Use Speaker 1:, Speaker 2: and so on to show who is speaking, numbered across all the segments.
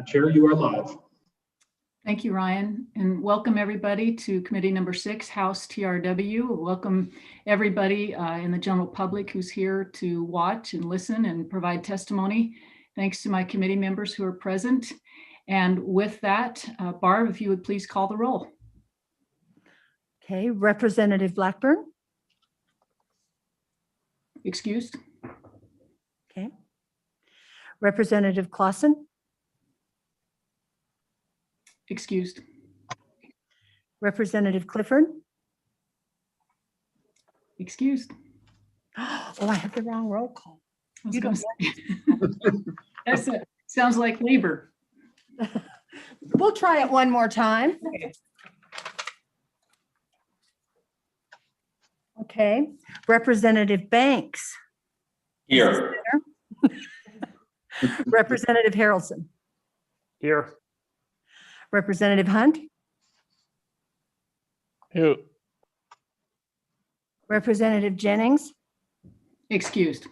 Speaker 1: Madam Chair, you are live.
Speaker 2: Thank you, Ryan, and welcome everybody to committee number 6, House TRW. Welcome everybody in the general public who's here to watch and listen and provide testimony. Thanks to my committee members who are present. And with that, Barb, if you would please call the roll.
Speaker 3: Okay, Representative Blackburn.
Speaker 2: Excused.
Speaker 3: Okay. Representative Clausen.
Speaker 2: Excused.
Speaker 3: Representative Clifford.
Speaker 2: Excused.
Speaker 3: Oh, I have the wrong roll call.
Speaker 2: You don't That's it. Sounds like labor.
Speaker 3: We'll try it one more time. Okay, Representative Banks.
Speaker 1: Here.
Speaker 3: Representative Harrelson.
Speaker 1: Here.
Speaker 3: Representative Hunt.
Speaker 1: Here.
Speaker 3: Representative Jennings.
Speaker 2: Excused.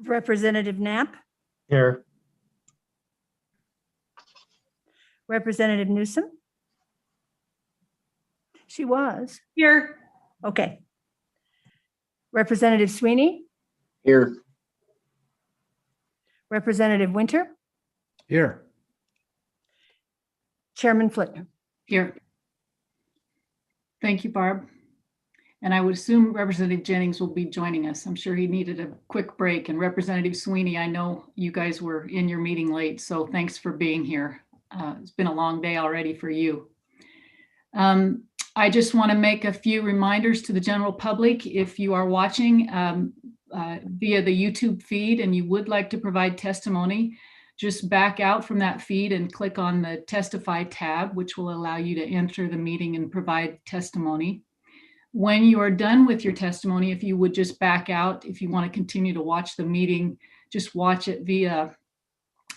Speaker 3: Representative Knapp.
Speaker 1: Here.
Speaker 3: Representative Newsom. She was.
Speaker 2: Here.
Speaker 3: Okay. Representative Sweeney.
Speaker 1: Here.
Speaker 3: Representative Winter.
Speaker 1: Here.
Speaker 3: Chairman Flitner.
Speaker 2: Here. Thank you, Barb. And I would assume Representative Jennings will be joining us. I'm sure he needed a quick break. And Representative Sweeney, I know you guys were in your meeting late, so thanks for being here. It's been a long day already for you. I just want to make a few reminders to the general public. If you are watching via the YouTube feed and you would like to provide testimony, just back out from that feed and click on the Testify tab, which will allow you to enter the meeting and provide testimony. When you are done with your testimony, if you would just back out, if you want to continue to watch the meeting, just watch it via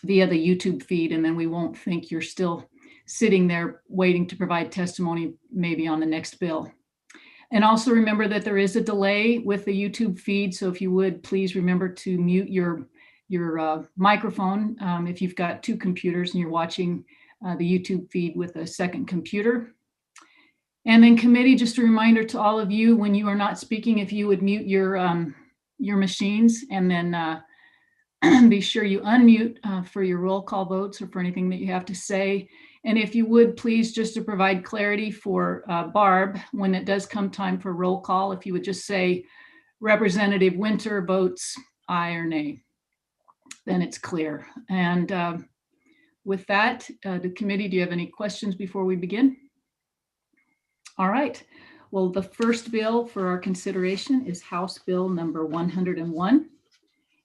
Speaker 2: the YouTube feed, and then we won't think you're still sitting there waiting to provide testimony maybe on the next bill. And also remember that there is a delay with the YouTube feed, so if you would please remember to mute your microphone if you've got 2 computers and you're watching the YouTube feed with a second computer. And then committee, just a reminder to all of you, when you are not speaking, if you would mute your machines, and then be sure you unmute for your roll call votes or for anything that you have to say. And if you would please, just to provide clarity for Barb, when it does come time for roll call, if you would just say Representative Winter votes aye or nay, then it's clear. And with that, the committee, do you have any questions before we begin? All right. Well, the first bill for our consideration is House Bill number 101.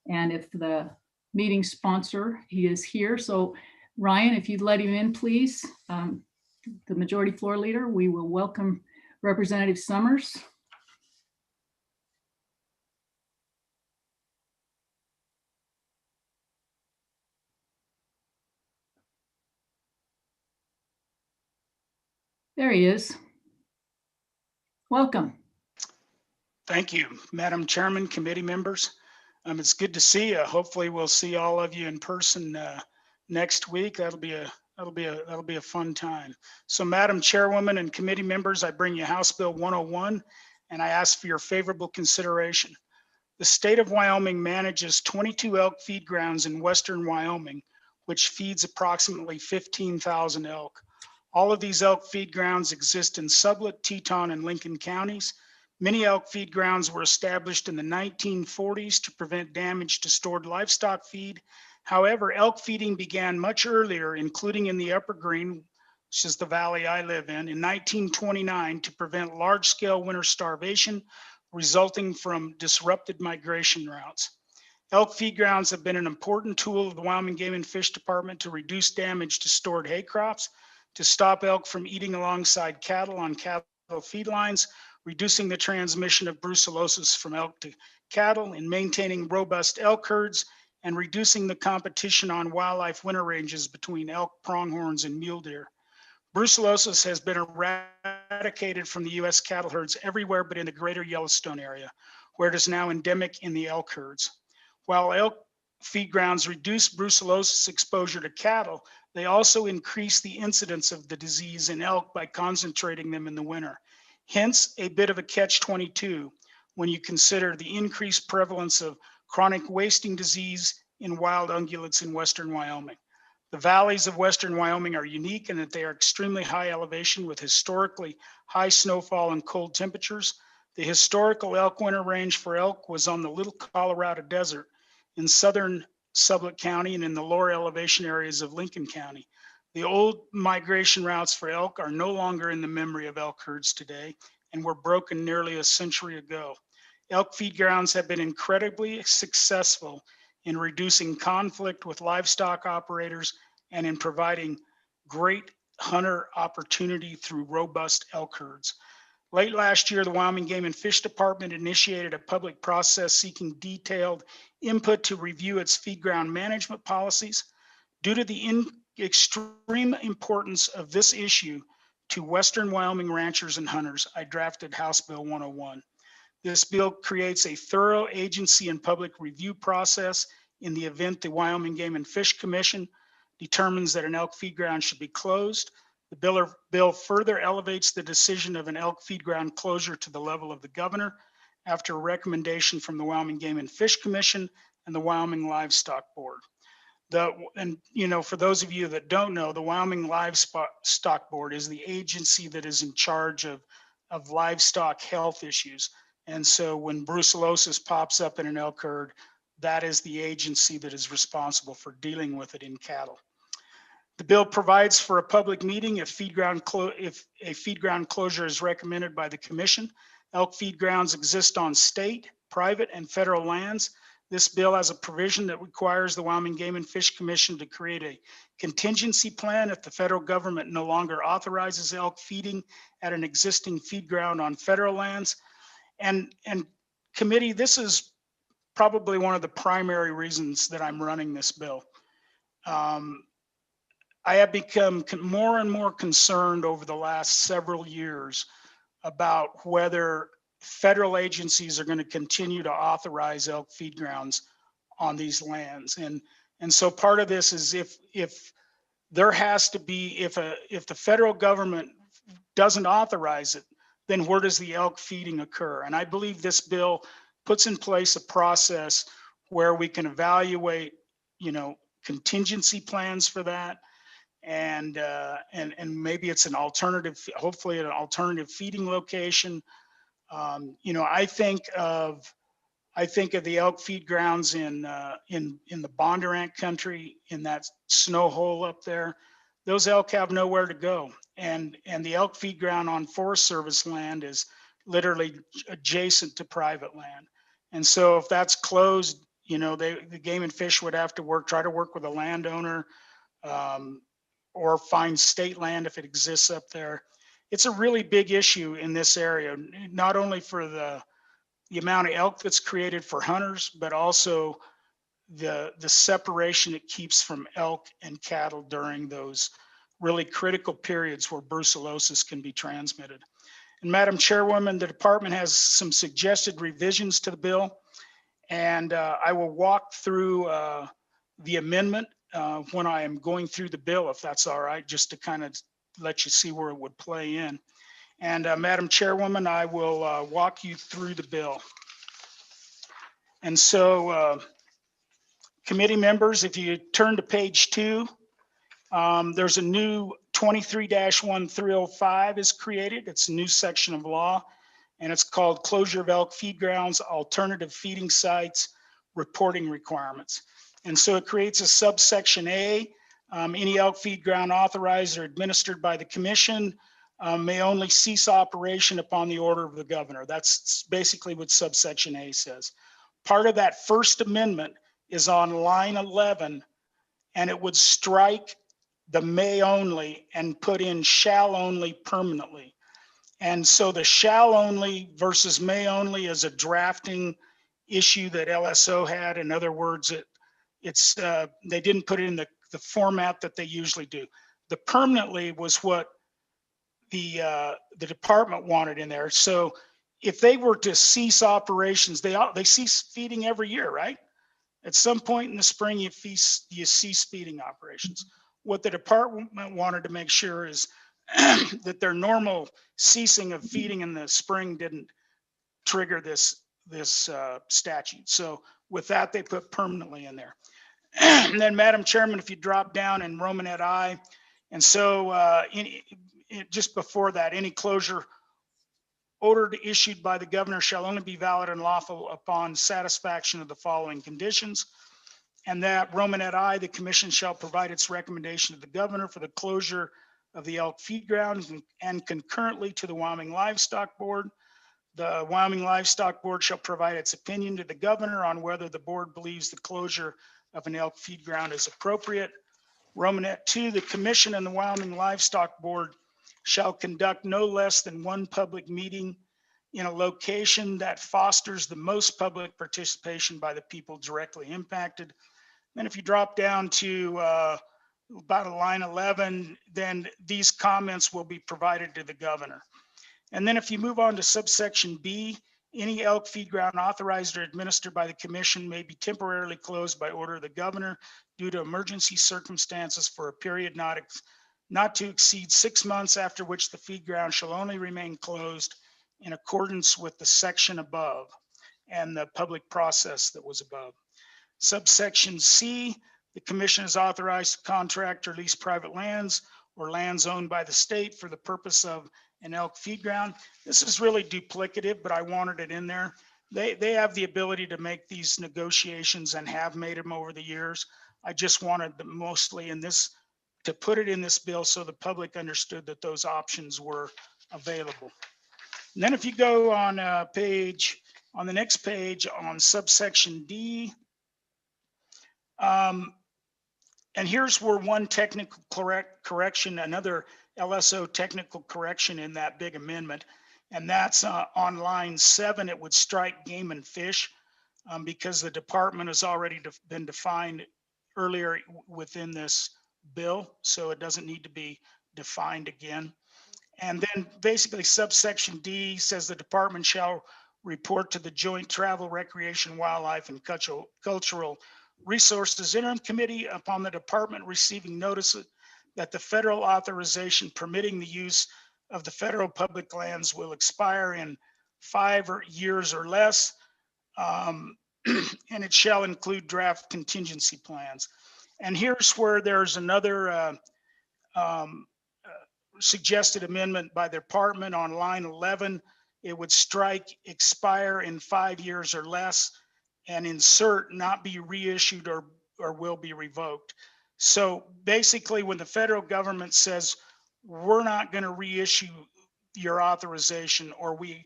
Speaker 2: And if the meeting sponsor, he is here. So Ryan, if you'd let him in, please. The majority floor leader, we will welcome Representative Summers. There he is. Welcome.
Speaker 4: Thank you, Madam Chairman, committee members. It's good to see you. Hopefully we'll see all of you in person next week. That'll be a fun time. So Madam Chairwoman and committee members, I bring you House Bill 101 and I ask for your favorable consideration. The state of Wyoming manages 22 elk feed grounds in western Wyoming, which feeds approximately 15,000 elk. All of these elk feed grounds exist in Sublette, Teton, and Lincoln counties. Many elk feed grounds were established in the 1940s to prevent damage to stored livestock feed. However, elk feeding began much earlier, including in the Upper Green, which is the valley I live in 1929 to prevent large-scale winter starvation resulting from disrupted migration routes. Elk feed grounds have been an important tool of the Wyoming Game and Fish Department to reduce damage to stored hay crops, to stop elk from eating alongside cattle on cattle feed lines, reducing the transmission of brucellosis from elk to cattle, and maintaining robust elk herds, and reducing the competition on wildlife winter ranges between elk, pronghorns, and mule deer. Brucellosis has been eradicated from the U.S. cattle herds everywhere but in the greater Yellowstone area, where it is now endemic in the elk herds. While elk feed grounds reduce brucellosis exposure to cattle, they also increase the incidence of the disease in elk by concentrating them in the winter. Hence, a bit of a catch-22 when you consider the increased prevalence of chronic wasting disease in wild ungulates in western Wyoming. The valleys of western Wyoming are unique in that they are extremely high elevation with historically high snowfall and cold temperatures. The historical elk winter range for elk was on the Little Colorado Desert in southern Sublette County and in the lower elevation areas of Lincoln County. The old migration routes for elk are no longer in the memory of elk herds today and were broken nearly a century ago. Elk feed grounds have been incredibly successful in reducing conflict with livestock operators and in providing great hunter opportunity through robust elk herds. Late last year, the Wyoming Game and Fish Department initiated a public process seeking detailed input to review its feed ground management policies. Due to the extreme importance of this issue to Western Wyoming ranchers and hunters, I drafted House Bill 101. This bill creates a thorough agency and public review process in the event the Wyoming Game and Fish Commission determines that an elk feed ground should be closed. The bill further elevates the decision of an elk feed ground closure to the level of the governor after a recommendation from the Wyoming Game and Fish Commission and the Wyoming Livestock Board. For those of you that don't know, the Wyoming Livestock Board is the agency that is in charge of livestock health issues. And so when brucellosis pops up in an elk herd, that is the agency that is responsible for dealing with it in cattle. The bill provides for a public meeting if a feed ground closure is recommended by the commission. Elk feed grounds exist on state, private, and federal lands. This bill has a provision that requires the Wyoming Game and Fish Commission to create a contingency plan if the federal government no longer authorizes elk feeding at an existing feed ground on federal lands. And committee, this is probably one of the primary reasons that I'm running this bill. I have become more and more concerned over the last several years about whether federal agencies are going to continue to authorize elk feed grounds on these lands. And so part of this is if there has to be, if the federal government doesn't authorize it, then where does the elk feeding occur? And I believe this bill puts in place a process where we can evaluate, contingency plans for that. And maybe it's an alternative, hopefully an alternative feeding location. I think of the elk feed grounds in the Bondurant country, in that snow hole up there. Those elk have nowhere to go, and the elk feed ground on Forest Service land is literally adjacent to private land. And so if that's closed, the Game and Fish would have to try to work with a landowner, or find state land if it exists up there. It's a really big issue in this area, not only for the amount of elk that's created for hunters, but also the separation it keeps from elk and cattle during those really critical periods where brucellosis can be transmitted. And Madam Chairwoman, the department has some suggested revisions to the bill, and I will walk through the amendment when I am going through the bill, if that's all right, just to kind of let you see where it would play in. And Madam Chairwoman, I will walk you through the bill. And so committee members, if you turn to page 2, there's a new 23-1305 is created. It's a new section of law, and it's called Closure of Elk Feed Grounds, Alternative Feeding Sites, Reporting Requirements. And so it creates a subsection A. Any elk feed ground authorized or administered by the commission may only cease operation upon the order of the governor. That's basically what subsection A says. Part of that first amendment is on line 11, and it would strike the may only and put in shall only permanently. And so the shall only versus may only is a drafting issue that LSO had. In other words, they didn't put it in the format that they usually do. The permanently was what the department wanted in there. So if they were to cease operations, they cease feeding every year, right? At some point in the spring, you cease feeding operations. What the department wanted to make sure is that their normal ceasing of feeding in the spring didn't trigger this statute. So with that, they put permanently in there. And then, Madam Chairman, if you drop down in Romanet I, and so just before that, any closure ordered issued by the governor shall only be valid and lawful upon satisfaction of the following conditions. And that Romanet I, the commission shall provide its recommendation to the governor for the closure of the elk feed ground and concurrently to the Wyoming Livestock Board. The Wyoming Livestock Board shall provide its opinion to the governor on whether the board believes the closure of an elk feed ground is appropriate. Romanet II, the commission and the Wyoming Livestock Board shall conduct no less than one public meeting in a location that fosters the most public participation by the people directly impacted. And if you drop down to about line 11, then these comments will be provided to the governor. And then if you move on to subsection B, any elk feed ground authorized or administered by the commission may be temporarily closed by order of the governor due to emergency circumstances for a period not to exceed 6 months, after which the feed ground shall only remain closed in accordance with the section above and the public process that was above. Subsection C, the commission is authorized to contract or lease private lands or lands owned by the state for the purpose of an elk feed ground. This is really duplicative, but I wanted it in there. They have the ability to make these negotiations and have made them over the years. I just wanted them mostly in this, to put it in this bill so the public understood that those options were available. And then if you go on on the next page on subsection D, and here's where one technical correction, another LSO technical correction in that big amendment, and that's on line 7. It would strike game and fish because the department has already been defined earlier within this bill, so it doesn't need to be defined again. And then basically subsection D says the department shall report to the Joint Travel, Recreation, Wildlife, and Cultural Resources Interim Committee upon the department receiving notice that the federal authorization permitting the use of the federal public lands will expire in 5 years or less, and it shall include draft contingency plans. And here's where there's another suggested amendment by the department on line 11. It would strike expire in 5 years or less and insert not be reissued or will be revoked. So basically when the federal government says we're not going to reissue your authorization, or we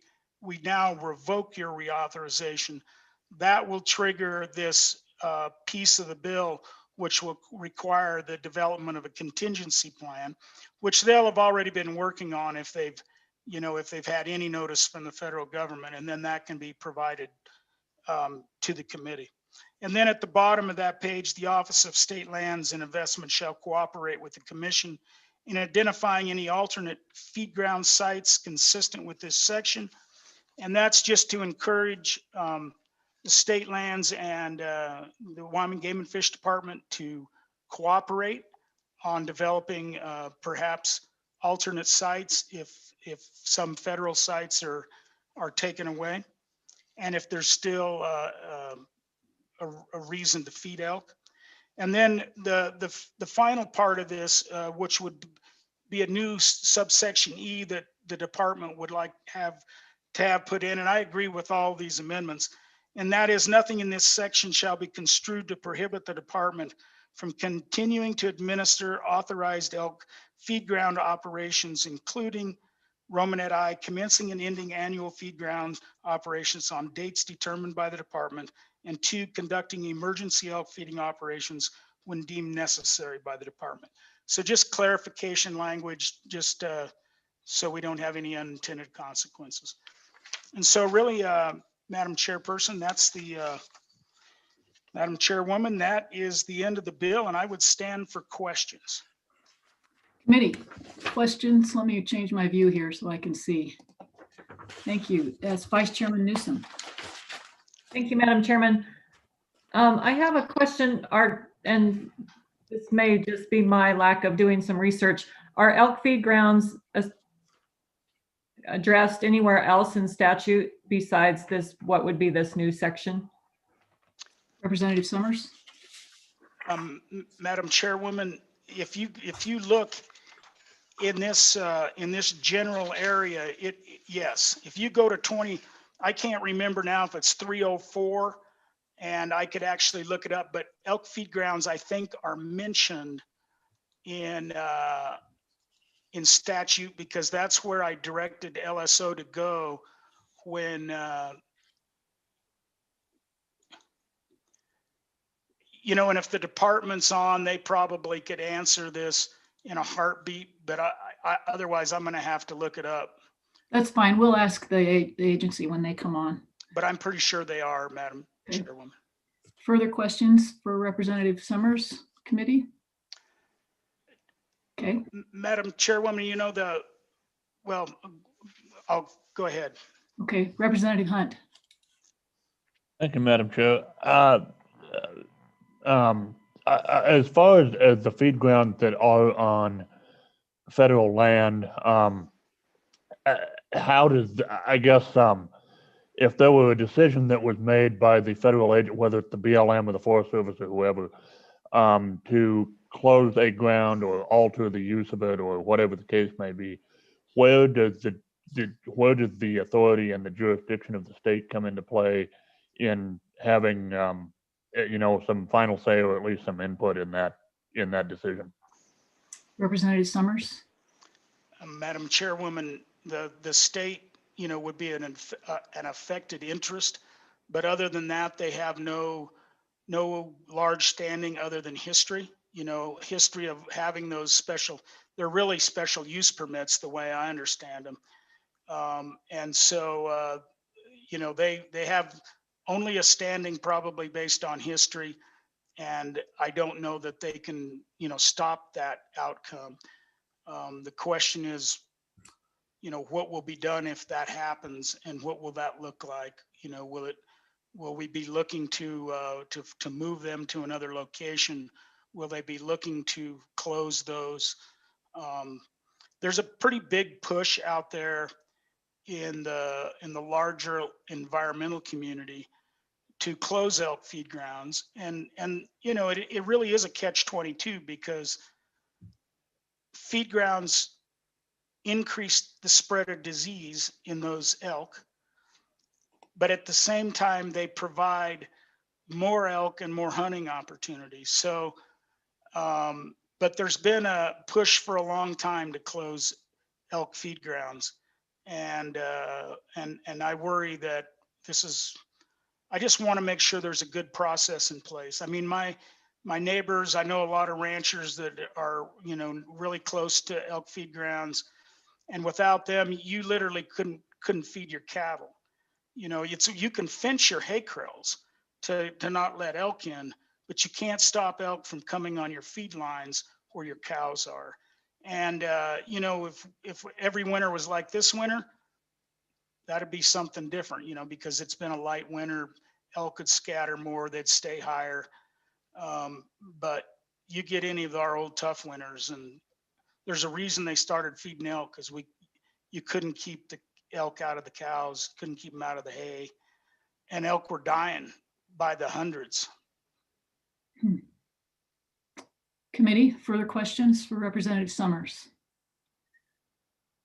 Speaker 4: now revoke your reauthorization, that will trigger this piece of the bill, which will require the development of a contingency plan, which they'll have already been working on if they've had any notice from the federal government, and then that can be provided to the committee. And then at the bottom of that page, the Office of State Lands and Investment shall cooperate with the commission in identifying any alternate feed ground sites consistent with this section. And that's just to encourage the state lands and the Wyoming Game and Fish Department to cooperate on developing perhaps alternate sites if some federal sites are taken away, and if there's still a reason to feed elk. And then the final part of this, which would be a new subsection E that the department would like to have put in, and I agree with all these amendments, and that is nothing in this section shall be construed to prohibit the department from continuing to administer authorized elk feed ground operations, including Romanet I, commencing and ending annual feed ground operations on dates determined by the department, and 2, conducting emergency elk feeding operations when deemed necessary by the department. So just clarification language, just so we don't have any unintended consequences. And so really, Madam Chairperson, that's the, Madam Chairwoman, that is the end of the bill, and I would stand for questions.
Speaker 2: Committee, questions? Let me change my view here so I can see. Thank you. That's Vice Chairman Newsom.
Speaker 5: Thank you, Madam Chairman. I have a question, Art, and this may just be my lack of doing some research. Are elk feed grounds addressed anywhere else in statute besides this, what would be this new section?
Speaker 2: Representative Summers?
Speaker 4: Madam Chairwoman, if you look in this general area, yes, if you go to 20, I can't remember now if it's 304, and I could actually look it up, but elk feed grounds, I think, are mentioned in statute, because that's where I directed LSO to go when and if the department's on, they probably could answer this in a heartbeat, but otherwise I'm going to have to look it up.
Speaker 2: That's fine. We'll ask the agency when they come on.
Speaker 4: But I'm pretty sure they are, Madam
Speaker 2: Okay.
Speaker 4: Chairwoman.
Speaker 2: Further questions for Representative Summers committee? Okay.
Speaker 4: Madam Chairwoman, well, I'll go ahead.
Speaker 2: Okay. Representative Hunt.
Speaker 6: Thank you, Madam Chair. As far as the feed grounds that are on federal land, how does, I guess, if there were a decision that was made by the federal agent, whether it's the BLM or the Forest Service or whoever, to close a ground or alter the use of it or whatever the case may be, where does the authority and the jurisdiction of the state come into play in having some final say or at least some input in that decision?
Speaker 2: Representative Summers.
Speaker 4: Madam Chairwoman, the state, would be an affected interest, but other than that, they have no large standing other than history. History of having those they're really special use permits, the way I understand them, and so they have only a standing probably based on history, and I don't know that they can stop that outcome. The question is, what will be done if that happens, and what will that look like? Will we be looking to move them to another location? Will they be looking to close those? There's a pretty big push out there in the larger environmental community to close elk feed grounds, and it really is a catch-22, because feed grounds increase the spread of disease in those elk, but at the same time they provide more elk and more hunting opportunities. So but there's been a push for a long time to close elk feed grounds, and I worry that I just want to make sure there's a good process in place. I mean, my neighbors, I know a lot of ranchers that are really close to elk feed grounds, and without them, you literally couldn't feed your cattle. You can fence your hay corrals to not let elk in, but you can't stop elk from coming on your feed lines where your cows are. And if every winter was like this winter, that'd be something different, because it's been a light winter. Elk could scatter more, they'd stay higher. But you get any of our old tough winters, and there's a reason they started feeding elk, because you couldn't keep the elk out of the cows, couldn't keep them out of the hay, and elk were dying by the hundreds.
Speaker 2: Committee, further questions for Representative Summers?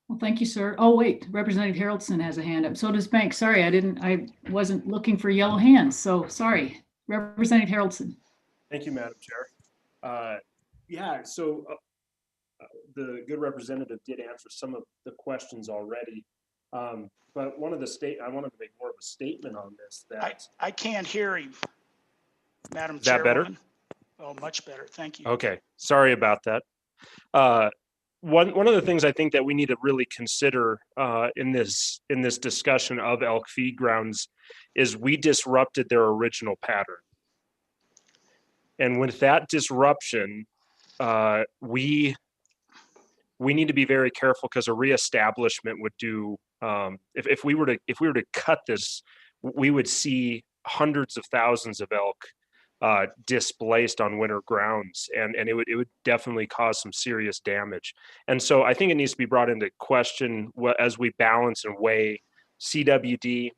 Speaker 2: Well, thank you, sir. Oh, wait, Representative Haroldson has a hand up. So does Banks. Sorry, I wasn't looking for yellow hands, so sorry. Representative Haroldson.
Speaker 1: Thank you, Madam Chair. So the good representative did answer some of the questions already. But I wanted to make more of a statement on this.
Speaker 4: I can't hear him, Madam
Speaker 1: Is that better?
Speaker 4: Chairwoman. Oh, much better. Thank you.
Speaker 1: Okay, sorry about that. One of the things I think that we need to really consider in this discussion of elk feed grounds is we disrupted their original pattern. And with that disruption, we need to be very careful, because a reestablishment would do, if we were to cut this, we would see hundreds of thousands of elk displaced on winter grounds, and it would definitely cause some serious damage. And so I think it needs to be brought into question as we balance and weigh CWD,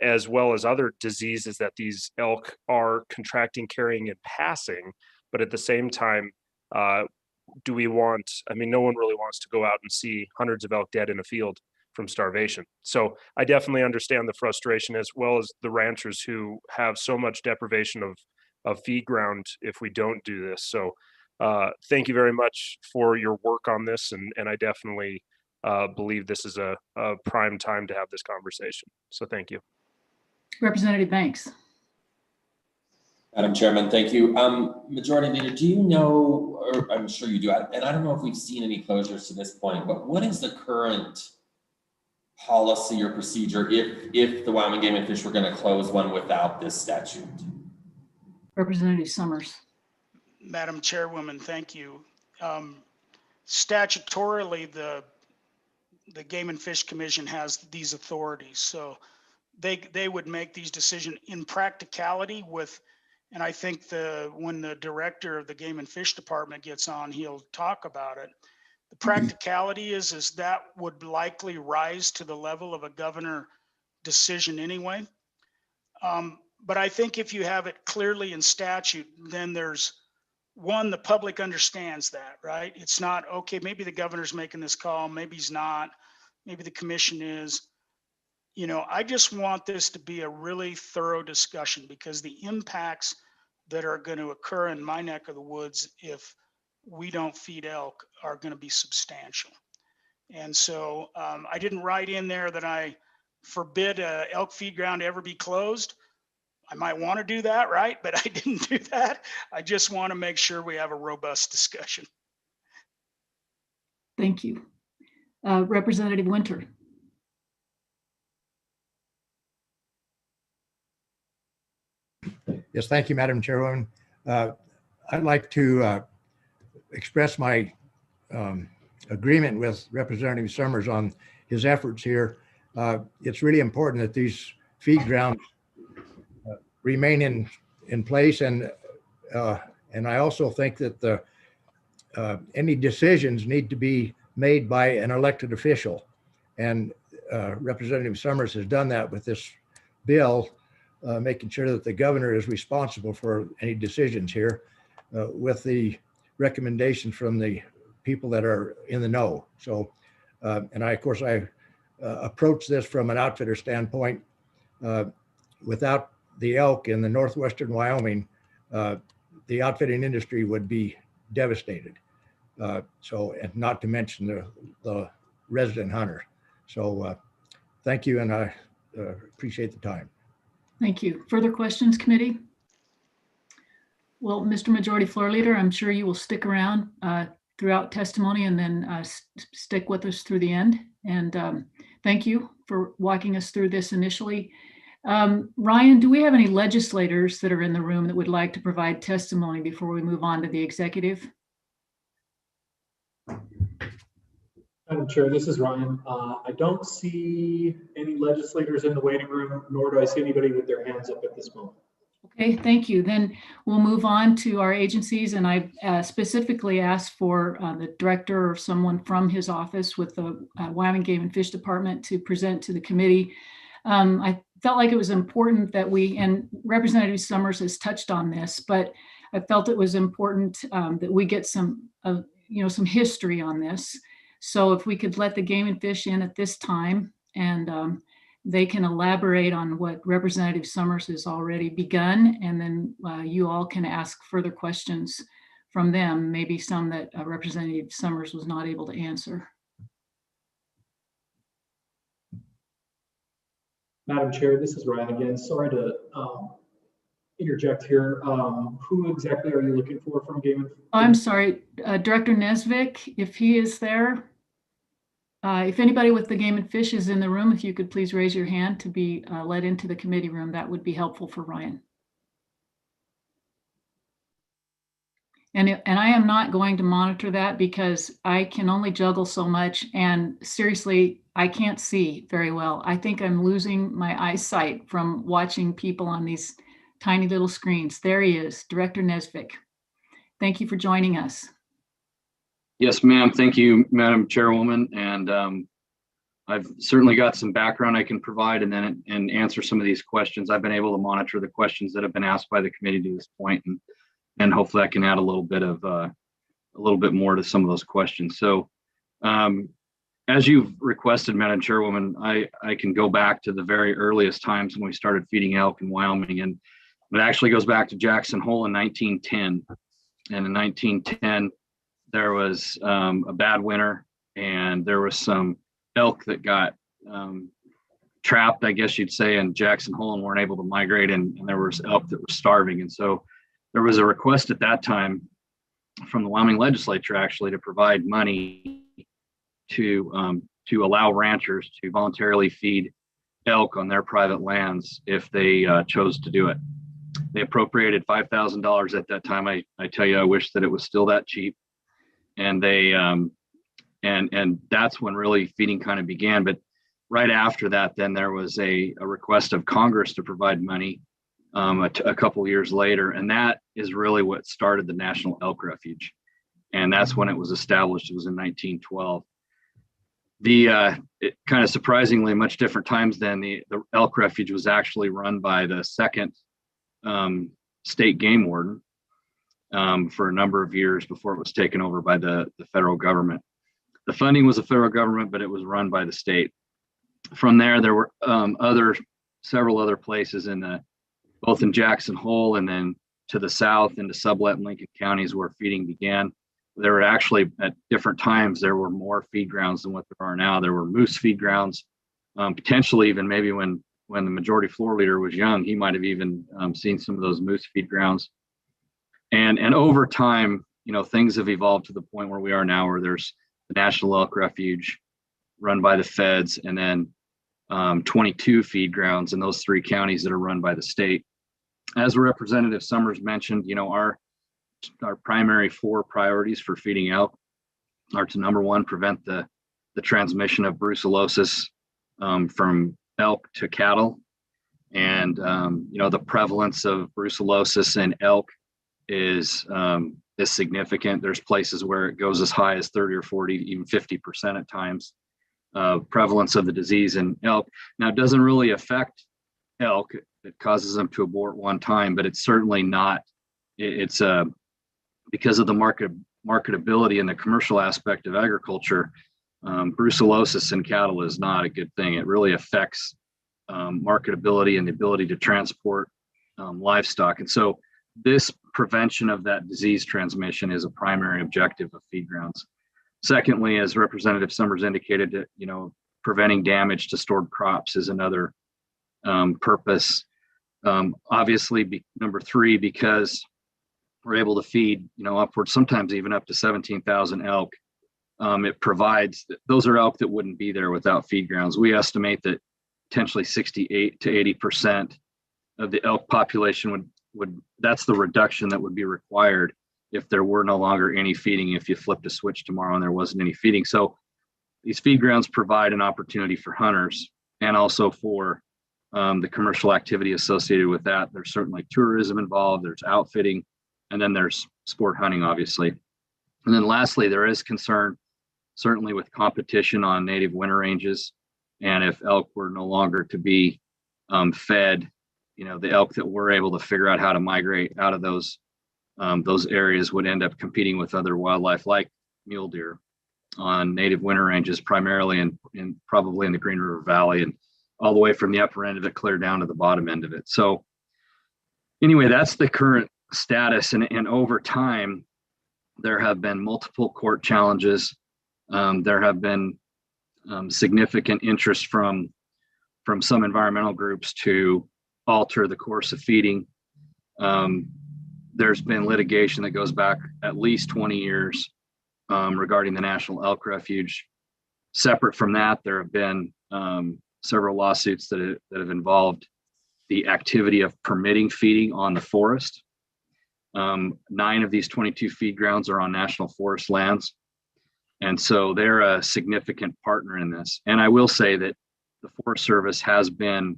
Speaker 1: as well as other diseases that these elk are contracting, carrying, and passing. But at the same time, do we want, I mean, no one really wants to go out and see hundreds of elk dead in a field from starvation. So I definitely understand the frustration, as well as the ranchers who have so much deprivation of feed ground if we don't do this. So thank you very much for your work on this. And I definitely believe this is a prime time to have this conversation. So thank you.
Speaker 2: Representative Banks.
Speaker 7: Madam Chairman, thank you. Majority Leader, do you know, or I'm sure you do, and I don't know if we've seen any closures to this point, but what is the current policy or procedure if the Wyoming Game and Fish were going to close one without this statute?
Speaker 2: Representative Summers.
Speaker 4: Madam Chairwoman, thank you. Statutorily, the Game and Fish Commission has these authorities, so they would make these decisions. In practicality with, and I think when the director of the Game and Fish Department gets on, he'll talk about it. The practicality is that would likely rise to the level of a governor decision anyway. But I think if you have it clearly in statute, then there's one, the public understands that, right? It's not, okay, maybe the governor's making this call, maybe he's not, maybe the commission is. You know, I just want this to be a really thorough discussion, because the impacts that are going to occur in my neck of the woods if we don't feed elk are going to be substantial. And so I didn't write in there that I forbid elk feed ground to ever be closed. I might want to do that, right? But I didn't do that. I just want to make sure we have a robust discussion.
Speaker 2: Thank you. Representative Winter.
Speaker 8: Yes, thank you, Madam Chairwoman. I'd like to express my agreement with Representative Summers on his efforts here. It's really important that these feed grounds remain in place, and I also think that any decisions need to be made by an elected official, and Representative Summers has done that with this bill, making sure that the governor is responsible for any decisions here, with the recommendations from the people that are in the know. So, and I, of course, I approach this from an outfitter standpoint. Without the elk in the northwestern Wyoming, the outfitting industry would be devastated. So, and not to mention the resident hunter. So, thank you, and I appreciate the time.
Speaker 2: Thank you. Further questions, committee? Well, Mr. Majority Floor Leader, I'm sure you will stick around throughout testimony and then stick with us through the end. And thank you for walking us through this initially. Ryan, do we have any legislators that are in the room that would like to provide testimony before we move on to the executive?
Speaker 9: Madam Chair, this is Ryan. I don't see any legislators in the waiting room, nor do I see anybody with their hands up at this moment.
Speaker 2: Okay, thank you. Then we'll move on to our agencies, and I specifically asked for the director or someone from his office with the Wyoming Game and Fish Department to present to the committee. I felt like it was important that we, and Representative Summers has touched on this, but I felt it was important that we get some history on this. So if we could let the Game and Fish in at this time, and they can elaborate on what Representative Summers has already begun, and then you all can ask further questions from them, maybe some that Representative Summers was not able to answer.
Speaker 9: Madam Chair, this is Ryan again. Sorry to interject here. Who exactly are you looking for from Game and Fish?
Speaker 2: I'm sorry, Director Nesvik, if he is there. If anybody with the Game and Fish is in the room, if you could please raise your hand to be led into the committee room, that would be helpful for Ryan. And I am not going to monitor that because I can only juggle so much, and seriously, I can't see very well. I think I'm losing my eyesight from watching people on these tiny little screens. There he is, Director Nesvik. Thank you for joining us.
Speaker 10: Yes, ma'am. Thank you, Madam Chairwoman. And I've certainly got some background I can provide and answer some of these questions. I've been able to monitor the questions that have been asked by the committee to this point, and hopefully I can add a little bit more to some of those questions. So as you've requested, Madam Chairwoman, I can go back to the very earliest times when we started feeding elk in Wyoming, and it actually goes back to Jackson Hole in 1910. And in 1910, there was a bad winter, and there was some elk that got trapped, I guess you'd say, in Jackson Hole and weren't able to migrate, and there was elk that were starving. And so there was a request at that time from the Wyoming legislature actually to provide money to allow ranchers to voluntarily feed elk on their private lands if they chose to do it. They appropriated $5,000 at that time. I tell you, I wish that it was still that cheap. And they and that's when really feeding kind of began. But right after that, then there was a request of Congress to provide money a couple years later, and that is really what started the National Elk Refuge, and that's when it was established. It was in 1912. It kind of surprisingly much different times then. The Elk Refuge was actually run by the second state game warden for a number of years before it was taken over by the federal government. The funding was the federal government, but it was run by the state. From there were several other places both in Jackson Hole and then to the south into Sublette and Lincoln counties where feeding began. There were actually at different times there were more feed grounds than what there are now. There were moose feed grounds, potentially even maybe when the majority floor leader was young, he might have even seen some of those moose feed grounds. And over time, things have evolved to the point where we are now, where there's the National Elk Refuge run by the feds, and then 22 feed grounds in those 3 counties that are run by the state. As Representative Summers mentioned, our primary 4 priorities for feeding elk are to, number 1, prevent the transmission of brucellosis from elk to cattle. And the prevalence of brucellosis in elk is significant. There's places where it goes as high as 30 or 40, even 50% at times. Prevalence of the disease in elk. Now, it doesn't really affect elk. It causes them to abort one time, but it's certainly not. It's because of the marketability and the commercial aspect of agriculture. Brucellosis in cattle is not a good thing. It really affects marketability and the ability to transport livestock. And so this prevention of that disease transmission is a primary objective of feed grounds. Secondly, as Representative Summers indicated, preventing damage to stored crops is another purpose. Obviously, number 3, because we're able to feed, upwards, sometimes even up to 17,000 elk. It provides, those are elk that wouldn't be there without feed grounds. We estimate that potentially 68 to 80% of the elk population that's the reduction that would be required if there were no longer any feeding, if you flipped a switch tomorrow and there wasn't any feeding. So these feed grounds provide an opportunity for hunters and also for the commercial activity associated with that. There's certainly tourism involved, there's outfitting, and then there's sport hunting, obviously. And then lastly, there is concern certainly with competition on native winter ranges. And if elk were no longer to be fed, the elk that were able to figure out how to migrate out of those areas would end up competing with other wildlife like mule deer on native winter ranges, primarily in probably in the Green River Valley and all the way from the upper end of it clear down to the bottom end of it. So anyway, that's the current status. And over time, there have been multiple court challenges. There have been significant interest from some environmental groups to alter the course of feeding. There's been litigation that goes back at least 20 years regarding the National Elk Refuge. Separate from that, there have been several lawsuits that have involved the activity of permitting feeding on the forest. 9 of these 22 feed grounds are on national forest lands. And so they're a significant partner in this. And I will say that the Forest Service has been,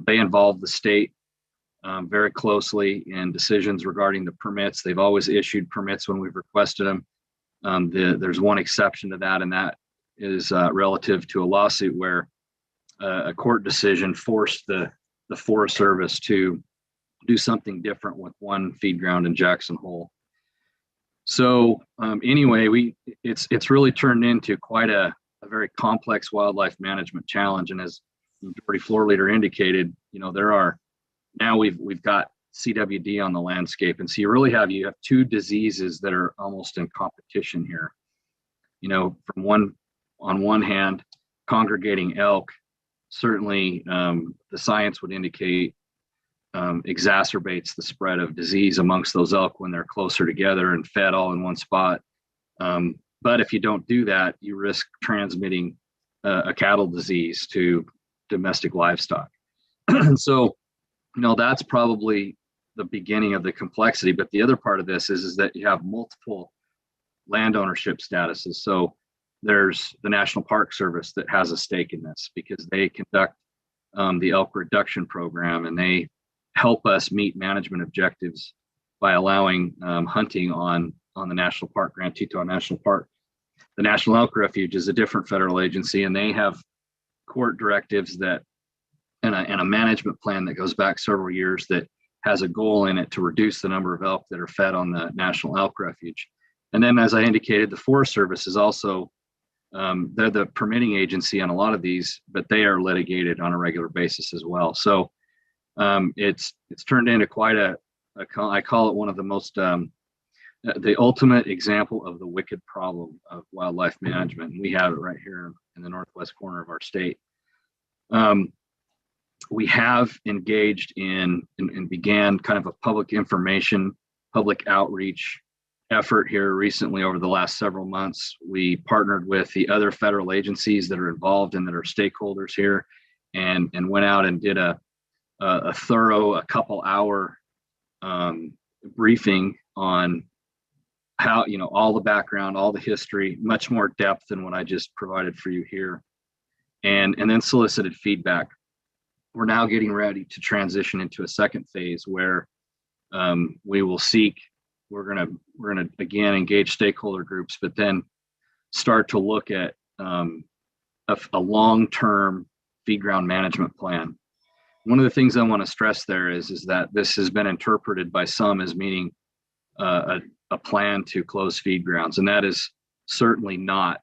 Speaker 10: they involve the state very closely in decisions regarding the permits. They've always issued permits when we've requested them. There's one exception to that, and that is relative to a lawsuit where a court decision forced the Forest Service to do something different with one feed ground in Jackson Hole. So anyway, it's really turned into quite a very complex wildlife management challenge. And as Majority Floor Leader indicated, now we've got CWD on the landscape, and so you have two diseases that are almost in competition here. On one hand, congregating elk, certainly the science would indicate exacerbates the spread of disease amongst those elk when they're closer together and fed all in one spot. But if you don't do that, you risk transmitting a cattle disease to domestic livestock. And so, that's probably the beginning of the complexity. But the other part of this is that you have multiple land ownership statuses. So there's the National Park Service that has a stake in this because they conduct the elk reduction program, and they help us meet management objectives by allowing hunting on the National Park, Grand Teton National Park. The National Elk Refuge is a different federal agency, and they have court directives that and a management plan that goes back several years that has a goal in it to reduce the number of elk that are fed on the National Elk Refuge. And then, as I indicated, the Forest Service is also they're the permitting agency on a lot of these, but they are litigated on a regular basis as well. So it's turned into quite I call it one of the most the ultimate example of the wicked problem of wildlife management. And we have it right here in the northwest corner of our state. We have engaged in and began kind of a public information, public outreach effort here recently over the last several months. We partnered with the other federal agencies that are involved and that are stakeholders here, and went out and did a thorough, couple-hour briefing on how, all the background, all the history, much more depth than what I just provided for you here, and then solicited feedback. We're now getting ready to transition into a second phase where we will we're gonna again engage stakeholder groups, but then start to look at a long-term feed ground management plan. One of the things I want to stress there is that this has been interpreted by some as meaning a plan to close feed grounds, and that is certainly not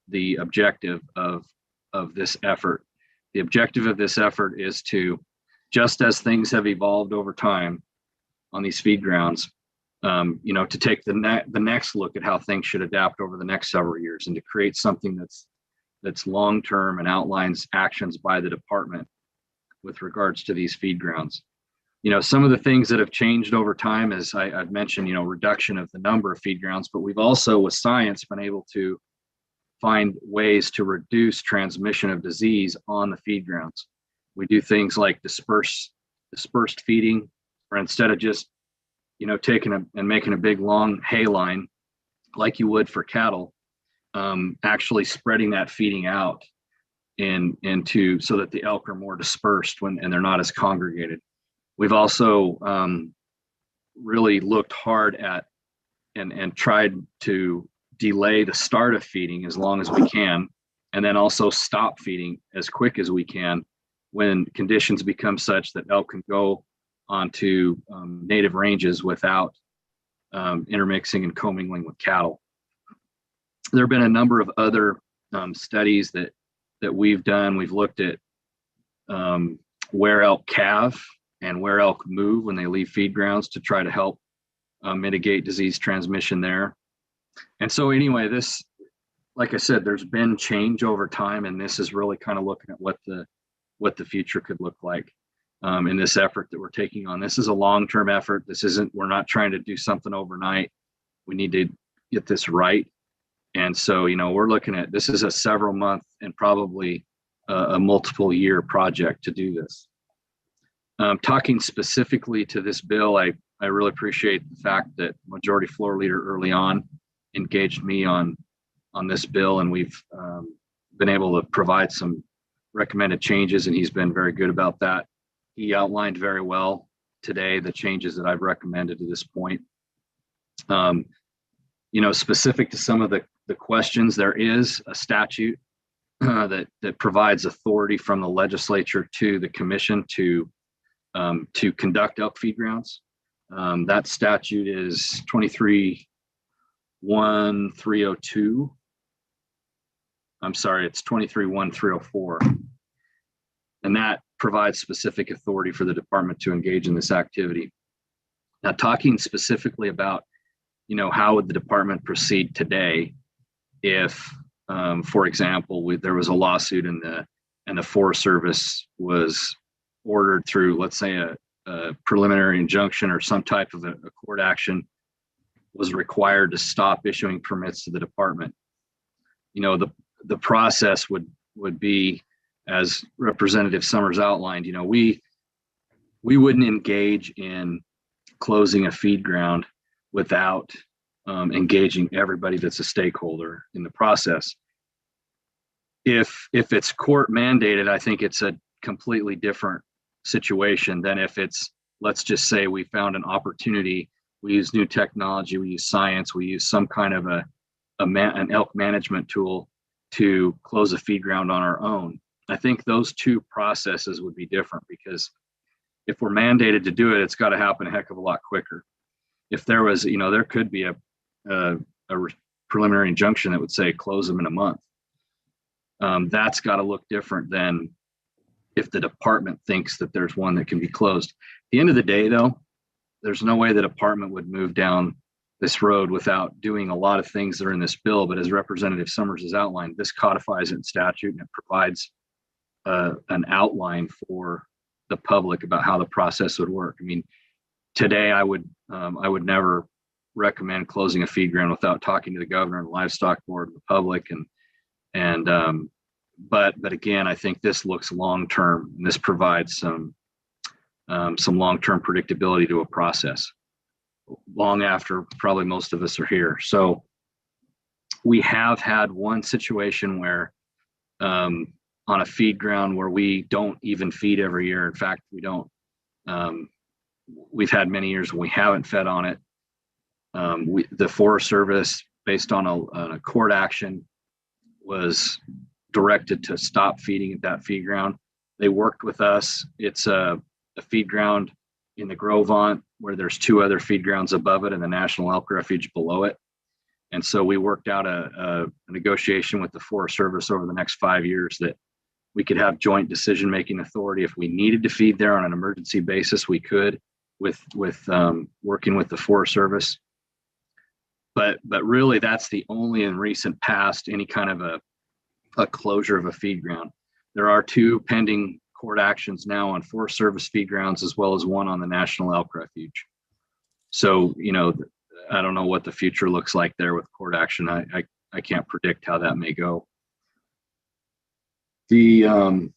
Speaker 10: the objective of this effort. The objective of this effort is to, just as things have evolved over time on these feed grounds, to take the next look at how things should adapt over the next several years, and to create something that's long-term and outlines actions by the department with regards to these feed grounds. Some of the things that have changed over time, as I've mentioned, reduction of the number of feed grounds, but we've also, with science, been able to find ways to reduce transmission of disease on the feed grounds. We do things like dispersed feeding, or instead of just taking and making a big long hay line like you would for cattle, actually spreading that feeding out into so that the elk are more dispersed and they're not as congregated. We've also really looked hard at and tried to delay the start of feeding as long as we can, and then also stop feeding as quick as we can when conditions become such that elk can go onto native ranges without intermixing and commingling with cattle. There have been a number of other studies that we've done. We've looked at where elk calve and where elk move when they leave feed grounds to try to help mitigate disease transmission there. And so anyway, this, like I said, there's been change over time, and this is really kind of looking at what the future could look like in this effort that we're taking on. This is a long-term effort. We're not trying to do something overnight. We need to get this right. And so, we're looking at, this is a several month and probably a multiple year project to do this. Talking specifically to this bill, I really appreciate the fact that Majority Floor Leader early on engaged me on this bill, and we've been able to provide some recommended changes, and he's been very good about that. He outlined very well today the changes that I've recommended to this point. Specific to some of the questions, there is a statute that provides authority from the legislature to the commission to conduct elk feed grounds. That statute is 23-1302. I'm sorry, it's 23-1304. And that provides specific authority for the department to engage in this activity. Now, talking specifically about, how would the department proceed today if, for example, there was a lawsuit and the Forest Service was ordered through, let's say, a preliminary injunction or some type of a court action was required to stop issuing permits to the department. The process would be, as Representative Summers outlined, we wouldn't engage in closing a feed ground without engaging everybody that's a stakeholder in the process. If it's court mandated, I think it's a completely different situation than if it's, let's just say we found an opportunity, we use new technology, we use science, we use some kind of an elk management tool to close a feed ground on our own. I think those two processes would be different, because if we're mandated to do it, it's got to happen a heck of a lot quicker. If there was, there could be a preliminary injunction that would say close them in a month. That's got to look different than if the department thinks that there's one that can be closed. At the end of the day, though, there's no way the department would move down this road without doing a lot of things that are in this bill. But as Representative Summers has outlined, this codifies it in statute, and it provides an outline for the public about how the process would work. I mean, today I would never recommend closing a feed ground without talking to the governor and the livestock board and the public, but again, I think this looks long term, and this provides some long-term predictability to a process long after probably most of us are here. So we have had one situation where on a feed ground where we don't even feed every year. In fact, we don't. We've had many years when we haven't fed on it. The Forest Service, based on a court action, was directed to stop feeding at that feed ground. They worked with us. It's a feed ground in the Grovont where there's two other feed grounds above it and the National Elk Refuge below it. And so we worked out a negotiation with the Forest Service over the next 5 years that we could have joint decision-making authority. If we needed to feed there on an emergency basis, we could with working with the Forest Service. But really, that's the only in recent past any kind of a closure of a feed ground. There are two pending court actions now on Forest Service feed grounds, as well as one on the National Elk Refuge. So, I don't know what the future looks like there with court action. I can't predict how that may go. The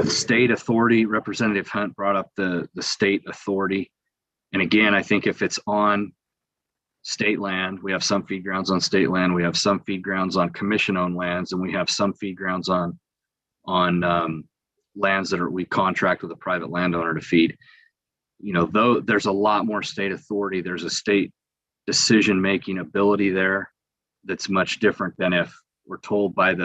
Speaker 10: state authority, Representative Hunt brought up the state authority. And again, I think if it's on state land, we have some feed grounds on state land, we have some feed grounds on commission-owned lands, and we have some feed grounds on lands that we contract with a private landowner to feed. Though there's a lot more state authority, there's a state decision-making ability there that's much different than if we're told by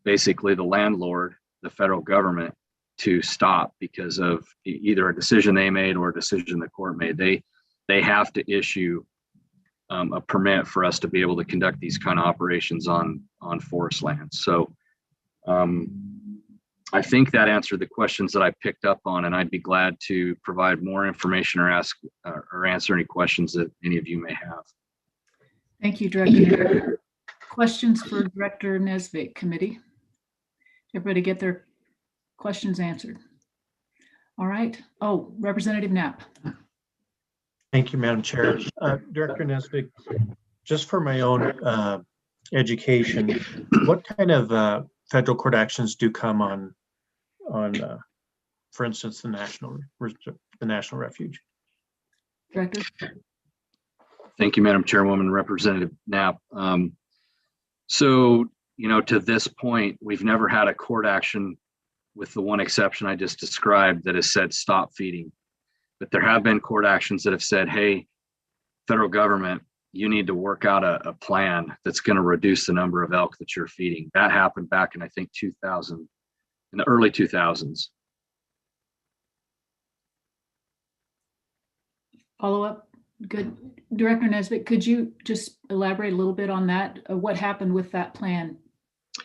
Speaker 10: basically the landlord, the federal government, to stop because of either a decision they made or a decision the court made. They have to issue a permit for us to be able to conduct these kind of operations on forest lands. So I think that answered the questions that I picked up on, and I'd be glad to provide more information or ask or answer any questions that any of you may have.
Speaker 2: Thank you, Director. Questions for Director Nesbitt, committee? Everybody get their questions answered? All right. Oh, Representative Knapp.
Speaker 9: Thank you, Madam Chair. Director Nesbitt, just for my own education, what kind of federal court actions do come on, for instance, the National Refuge?
Speaker 2: Director.
Speaker 10: Thank you, Madam Chairwoman, Representative Knapp. So, to this point, we've never had a court action with the one exception I just described that has said stop feeding. But there have been court actions that have said, hey, federal government, you need to work out a plan that's going to reduce the number of elk that you're feeding. That happened back in, I think, 2000, in the early 2000s.
Speaker 2: Follow up. Good. Director Nesbitt, could you just elaborate a little bit on that? What happened with that plan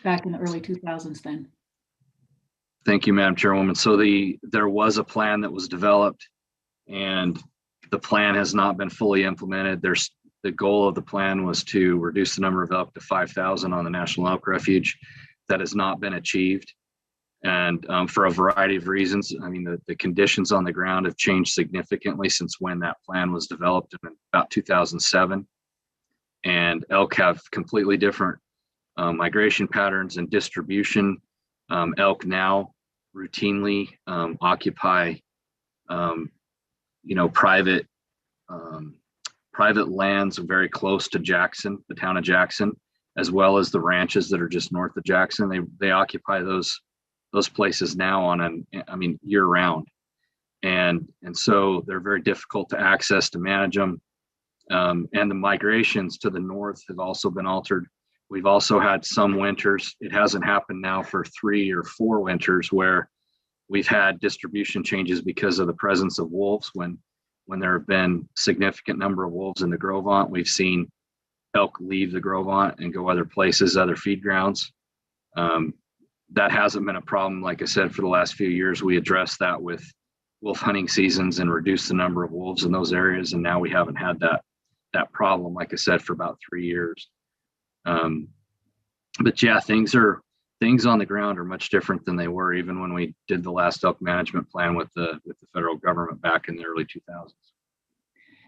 Speaker 2: back in the early 2000s then?
Speaker 10: Thank you, Madam Chairwoman. So there was a plan that was developed, and the plan has not been fully implemented. The goal of the plan was to reduce the number of elk to 5,000 on the National Elk Refuge. That has not been achieved. And for a variety of reasons. I mean, the conditions on the ground have changed significantly since when that plan was developed in about 2007. And elk have completely different migration patterns and distribution. Elk now routinely occupy, private lands very close to Jackson, the town of Jackson, as well as the ranches that are just north of Jackson. They occupy those places now year round. And so they're very difficult to access, to manage them. And the migrations to the north have also been altered. We've also had some winters. It hasn't happened now for 3 or 4 winters where we've had distribution changes because of the presence of wolves. When there have been significant number of wolves in the Grovant, we've seen elk leave the Grovant and go other places, other feed grounds. That hasn't been a problem. Like I said, for the last few years, we addressed that with wolf hunting seasons and reduced the number of wolves in those areas. And now we haven't had that problem, like I said, for about 3 years. But yeah, things on the ground are much different than they were even when we did the last elk management plan with the federal government back in the early 2000s.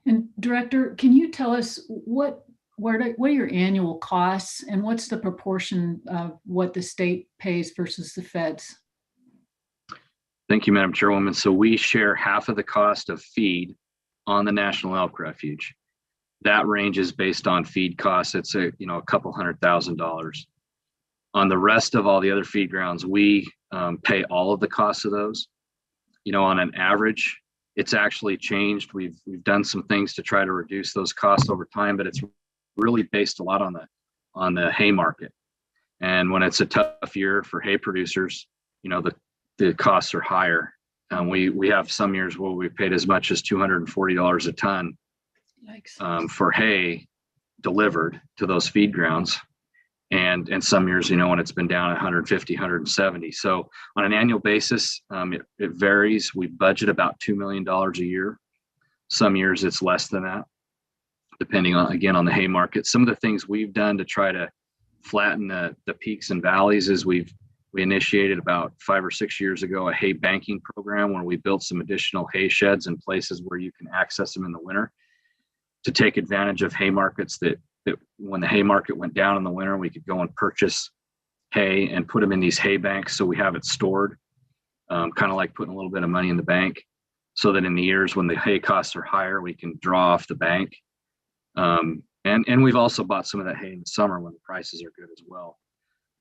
Speaker 2: And Director, can you tell us what are your annual costs and what's the proportion of what the state pays versus the feds?
Speaker 10: Thank you, Madam Chairwoman. So we share half of the cost of feed on the National Elk Refuge. That ranges based on feed costs. It's a couple $100,000. On the rest of all the other feed grounds, we pay all of the costs of those. On an average, it's actually changed. We've done some things to try to reduce those costs over time, but it's really based a lot on the hay market. And when it's a tough year for hay producers, the costs are higher. We have some years where we paid as much as $240 a ton for hay delivered to those feed grounds. And some years, when it's been down at 150, 170. So on an annual basis, it varies. We budget about $2 million a year. Some years it's less than that, depending on the hay market. Some of the things we've done to try to flatten the peaks and valleys is we initiated about 5 or 6 years ago a hay banking program where we built some additional hay sheds in places where you can access them in the winter to take advantage of hay markets that when the hay market went down in the winter, we could go and purchase hay and put them in these hay banks so we have it stored, kind of like putting a little bit of money in the bank, so that in the years when the hay costs are higher, we can draw off the bank. And we've also bought some of that hay in the summer when the prices are good as well.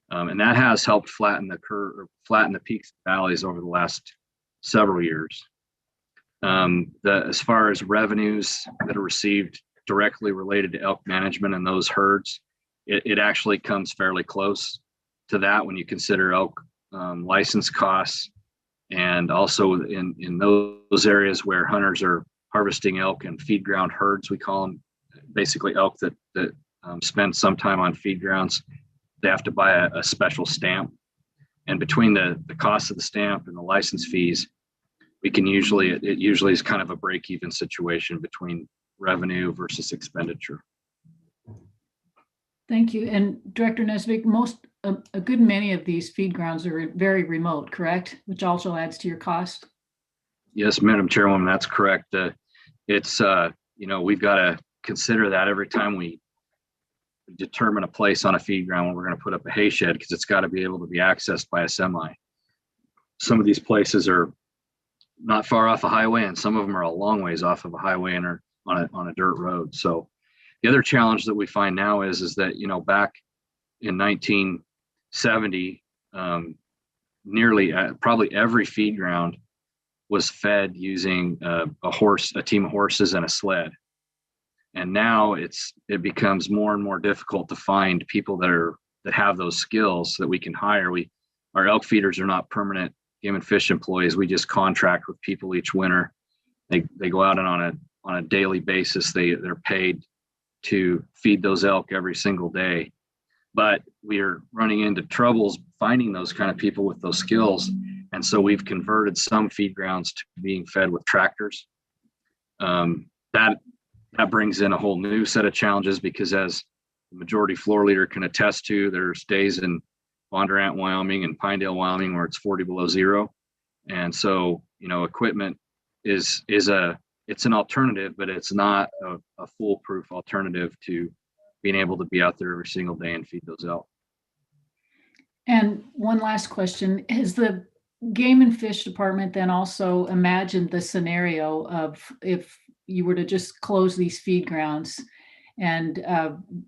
Speaker 10: And that has helped flatten the curve, or flatten the peaks and valleys over the last several years. As far as revenues that are received directly related to elk management and those herds, it actually comes fairly close to that when you consider elk license costs, and also in those areas where hunters are harvesting elk and feed ground herds, we call them, basically elk that spend some time on feed grounds. They have to buy a special stamp, and between the cost of the stamp and the license fees, it usually is kind of a break-even situation between revenue versus expenditure.
Speaker 2: Thank you. And Director Nesbitt, a good many of these feed grounds are very remote, correct? Which also adds to your cost.
Speaker 10: Yes, Madam Chairwoman, that's correct. It's we've got to consider that every time we determine a place on a feed ground where we're going to put up a hay shed, because it's got to be able to be accessed by a semi. Some of these places are not far off a highway, and some of them are a long ways off of a highway and are on a dirt road. So the other challenge that we find now is that back in 1970, nearly probably every feed ground was fed using a team of horses and a sled. And now it becomes more and more difficult to find people that have those skills that we can hire. Our elk feeders are not permanent game and fish employees. We just contract with people each winter. They go out and on a daily basis, they're paid to feed those elk every single day. But we are running into troubles finding those kind of people with those skills. And so we've converted some feed grounds to being fed with tractors. That brings in a whole new set of challenges, because as the majority floor leader can attest to, there's days in Bondurant, Wyoming and Pinedale, Wyoming, where it's 40 below zero. And so, equipment it's an alternative, but it's not a foolproof alternative to being able to be out there every single day and feed those elk.
Speaker 2: And one last question, has the Game and Fish Department then also imagined the scenario of if you were to just close these feed grounds and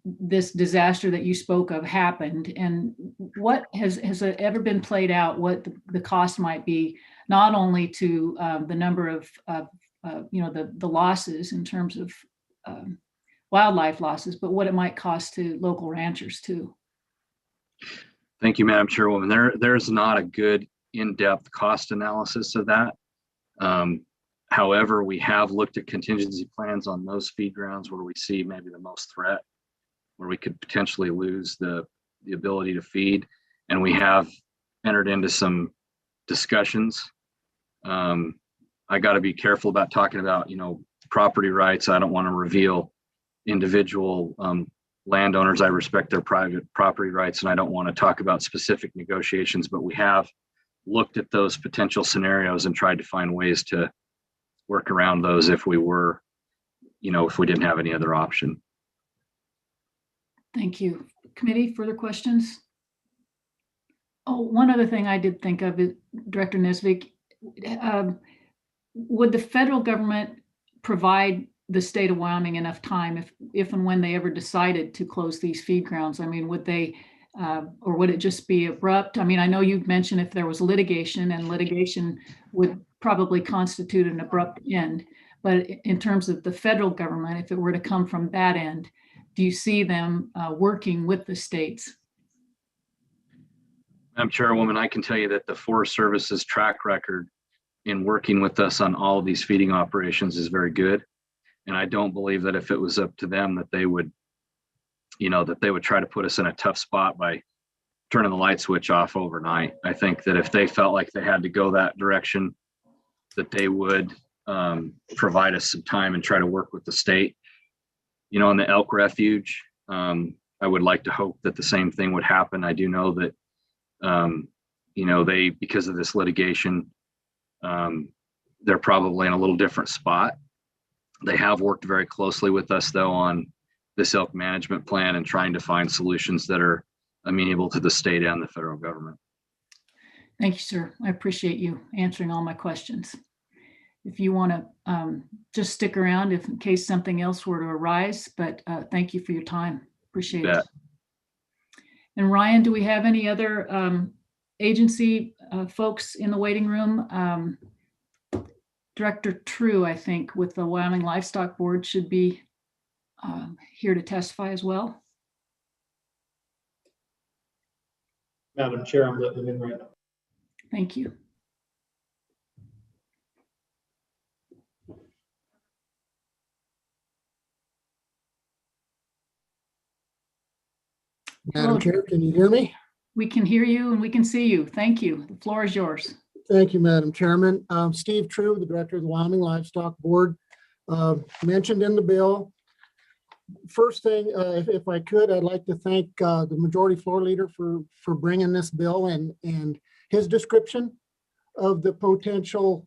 Speaker 2: this disaster that you spoke of happened, and what has it ever been played out, what the cost might be, not only to the number of the losses in terms of wildlife losses, but what it might cost to local ranchers too?
Speaker 10: Thank you, Madam Chairwoman. There's not a good in-depth cost analysis of that. However, we have looked at contingency plans on those feed grounds where we see maybe the most threat, where we could potentially lose the ability to feed. And we have entered into some discussions. I got to be careful about talking about, property rights. I don't want to reveal individual landowners. I respect their private property rights, and I don't want to talk about specific negotiations, but we have looked at those potential scenarios and tried to find ways to work around those if we were, if we didn't have any other option.
Speaker 2: Thank you. Committee, further questions? Oh, one other thing I did think of is, Director Nesvik, would the federal government provide the state of Wyoming enough time if and when they ever decided to close these feed grounds? I mean, would they, or would it just be abrupt? I mean, I know you've mentioned if there was litigation, and litigation would probably constitute an abrupt end, but in terms of the federal government, if it were to come from that end, do you see them working with the states?
Speaker 10: Madam Chairwoman, I can tell you that the Forest Service's track record in working with us on all of these feeding operations is very good. And I don't believe that if it was up to them that they would, try to put us in a tough spot by turning the light switch off overnight. I think that if they felt like they had to go that direction, that they would provide us some time and try to work with the state. On the Elk Refuge, I would like to hope that the same thing would happen. I do know that, they, because of this litigation, they're probably in a little different spot. They have worked very closely with us, though, on this elk management plan and trying to find solutions that are amenable to the state and the federal government.
Speaker 2: Thank you, sir. I appreciate you answering all my questions. If you want to just stick around in case something else were to arise, but thank you for your time. Appreciate it. And Ryan, do we have any other agency folks in the waiting room? Director True, I think, with the Wyoming Livestock Board should be here to testify as well.
Speaker 11: Madam Chair, I'm letting them in right now.
Speaker 2: Thank you.
Speaker 12: Madam Chair, can you hear me?
Speaker 2: We can hear you and we can see you. Thank you. The floor is yours.
Speaker 12: Thank you, Madam Chairman. Steve True, the Director of the Wyoming Livestock Board, mentioned in the bill. First thing, if I could, I'd like to thank the Majority Floor Leader for bringing this bill and his description of the potential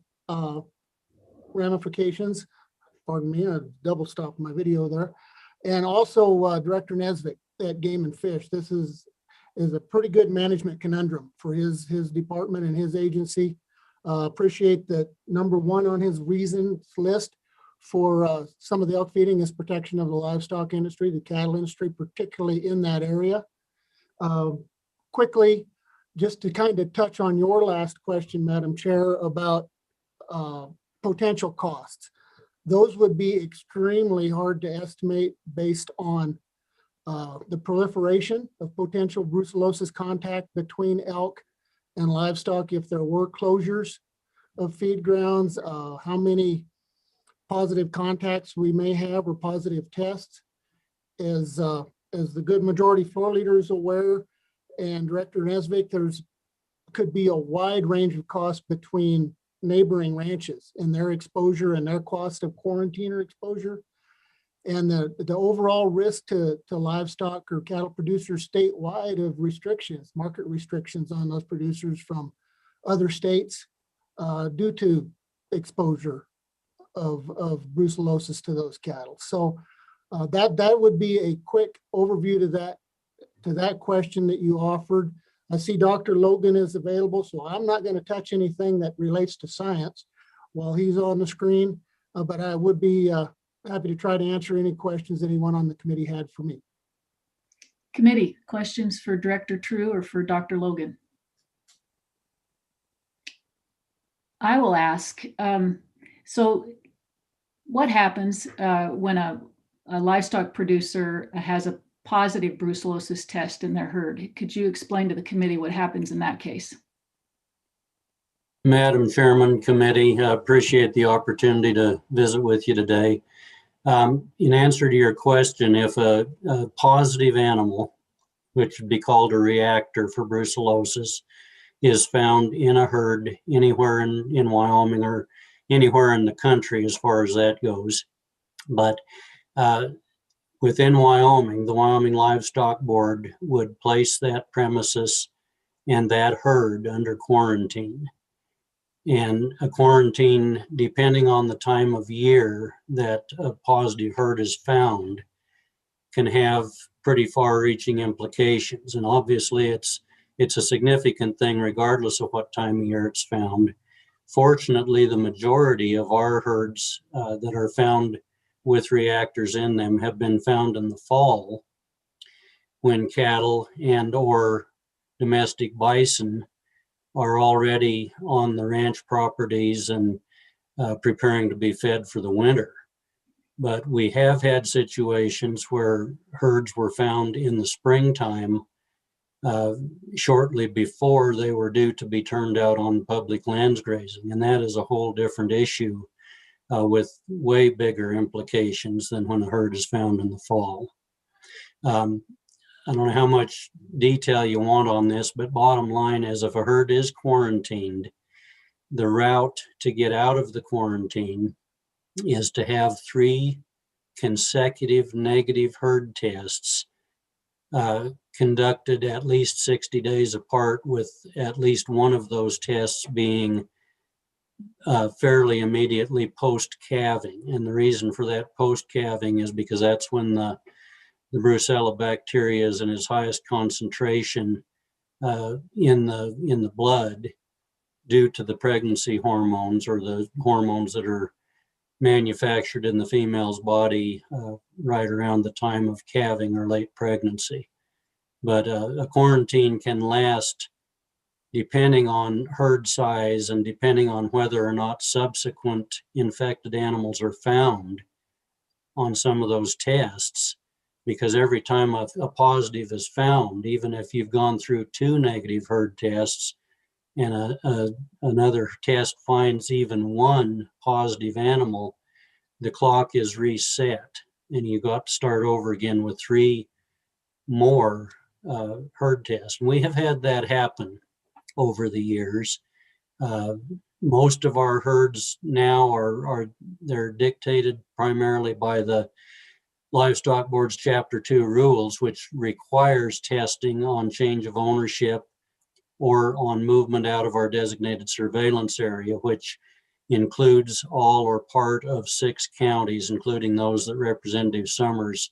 Speaker 12: ramifications. Pardon me, I double stopped my video there. And also Director Nesvik at Game and Fish. This is a pretty good management conundrum for his department and his agency. Appreciate that number one on his reasons list for some of the elk feeding is protection of the livestock industry, the cattle industry, particularly in that area. Quickly, just to kind of touch on your last question, Madam Chair, about potential costs. Those would be extremely hard to estimate based on the proliferation of potential brucellosis contact between elk and livestock if there were closures of feed grounds, how many positive contacts we may have or positive tests. As the good majority floor leader is aware, and Director Nesvik, there's could be a wide range of costs between neighboring ranches and their exposure and their cost of quarantiner exposure. And the overall risk to livestock or cattle producers statewide of restrictions, market restrictions on those producers from other states due to exposure of brucellosis to those cattle. So that would be a quick overview to that question that you offered. I see Dr. Logan is available, so I'm not going to touch anything that relates to science while he's on the screen, but I would be happy to try to answer any questions anyone on the committee had for me.
Speaker 2: Committee, questions for Director True or for Dr. Logan? I will ask. So what happens when a livestock producer has a positive brucellosis test in their herd? Could you explain to the committee what happens in that case?
Speaker 13: Madam Chairman, committee, I appreciate the opportunity to visit with you today. In answer to your question, if a positive animal, which would be called a reactor for brucellosis, is found in a herd anywhere in Wyoming or anywhere in the country as far as that goes, but within Wyoming, the Wyoming Livestock Board would place that premises and that herd under quarantine. And a quarantine, depending on the time of year that a positive herd is found, can have pretty far-reaching implications. And obviously it's a significant thing regardless of what time of year it's found. Fortunately, the majority of our herds that are found with reactors in them have been found in the fall when cattle and or domestic bison are already on the ranch properties and preparing to be fed for the winter. But we have had situations where herds were found in the springtime shortly before they were due to be turned out on public lands grazing. And that is a whole different issue with way bigger implications than when a herd is found in the fall. I don't know how much detail you want on this, but bottom line is if a herd is quarantined, the route to get out of the quarantine is to have 3 consecutive negative herd tests conducted at least 60 days apart, with at least one of those tests being fairly immediately post-calving. And the reason for that post-calving is because that's when the Brucella bacteria is in its highest concentration in the blood due to the pregnancy hormones or the hormones that are manufactured in the female's body right around the time of calving or late pregnancy. But a quarantine can last, depending on herd size and depending on whether or not subsequent infected animals are found on some of those tests. Because every time a positive is found, even if you've gone through 2 negative herd tests and another test finds even 1 positive animal, the clock is reset and you got to start over again with 3 more herd tests. And we have had that happen over the years. Most of our herds now they're dictated primarily by the Livestock Board's Chapter 2 rules, which requires testing on change of ownership or on movement out of our designated surveillance area, which includes all or part of 6 counties, including those that Representative Summers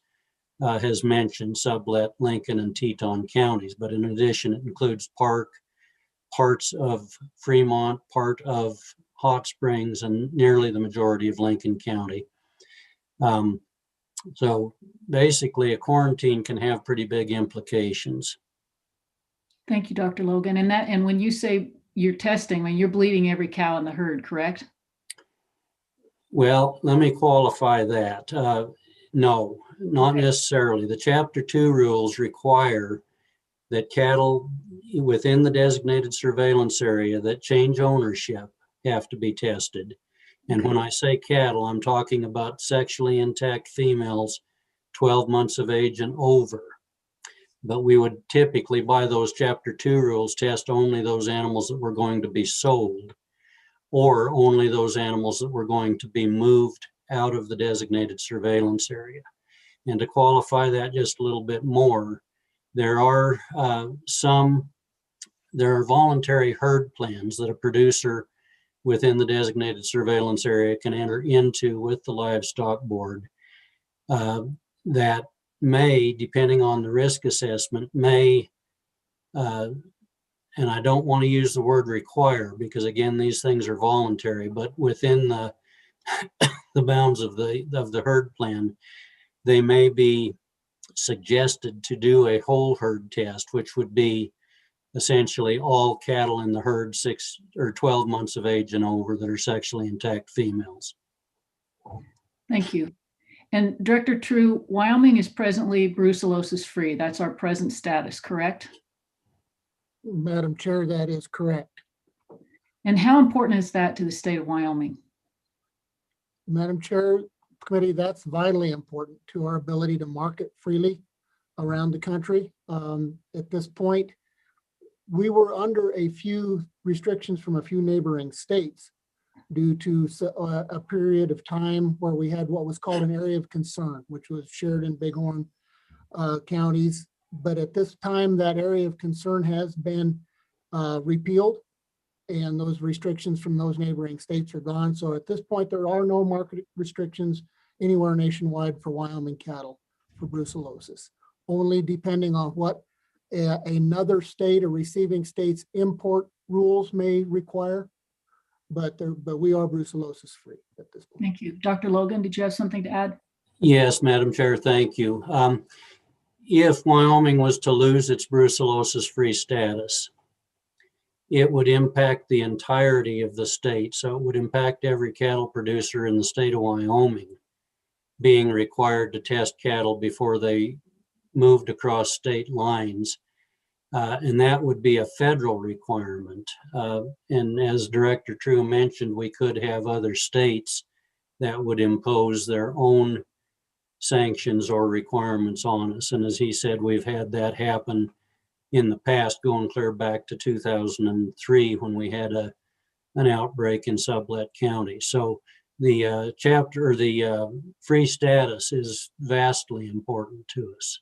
Speaker 13: has mentioned, Sublette, Lincoln, and Teton counties. But in addition, it includes parts of Fremont, part of Hot Springs, and nearly the majority of Lincoln County. So basically, a quarantine can have pretty big implications.
Speaker 2: Thank you, Dr. Logan. And when you say you're testing, I mean, you're bleeding every cow in the herd, correct?
Speaker 13: Well, let me qualify that. No, not necessarily. The Chapter 2 rules require that cattle within the designated surveillance area that change ownership have to be tested. And when I say cattle, I'm talking about sexually intact females, 12 months of age and over. But we would typically, by those Chapter 2 rules, test only those animals that were going to be sold, or only those animals that were going to be moved out of the designated surveillance area. And to qualify that just a little bit more, there are voluntary herd plans that a producer within the designated surveillance area can enter into with the livestock board that may, depending on the risk assessment, may, and I don't want to use the word require, because again, these things are voluntary, but within the bounds of the herd plan, they may be suggested to do a whole herd test, which would be essentially all cattle in the herd 6 or 12 months of age and over that are sexually intact females.
Speaker 2: Thank you. And Director True, Wyoming is presently brucellosis free. That's our present status, correct?
Speaker 12: Madam Chair, that is correct.
Speaker 2: And how important is that to the state of Wyoming?
Speaker 12: Madam Chair, Committee, that's vitally important to our ability to market freely around the country. At this point, we were under a few restrictions from a few neighboring states due to a period of time where we had what was called an area of concern, which was Sheridan, Bighorn counties. But at this time, that area of concern has been repealed, and those restrictions from those neighboring states are gone. So at this point, there are no market restrictions anywhere nationwide for Wyoming cattle for brucellosis, only depending on what another state or receiving state's import rules may require. But we are brucellosis free at this point.
Speaker 2: Thank you. Dr. Logan, did you have something to add?
Speaker 13: Yes, Madam Chair, thank you. If Wyoming was to lose its brucellosis free status, it would impact the entirety of the state. So it would impact every cattle producer in the state of Wyoming being required to test cattle before they moved across state lines. And that would be a federal requirement. And as Director True mentioned, we could have other states that would impose their own sanctions or requirements on us. And as he said, we've had that happen in the past, going clear back to 2003 when we had an outbreak in Sublette County. So the chapter, or the free status, is vastly important to us.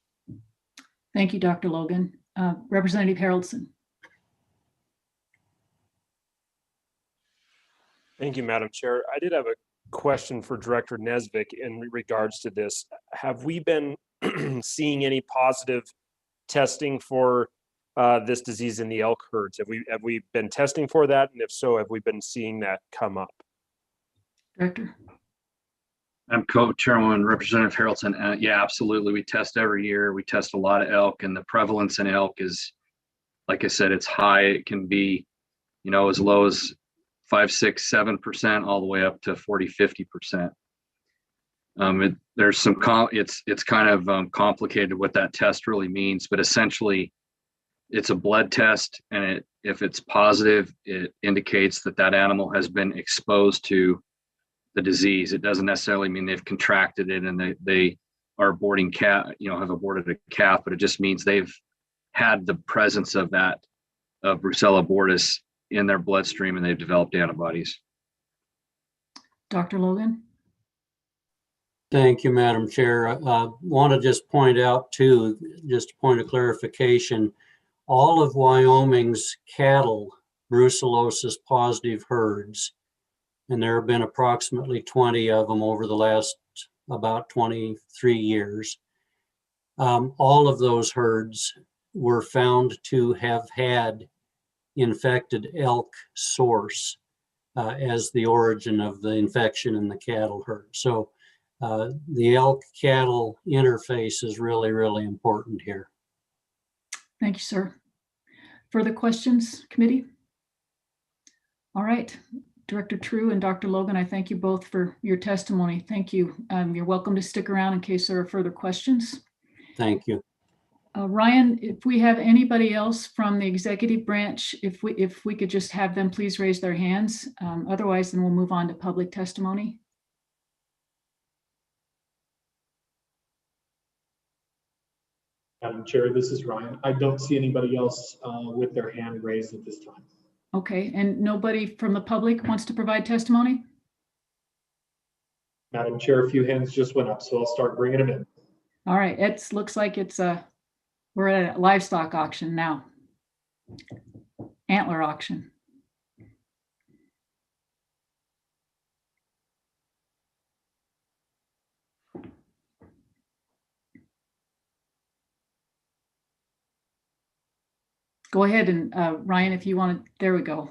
Speaker 2: Thank you, Dr. Logan. Representative Haroldson.
Speaker 1: Thank you, Madam Chair. I did have a question for Director Nesvik in regards to this. Have we been seeing any positive testing for this disease in the elk herds? Have we been testing for that? And if so, have we been seeing that come up?
Speaker 2: Director.
Speaker 10: I'm co-chairman Representative Haroldson. Yeah, absolutely. We test every year. We test a lot of elk, and the prevalence in elk is, like I said, it's high. It can be, as low as 5, 6, 7%, all the way up to 40, 50%. There's some, it's kind of complicated what that test really means, but essentially it's a blood test, and if it's positive, it indicates that animal has been exposed to the disease. It doesn't necessarily mean they've contracted it and they are aborting calf, have aborted a calf, but it just means they've had the presence of Brucella abortus in their bloodstream and they've developed antibodies.
Speaker 2: Dr. Logan.
Speaker 13: Thank you, Madam Chair. I want to just point out too, just a point of clarification, all of Wyoming's cattle brucellosis positive herds, and there have been approximately 20 of them over the last about 23 years. All of those herds were found to have had infected elk source as the origin of the infection in the cattle herd. So the elk cattle interface is really, really important here.
Speaker 2: Thank you, sir. Further questions, committee? All right, Director True and Dr. Logan, I thank you both for your testimony. Thank you. You're welcome to stick around in case there are further questions.
Speaker 13: Thank you.
Speaker 2: Ryan, if we have anybody else from the executive branch, if we could just have them please raise their hands. Otherwise, then we'll move on to public testimony.
Speaker 11: Madam Chair, this is Ryan. I don't see anybody else with their hand raised at this time.
Speaker 2: Okay, and nobody from the public wants to provide testimony?
Speaker 11: Madam Chair, a few hands just went up, so I'll start bringing them in.
Speaker 2: All right, it looks like we're at a livestock auction now. Antler auction. Go ahead and Ryan, if you want to, there we go.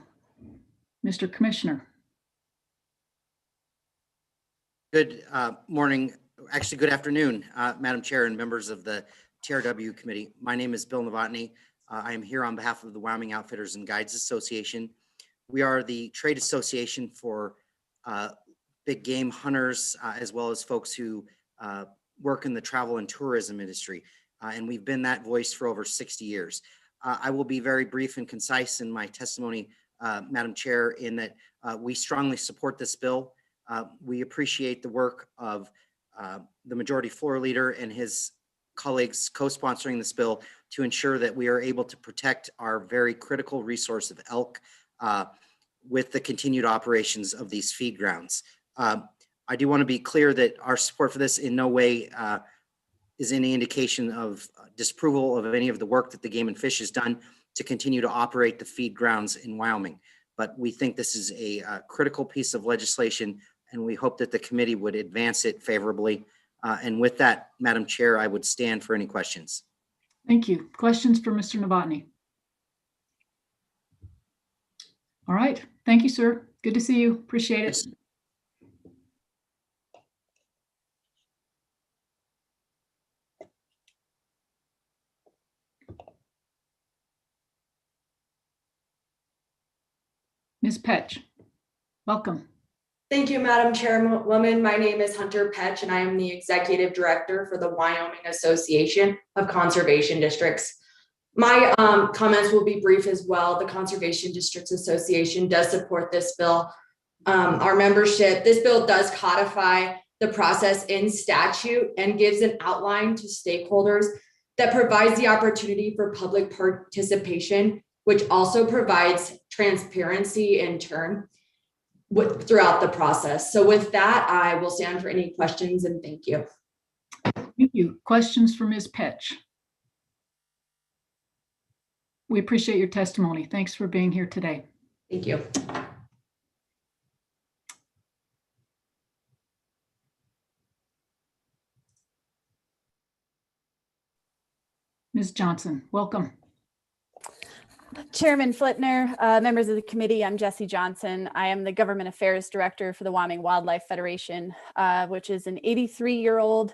Speaker 2: Mr. Commissioner.
Speaker 14: Good morning, actually good afternoon, Madam Chair and members of the TRW committee. My name is Bill Novotny. I am here on behalf of the Wyoming Outfitters and Guides Association. We are the trade association for big game hunters, as well as folks who work in the travel and tourism industry. And we've been that voice for over 60 years. I will be very brief and concise in my testimony, Madam Chair, in that we strongly support this bill. We appreciate the work of the majority floor leader and his colleagues co-sponsoring this bill to ensure that we are able to protect our very critical resource of elk with the continued operations of these feed grounds. I do want to be clear that our support for this in no way is any indication of disapproval of any of the work that the Game and Fish has done to continue to operate the feed grounds in Wyoming. But we think this is a critical piece of legislation, and we hope that the committee would advance it favorably. And with that, Madam Chair, I would stand for any questions.
Speaker 2: Thank you. Questions for Mr. Novotny? All right. Thank you, sir. Good to see you. Appreciate it. Ms. Petch, welcome.
Speaker 15: Thank you, Madam Chairwoman. My name is Hunter Petch, and I am the Executive Director for the Wyoming Association of Conservation Districts. My comments will be brief as well. The Conservation Districts Association does support this bill. Our membership, this bill does codify the process in statute and gives an outline to stakeholders that provides the opportunity for public participation, which also provides transparency in turn throughout the process. So with that, I will stand for any questions and thank you.
Speaker 2: Thank you. Questions for Ms. Petch? We appreciate your testimony. Thanks for being here today.
Speaker 15: Thank you.
Speaker 2: Ms. Johnson, welcome.
Speaker 16: Chairman Flitner, members of the committee, I'm Jessie Johnson. I am the Government Affairs Director for the Wyoming Wildlife Federation, which is an 83-year-old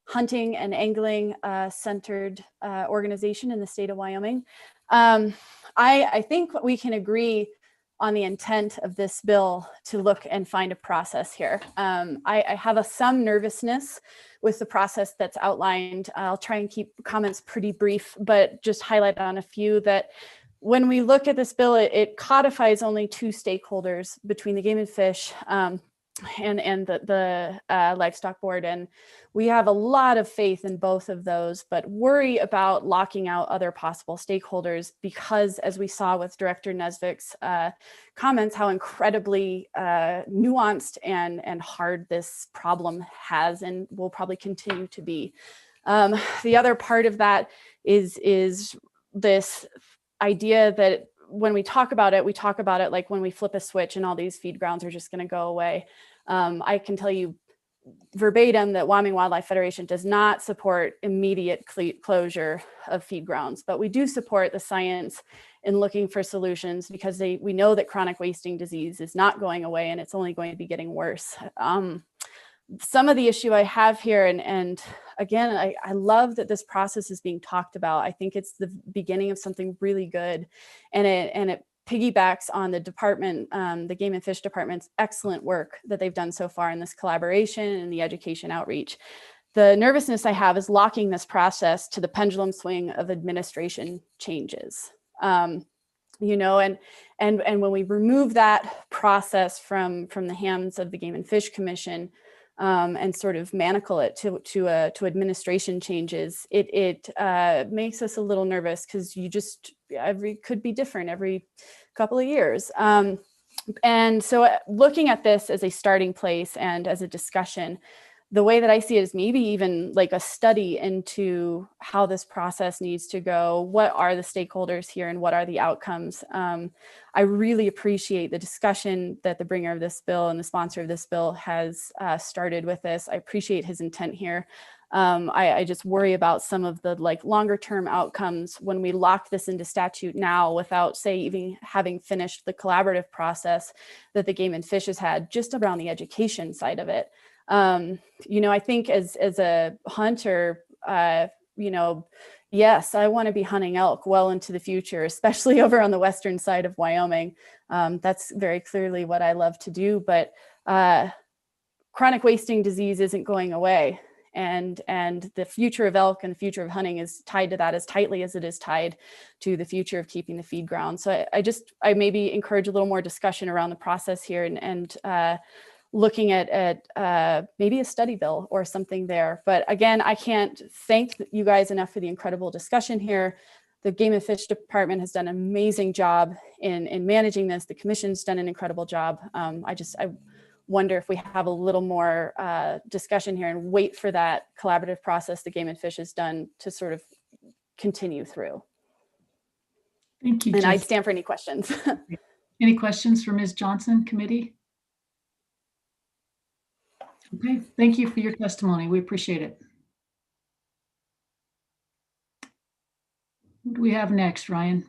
Speaker 16: hunting and angling centered organization in the state of Wyoming. I think we can agree on the intent of this bill to look and find a process here. I have some nervousness with the process that's outlined. I'll try and keep comments pretty brief, but just highlight on a few that when we look at this bill, it codifies only two stakeholders between the Game and Fish and the Livestock Board. And we have a lot of faith in both of those, but worry about locking out other possible stakeholders because, as we saw with Director Nesvik's comments, how incredibly nuanced and hard this problem has and will probably continue to be. The other part of that is this idea that when we talk about it like when we flip a switch and all these feed grounds are just going to go away. I can tell you verbatim that Wyoming Wildlife Federation does not support immediate closure of feed grounds, but we do support the science in looking for solutions because we know that chronic wasting disease is not going away and it's only going to be getting worse. some of the issue I have here, and again, I love that this process is being talked about. I think it's the beginning of something really good, and it piggybacks on the department, the Game and Fish Department's excellent work that they've done so far in this collaboration and the education outreach. The nervousness I have is locking this process to the pendulum swing of administration changes. You know, and when we remove that process from the hands of the Game and Fish Commission, and sort of manacle it to administration changes, it makes us a little nervous, because you just could be different every couple of years. And so looking at this as a starting place and as a discussion, the way that I see it is maybe even like a study into how this process needs to go. What are the stakeholders here and what are the outcomes? I really appreciate the discussion that the bringer of this bill and the sponsor of this bill has started with this. I appreciate his intent here. I just worry about some of the longer term outcomes when we lock this into statute now without, say, even having finished the collaborative process that the Game and Fish has had just around the education side of it. You know, I think as a hunter, you know, yes, I want to be hunting elk well into the future, especially over on the western side of Wyoming. That's very clearly what I love to do, but chronic wasting disease isn't going away. And the future of elk and the future of hunting is tied to that as tightly as it is tied to the future of keeping the feed ground. So I maybe encourage a little more discussion around the process here, and looking at maybe a study bill or something there. But again, I can't thank you guys enough for the incredible discussion here. The Game and Fish Department has done an amazing job in managing this. The Commission's done an incredible job. I wonder if we have a little more discussion here and wait for that collaborative process the Game and Fish has done to sort of continue through.
Speaker 2: Thank you.
Speaker 16: And I'd stand for any questions.
Speaker 2: Any questions for Ms. Johnson, committee? Okay, thank you for your testimony. We appreciate it. What do we have next, Ryan?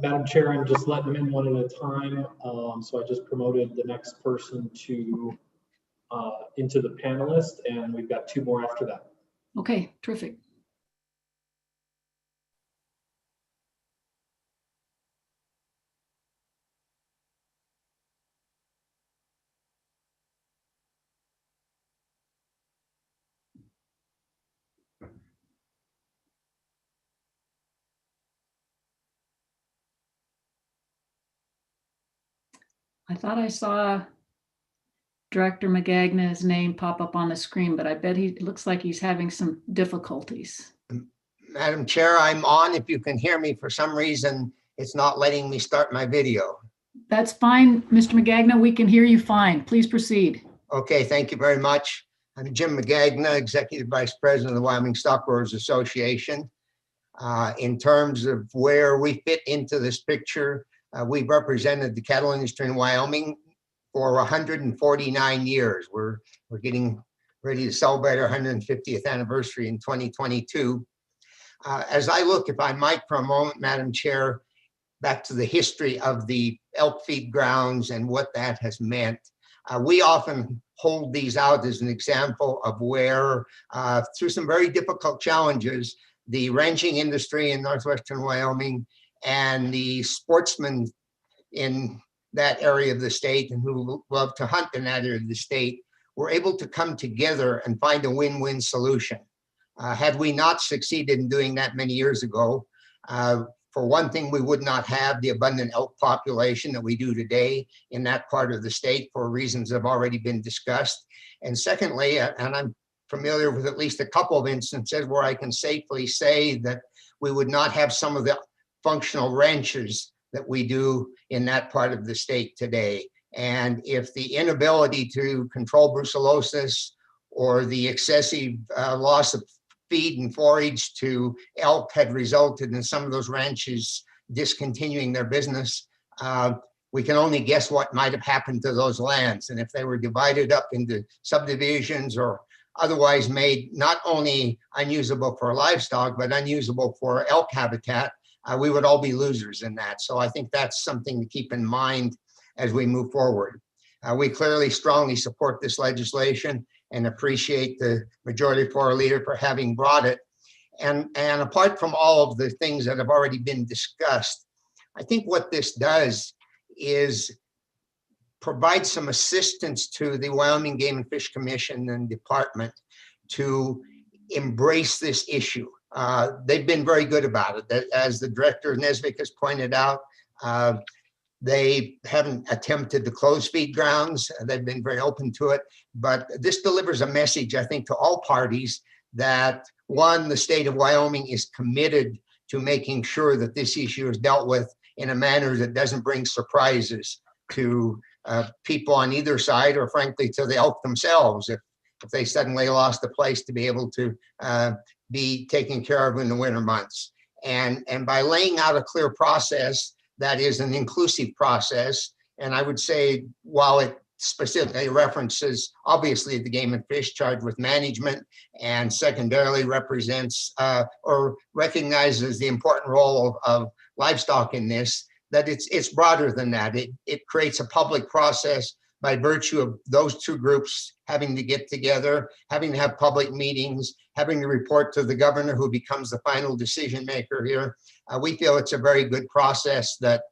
Speaker 11: Madam Chair, I'm just letting them in one at a time. So I just promoted the next person to into the panelist, and we've got 2 more after that.
Speaker 2: Okay, terrific. I thought I saw Director Magagna's name pop up on the screen, but I bet it looks like he's having some difficulties.
Speaker 17: Madam Chair, I'm on. If you can hear me, for some reason, it's not letting me start my video.
Speaker 2: That's fine, Mr. Magagna. We can hear you fine. Please proceed.
Speaker 17: Okay, thank you very much. I'm Jim Magagna, Executive Vice President of the Wyoming Stock Growers Association. In terms of where we fit into this picture, we've represented the cattle industry in Wyoming for 149 years. We're getting ready to celebrate our 150th anniversary in 2022. As I look, if I might for a moment, Madam Chair, back to the history of the elk feed grounds and what that has meant. We often hold these out as an example of where, through some very difficult challenges, the ranching industry in northwestern Wyoming and the sportsmen in that area of the state and who love to hunt in that area of the state were able to come together and find a win-win solution. Had we not succeeded in doing that many years ago, for one thing, we would not have the abundant elk population that we do today in that part of the state for reasons that have already been discussed. And secondly, and I'm familiar with at least a couple of instances where I can safely say that we would not have some of the functional ranches that we do in that part of the state today. And if the inability to control brucellosis or the excessive loss of feed and forage to elk had resulted in some of those ranches discontinuing their business, we can only guess what might have happened to those lands. And if they were divided up into subdivisions or otherwise made not only unusable for livestock, but unusable for elk habitat, we would all be losers in that. So I think that's something to keep in mind as we move forward. We clearly strongly support this legislation and appreciate the Majority Floor Leader for having brought it. And apart from all of the things that have already been discussed, I think what this does is provide some assistance to the Wyoming Game and Fish Commission and Department to embrace this issue. They've been very good about it. As the Director Nesbitt has pointed out, they haven't attempted to close feed grounds. They've been very open to it, but this delivers a message, I think, to all parties that, one, the state of Wyoming is committed to making sure that this issue is dealt with in a manner that doesn't bring surprises to people on either side, or frankly, to the elk themselves, if they suddenly lost a place to be able to be taken care of in the winter months. And by laying out a clear process that is an inclusive process, and I would say, while it specifically references, obviously, the game and fish charged with management, and secondarily represents or recognizes the important role of livestock in this, that it's broader than that. It creates a public process by virtue of those two groups having to get together, having to have public meetings, having to report to the governor, who becomes the final decision maker here. We feel it's a very good process that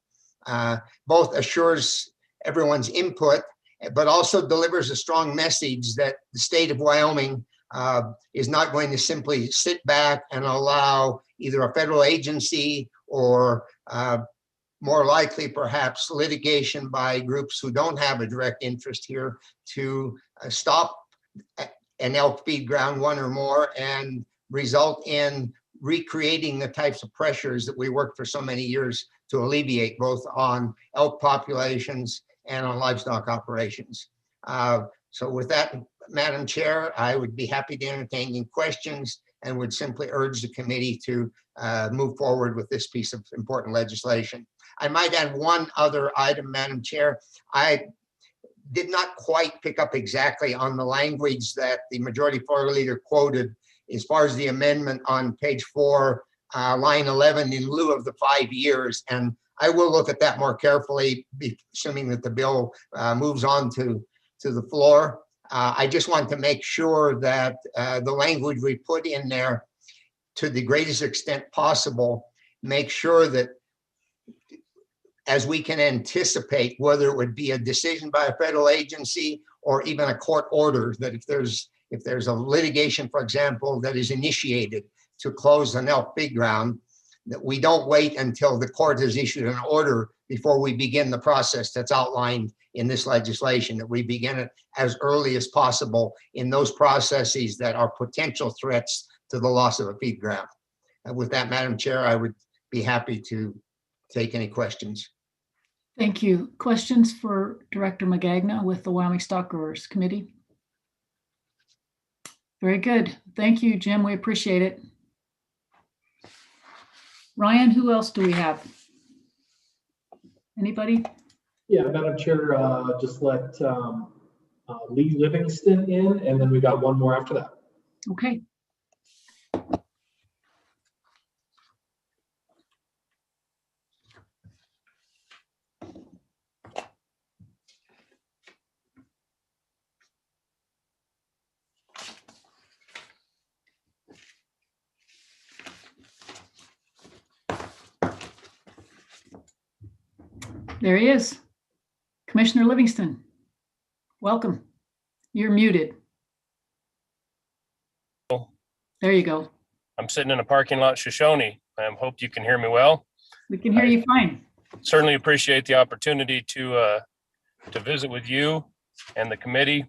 Speaker 17: both assures everyone's input, but also delivers a strong message that the state of Wyoming is not going to simply sit back and allow either a federal agency or more likely perhaps litigation by groups who don't have a direct interest here to stop an elk feed ground, one or more, and result in recreating the types of pressures that we worked for so many years to alleviate, both on elk populations and on livestock operations. So with that, Madam Chair, I would be happy to entertain any questions and would simply urge the committee to move forward with this piece of important legislation. I might add one other item, Madam Chair. I did not quite pick up exactly on the language that the Majority Floor Leader quoted as far as the amendment on page 4, line 11, in lieu of the 5 years. And I will look at that more carefully, assuming that the bill moves on to the floor. I just want to make sure that the language we put in there, to the greatest extent possible, make sure that, as we can anticipate, whether it would be a decision by a federal agency or even a court order, that if there's a litigation, for example, that is initiated to close an elk feed ground, that we don't wait until the court has issued an order before we begin the process that's outlined in this legislation, that we begin it as early as possible in those processes that are potential threats to the loss of a feed ground. And with that, Madam Chair, I would be happy to take any questions.
Speaker 2: Thank you. Questions for Director Magagna with the Wyoming Stock Growers Committee? Very good. Thank you, Jim. We appreciate it. Ryan, who else do we have? Anybody?
Speaker 11: Yeah, Madam Chair, just let Lee Livingston in, and then we got one more after that.
Speaker 2: Okay. There he is. Commissioner Livingston, welcome. You're muted. There you go.
Speaker 18: I'm sitting in a parking lot, Shoshone. I hope you can hear me well.
Speaker 2: We can hear you fine.
Speaker 18: Certainly appreciate the opportunity to visit with you and the committee.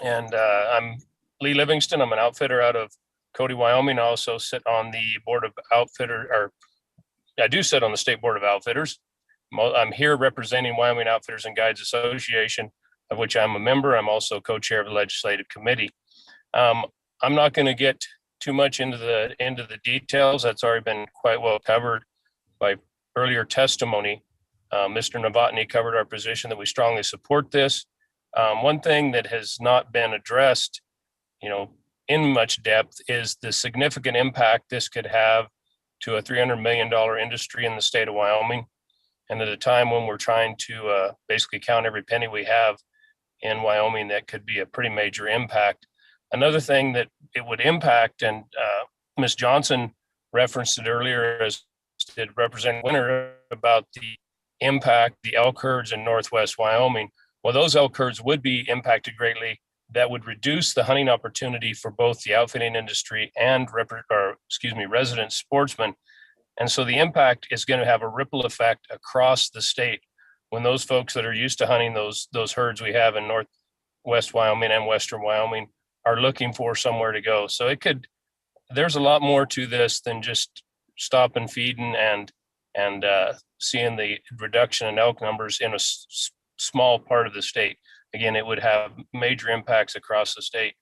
Speaker 18: And I'm Lee Livingston. I'm an outfitter out of Cody, Wyoming. I also sit on the board of outfitter, or I do sit on the state board of outfitters. I'm here representing Wyoming Outfitters and Guides Association, of which I'm a member. I'm also co-chair of the legislative committee. I'm not going to get too much into the details. That's already been quite well covered by earlier testimony. Mr. Novotny covered our position that we strongly support this. One thing that has not been addressed, in much depth, is the significant impact this could have to a $300 million industry in the state of Wyoming. And at a time when we're trying to basically count every penny we have in Wyoming, that could be a pretty major impact. Another thing that it would impact, and Ms. Johnson referenced it earlier, as did Representative Winter, about the impact the elk herds in Northwest Wyoming. Well, those elk herds would be impacted greatly. That would reduce the hunting opportunity for both the outfitting industry and resident sportsmen. And so the impact is going to have a ripple effect across the state when those folks that are used to hunting those herds we have in Northwest Wyoming and Western Wyoming are looking for somewhere to go. So there's a lot more to this than just stopping feeding and seeing the reduction in elk numbers in a small part of the state. Again, it would have major impacts across the state.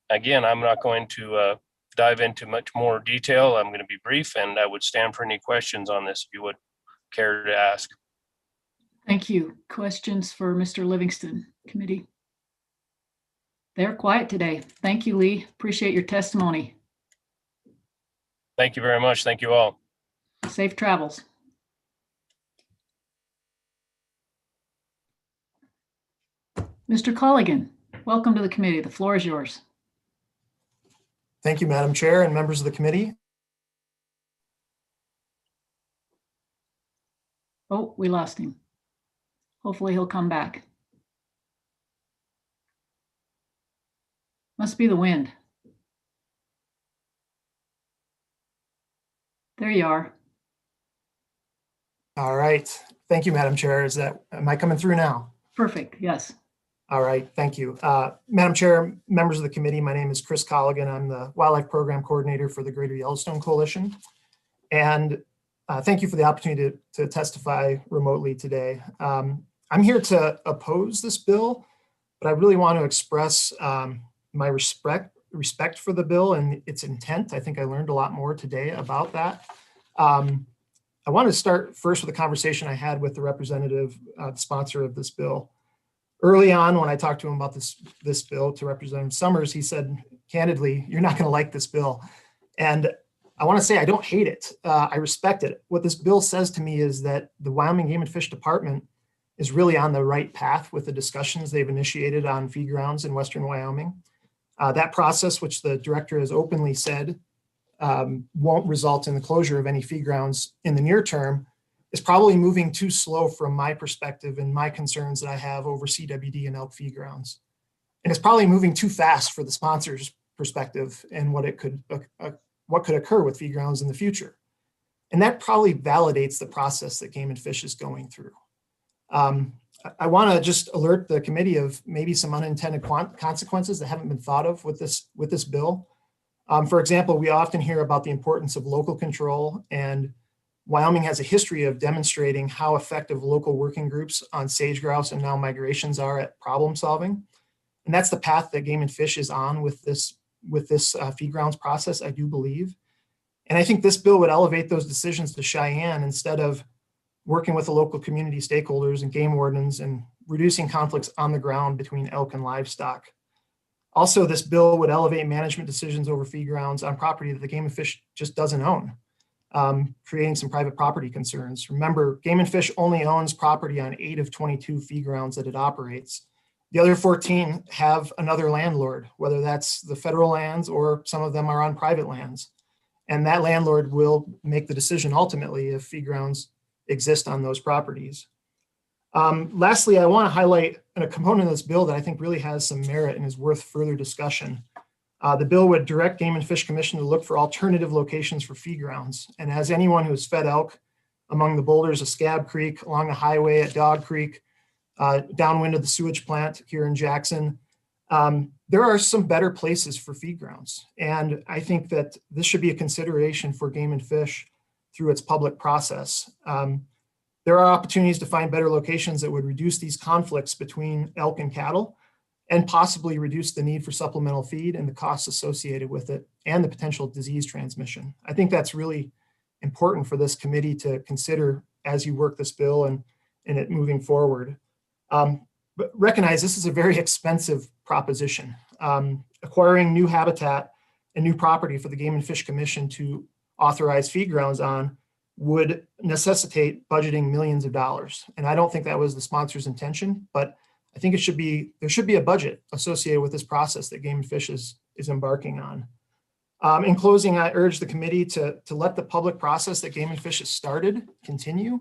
Speaker 18: Again, I'm not going to dive into much more detail. I'm going to be brief, and I would stand for any questions on this if you would care to ask.
Speaker 2: Thank you. Questions for Mr. Livingston, committee? They're quiet today. Thank you, Lee. Appreciate your testimony.
Speaker 18: Thank you very much. Thank you all.
Speaker 2: Safe travels. Mr. Colligan, welcome to the committee. The floor is yours.
Speaker 19: Thank you, Madam Chair and members of the committee.
Speaker 2: Oh, we lost him. Hopefully he'll come back. Must be the wind. There you are.
Speaker 19: All right. Thank you, Madam Chair. Am I coming through now?
Speaker 2: Perfect. Yes.
Speaker 19: All right. Thank you. Madam Chair, members of the committee, my name is Chris Colligan. I'm the Wildlife Program Coordinator for the Greater Yellowstone Coalition. And thank you for the opportunity to testify remotely today. I'm here to oppose this bill, but I really want to express my respect for the bill and its intent. I think I learned a lot more today about that. I want to start first with a conversation I had with the representative, the sponsor of this bill. Early on, when I talked to him about this bill, to Representative Summers, he said, candidly, you're not going to like this bill. And I want to say I don't hate it. I respect it. What this bill says to me is that the Wyoming Game and Fish Department is really on the right path with the discussions they've initiated on feed grounds in Western Wyoming. That process, which the director has openly said won't result in the closure of any feed grounds in the near term, is probably moving too slow from my perspective and my concerns that I have over CWD and elk feed grounds. And it's probably moving too fast for the sponsor's perspective and what could occur with feed grounds in the future. And that probably validates the process that Game and Fish is going through. I want to just alert the committee of maybe some unintended consequences that haven't been thought of with this bill. For example, we often hear about the importance of local control, and Wyoming has a history of demonstrating how effective local working groups on sage grouse and now migrations are at problem solving. And that's the path that Game and Fish is on with this feed grounds process, I do believe. And I think this bill would elevate those decisions to Cheyenne instead of working with the local community stakeholders and game wardens and reducing conflicts on the ground between elk and livestock. Also, this bill would elevate management decisions over feed grounds on property that the Game and Fish just doesn't own, creating some private property concerns. Remember, Game and Fish only owns property on 8 of 22 feed grounds that it operates. The other 14 have another landlord, whether that's the federal lands or some of them are on private lands. And that landlord will make the decision ultimately if feed grounds exist on those properties. Lastly, I want to highlight a component of this bill that I think really has some merit and is worth further discussion. The bill would direct Game and Fish Commission to look for alternative locations for feed grounds. And as anyone who has fed elk among the boulders of Scab Creek, along the highway at Dog Creek, downwind of the sewage plant here in Jackson, there are some better places for feed grounds. And I think that this should be a consideration for Game and Fish through its public process. There are opportunities to find better locations that would reduce these conflicts between elk and cattle and possibly reduce the need for supplemental feed and the costs associated with it and the potential disease transmission. I think that's really important for this committee to consider as you work this bill and it moving forward. But recognize this is a very expensive proposition. Acquiring new habitat and new property for the Game and Fish Commission to authorize feed grounds on would necessitate budgeting millions of dollars. And I don't think that was the sponsor's intention, but I think there should be a budget associated with this process that Game and Fish is embarking on. In closing, I urge the committee to let the public process that Game and Fish has started continue,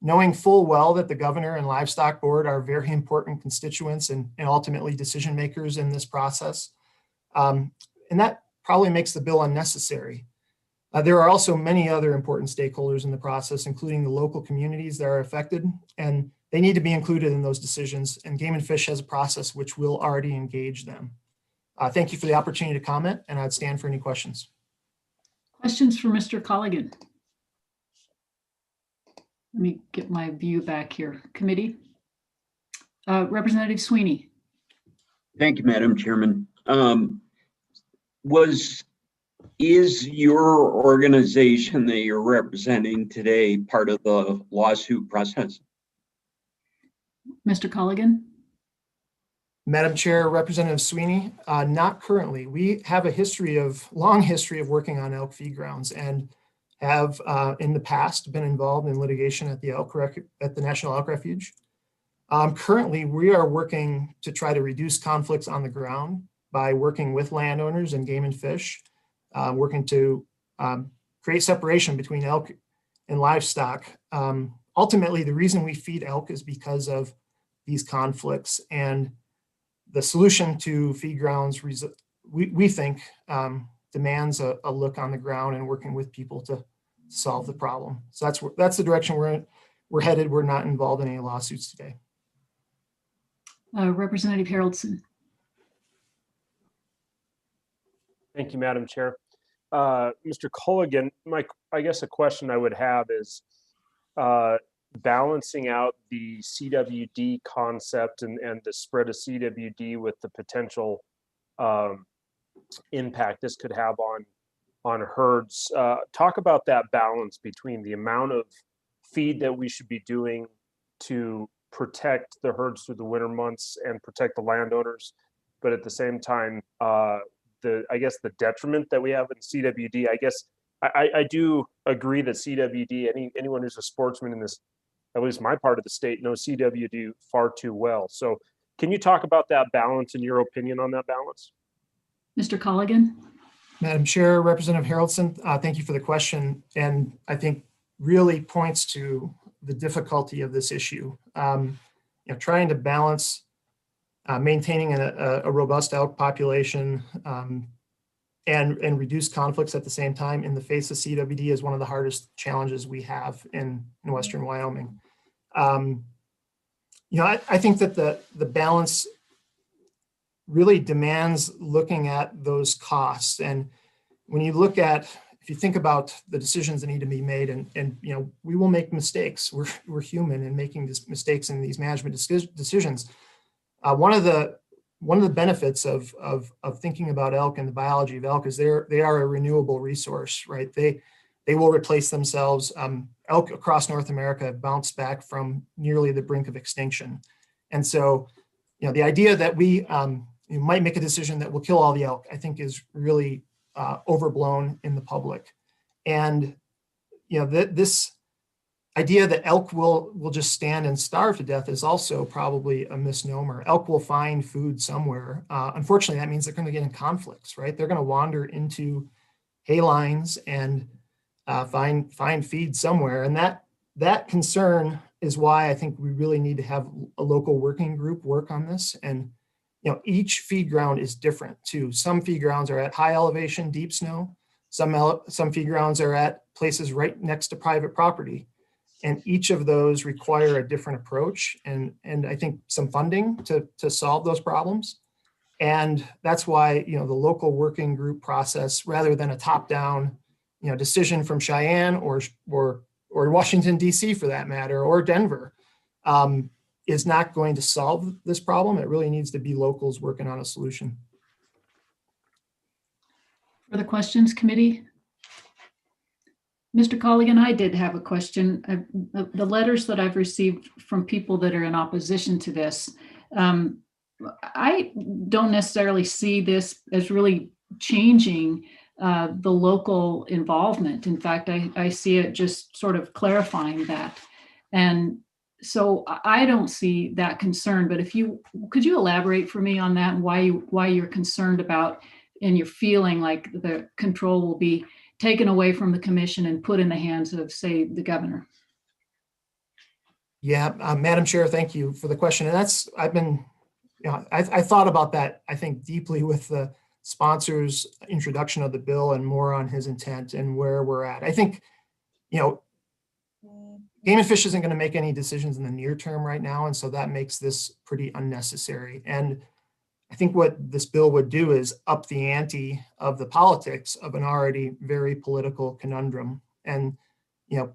Speaker 19: knowing full well that the governor and livestock board are very important constituents and ultimately decision makers in this process. And that probably makes the bill unnecessary. There are also many other important stakeholders in the process, including the local communities that are affected, and they need to be included in those decisions. And Game and Fish has a process which will already engage them. Thank you for the opportunity to comment, and I'd stand for any questions.
Speaker 2: Questions for Mr. Colligan? Let me get my view back here. Committee. Representative Sweeney.
Speaker 20: Thank you, Madam Chairman. Is your organization that you're representing today part of the lawsuit process?
Speaker 2: Mr. Colligan.
Speaker 19: Madam Chair, Representative Sweeney, not currently. We have a long history of working on elk feed grounds and have in the past been involved in litigation at the National Elk Refuge. Currently, we are working to try to reduce conflicts on the ground by working with landowners and Game and Fish, working to create separation between elk and livestock. Ultimately, the reason we feed elk is because of these conflicts, and the solution to feed grounds, we think, demands a look on the ground and working with people to solve the problem. So that's the direction we're headed. We're not involved in any lawsuits today.
Speaker 2: Representative Haroldson.
Speaker 1: Thank you, Madam Chair. Mr. Colligan, I guess a question I would have is balancing out the CWD concept and the spread of CWD with the potential impact this could have on herds. Talk about that balance between the amount of feed that we should be doing to protect the herds through the winter months and protect the landowners, but at the same time, I guess the detriment that we have in CWD. I guess I do agree that CWD, anyone who's a sportsman in this, at least my part of the state, knows CWD far too well. So can you talk about that balance and your opinion on that balance?
Speaker 2: Mr. Colligan.
Speaker 19: Madam Chair, Representative Haroldson, thank you for the question. And I think really points to the difficulty of this issue. Trying to balance maintaining a robust elk population and reduce conflicts at the same time in the face of CWD is one of the hardest challenges we have in Western Wyoming. I think that the balance really demands looking at those costs. And when you look at, if you think about the decisions that need to be made, and we will make mistakes. We're human in making mistakes in these management decisions. One of the benefits of thinking about elk and the biology of elk is they are a renewable resource, right? They will replace themselves. Elk across North America have bounced back from nearly the brink of extinction. And so, the idea that we might make a decision that will kill all the elk, I think is really overblown in the public. And, this idea that elk will just stand and starve to death is also probably a misnomer. Elk will find food somewhere. Unfortunately, that means they're going to get in conflicts, right? They're going to wander into hay lines and find feed somewhere. And that concern is why I think we really need to have a local working group work on this. And each feed ground is different too. Some feed grounds are at high elevation, deep snow. Some feed grounds are at places right next to private property. And each of those require a different approach and I think some funding to solve those problems. And that's why, the local working group process, rather than a top-down, decision from Cheyenne or Washington, D.C. for that matter, or Denver, is not going to solve this problem. It really needs to be locals working on a solution.
Speaker 2: Further questions, committee? Mr. Colligan, I did have a question. The letters that I've received from people that are in opposition to this, I don't necessarily see this as really changing the local involvement. In fact, I see it just sort of clarifying that. And so I don't see that concern, but could you elaborate for me on that and why you're concerned about, and you're feeling like the control will be taken away from the commission and put in the hands of, say, the governor?
Speaker 19: Yeah, Madam Chair, thank you for the question. And I thought about that, I think, deeply with the sponsor's introduction of the bill and more on his intent and where we're at. I think, Game and Fish isn't going to make any decisions in the near term right now. And so that makes this pretty unnecessary. And I think what this bill would do is up the ante of the politics of an already very political conundrum and,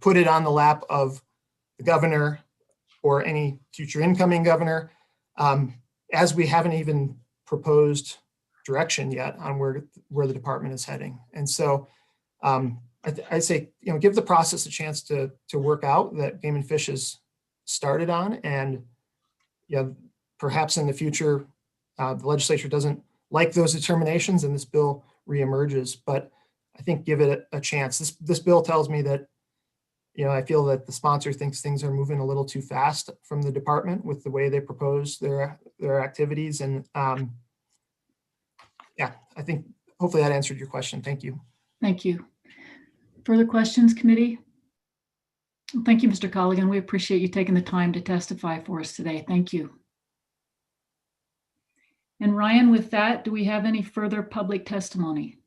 Speaker 19: put it on the lap of the governor or any future incoming governor, as we haven't even proposed direction yet on where the department is heading. And so I say, give the process a chance to work out that Game and Fish has started on, and perhaps in the future, the legislature doesn't like those determinations and this bill reemerges, but I think give it a chance. This bill tells me that, I feel that the sponsor thinks things are moving a little too fast from the department with the way they propose their activities. And I think hopefully that answered your question. Thank you.
Speaker 2: Thank you. Further questions, committee? Thank you, Mr. Colligan. We appreciate you taking the time to testify for us today. Thank you. And Ryan, with that, do we have any further public testimony?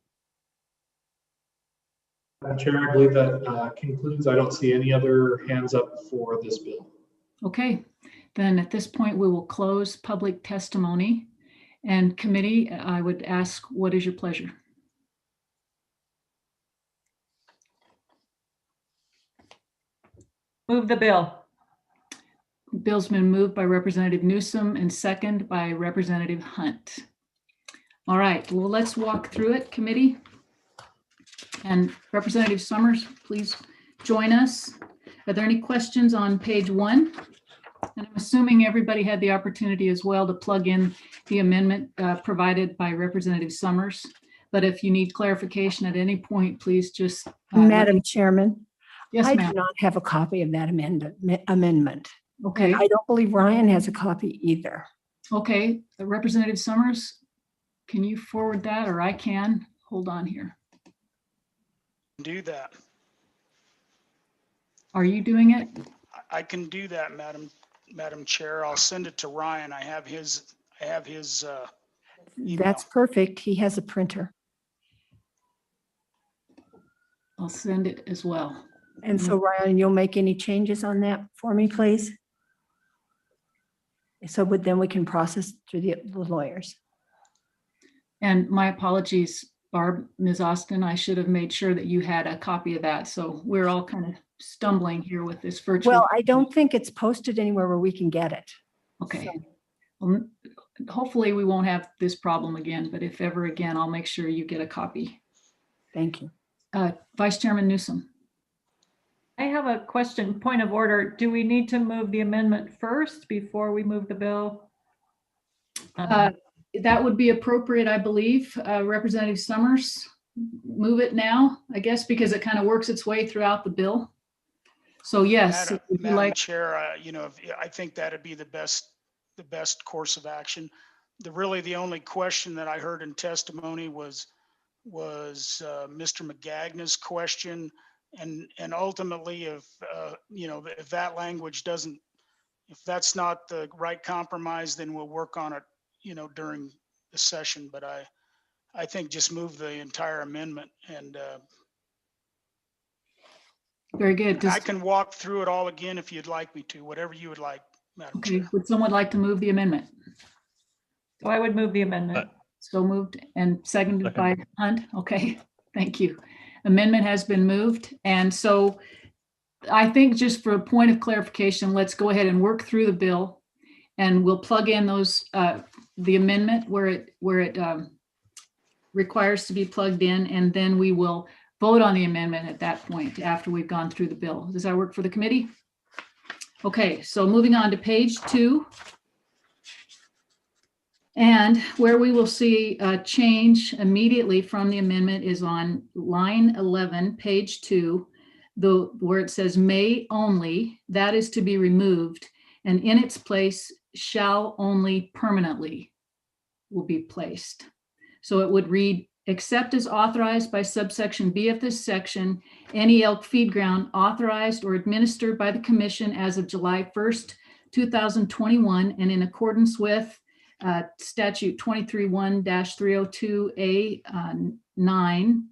Speaker 11: Chair, I believe that concludes. I don't see any other hands up for this bill.
Speaker 2: Okay, then at this point, we will close public testimony. And committee, I would ask, what is your pleasure?
Speaker 5: Move the bill.
Speaker 2: Bill's been moved by Representative Newsom and second by Representative Hunt. All right, well, let's walk through it, committee. And Representative Summers, please join us. Are there any questions on page 1? And I'm assuming everybody had the opportunity as well to plug in the amendment provided by Representative Summers. But if you need clarification at any point, please just.
Speaker 3: Madam Chairman.
Speaker 2: Yes,
Speaker 3: I
Speaker 2: ma'am.
Speaker 3: do not have a copy of that amendment.
Speaker 2: Okay.
Speaker 3: And I don't believe Ryan has a copy either.
Speaker 2: Okay, Representative Summers, can you forward that, or I can? Hold on here.
Speaker 4: Do that.
Speaker 2: Are you doing it?
Speaker 4: I can do that, Madam Chair. I'll send it to Ryan. I have his email.
Speaker 3: That's perfect. He has a printer.
Speaker 2: I'll send it as well.
Speaker 3: And so Ryan, you'll make any changes on that for me, please? So then we can process through the lawyers.
Speaker 2: And my apologies, Barb, Ms. Austin, I should have made sure that you had a copy of that. So we're all kind of stumbling here with this virtual.
Speaker 3: Well, I don't think it's posted anywhere where we can get it.
Speaker 2: Okay.
Speaker 3: So.
Speaker 2: Well, hopefully we won't have this problem again, but if ever again, I'll make sure you get a copy.
Speaker 3: Thank you.
Speaker 2: Vice Chairman Newsom.
Speaker 5: I have a question, point of order. Do we need to move the amendment first before we move the bill?
Speaker 2: That would be appropriate, I believe. Representative Summers, move it now, I guess, because it kind of works its way throughout the bill. So yes,
Speaker 4: Madam Chair, I think that'd be the best course of action. The only question that I heard in testimony was Mr. McGagna's question, and ultimately, if that language doesn't, if that's not the right compromise, then we'll work on it, during the session. But I think just move the entire amendment, and
Speaker 2: very good.
Speaker 4: I can walk through it all again if you'd like me to, whatever you would like, Madam
Speaker 2: Okay.
Speaker 4: Chair.
Speaker 2: Would someone like to move the amendment?
Speaker 5: So I would move the amendment.
Speaker 2: So moved and seconded by Hunt. Okay, thank you. Amendment has been moved. And so I think just for a point of clarification, let's go ahead and work through the bill, and we'll plug in those, the amendment where it requires to be plugged in, and then we will vote on the amendment at that point after we've gone through the bill. Does that work for the committee? Okay, so moving on to page 2. And where we will see a change immediately from the amendment is on line 11, page 2, where it says may only, that is to be removed, and in its place shall only permanently will be placed. So it would read, except as authorized by subsection B of this section, any elk feed ground authorized or administered by the commission as of July 1st, 2021, and in accordance with statute 23-1-302A 9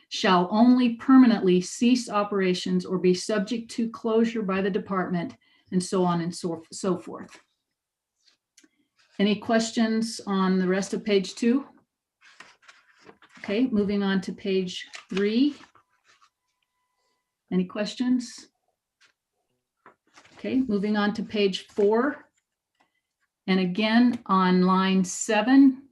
Speaker 2: shall only permanently cease operations or be subject to closure by the department, and so on and so forth. Any questions on the rest of page 2? Okay, moving on to page 3. Any questions? Okay, moving on to page 4. And again, on line 7,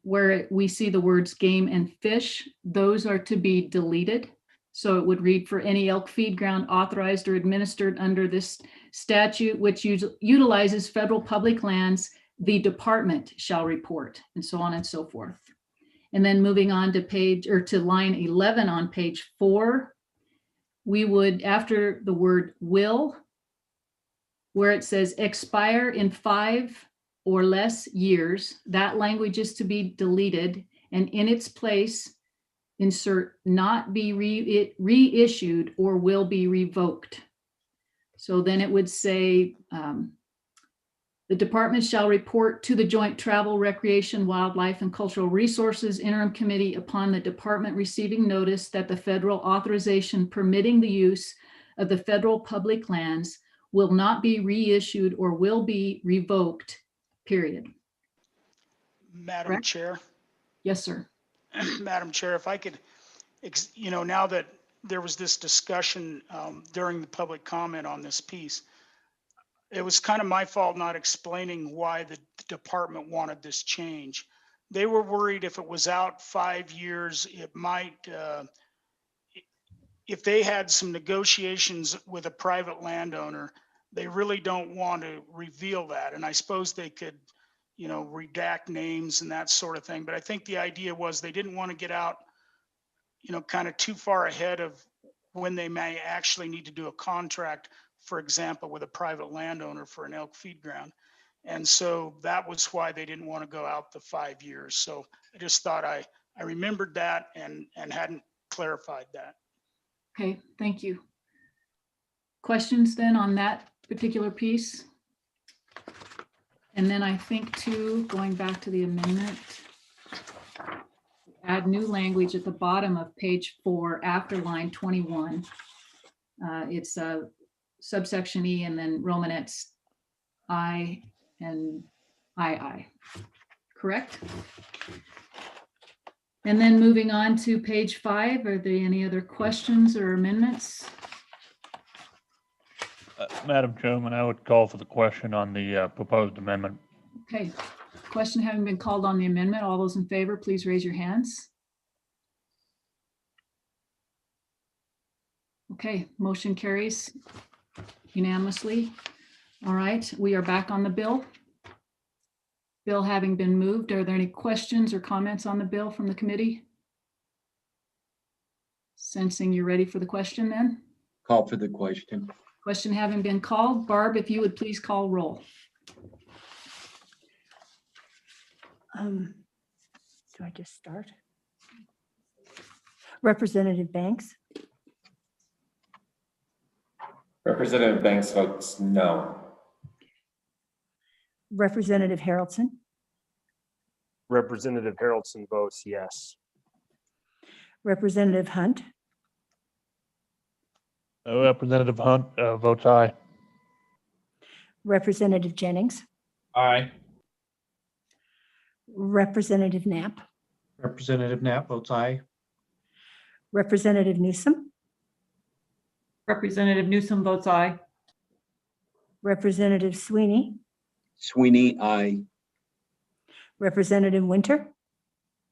Speaker 2: where we see the words game and fish, those are to be deleted. So it would read, for any elk feed ground authorized or administered under this statute, which utilizes federal public lands, the department shall report, and so on and so forth. And then moving on to line 11 on page 4, we would, after the word will, where it says expire in 5 or less years, that language is to be deleted, and in its place, insert not be reissued or will be revoked. So then it would say, the department shall report to the Joint Travel, Recreation, Wildlife, and Cultural Resources Interim Committee upon the department receiving notice that the federal authorization permitting the use of the federal public lands will not be reissued or will be revoked, period.
Speaker 4: Madam
Speaker 2: Correct?
Speaker 4: Chair.
Speaker 2: Yes, sir.
Speaker 4: Madam Chair, if I could, now that there was this discussion during the public comment on this piece, it was kind of my fault not explaining why the department wanted this change. They were worried if it was out 5 years, it might, if they had some negotiations with a private landowner, they really don't want to reveal that. And I suppose they could, redact names and that sort of thing. But I think the idea was they didn't want to get out, kind of too far ahead of when they may actually need to do a contract, for example, with a private landowner for an elk feed ground. And so that was why they didn't want to go out the 5 years. So I just thought I remembered that and hadn't clarified that.
Speaker 2: Okay, thank you. Questions then on that particular piece? And then I think too, going back to the amendment, add new language at the bottom of page 4 after line 21. It's subsection E and then Romanets I and II, correct? And then moving on to page 5, are there any other questions or amendments?
Speaker 6: Madam Chairman, I would call for the question on the proposed amendment.
Speaker 2: Okay, question having been called on the amendment, all those in favor, please raise your hands. Okay, motion carries unanimously. All right, we are back on the bill. Bill having been moved, are there any questions or comments on the bill from the committee? Sensing you're ready for the question then?
Speaker 20: Call for the question.
Speaker 2: Question having been called, Barb, if you would please call roll.
Speaker 3: Do I just start? Representative Banks,
Speaker 7: Representative Banks votes no.
Speaker 3: Representative Harrelson,
Speaker 1: Representative Harrelson votes yes.
Speaker 3: Representative Hunt,
Speaker 6: Representative Hunt votes aye.
Speaker 3: Representative Jennings,
Speaker 20: Aye.
Speaker 3: Representative Knapp,
Speaker 9: Representative Knapp votes aye.
Speaker 3: Representative Newsom,
Speaker 5: Representative Newsom votes aye.
Speaker 3: Representative Sweeney,
Speaker 20: Sweeney, aye.
Speaker 3: Representative Winter,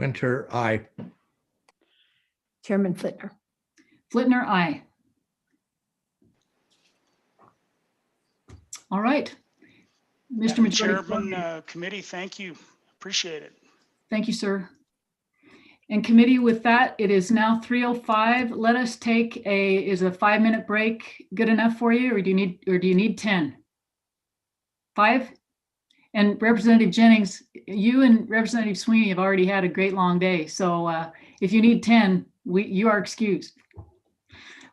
Speaker 8: Winter, aye.
Speaker 3: Chairman Flitner.
Speaker 2: Flitner, aye. All right. Mr.
Speaker 4: Madam
Speaker 2: Majority
Speaker 4: Chairman, committee, thank you. Appreciate it.
Speaker 2: Thank you, sir. And committee, with that, it is now 3:05. Let us take is a 5-minute break good enough for you, or do you need 10? 5? And Representative Jennings, you and Representative Sweeney have already had a great long day. So if you need 10, you are excused.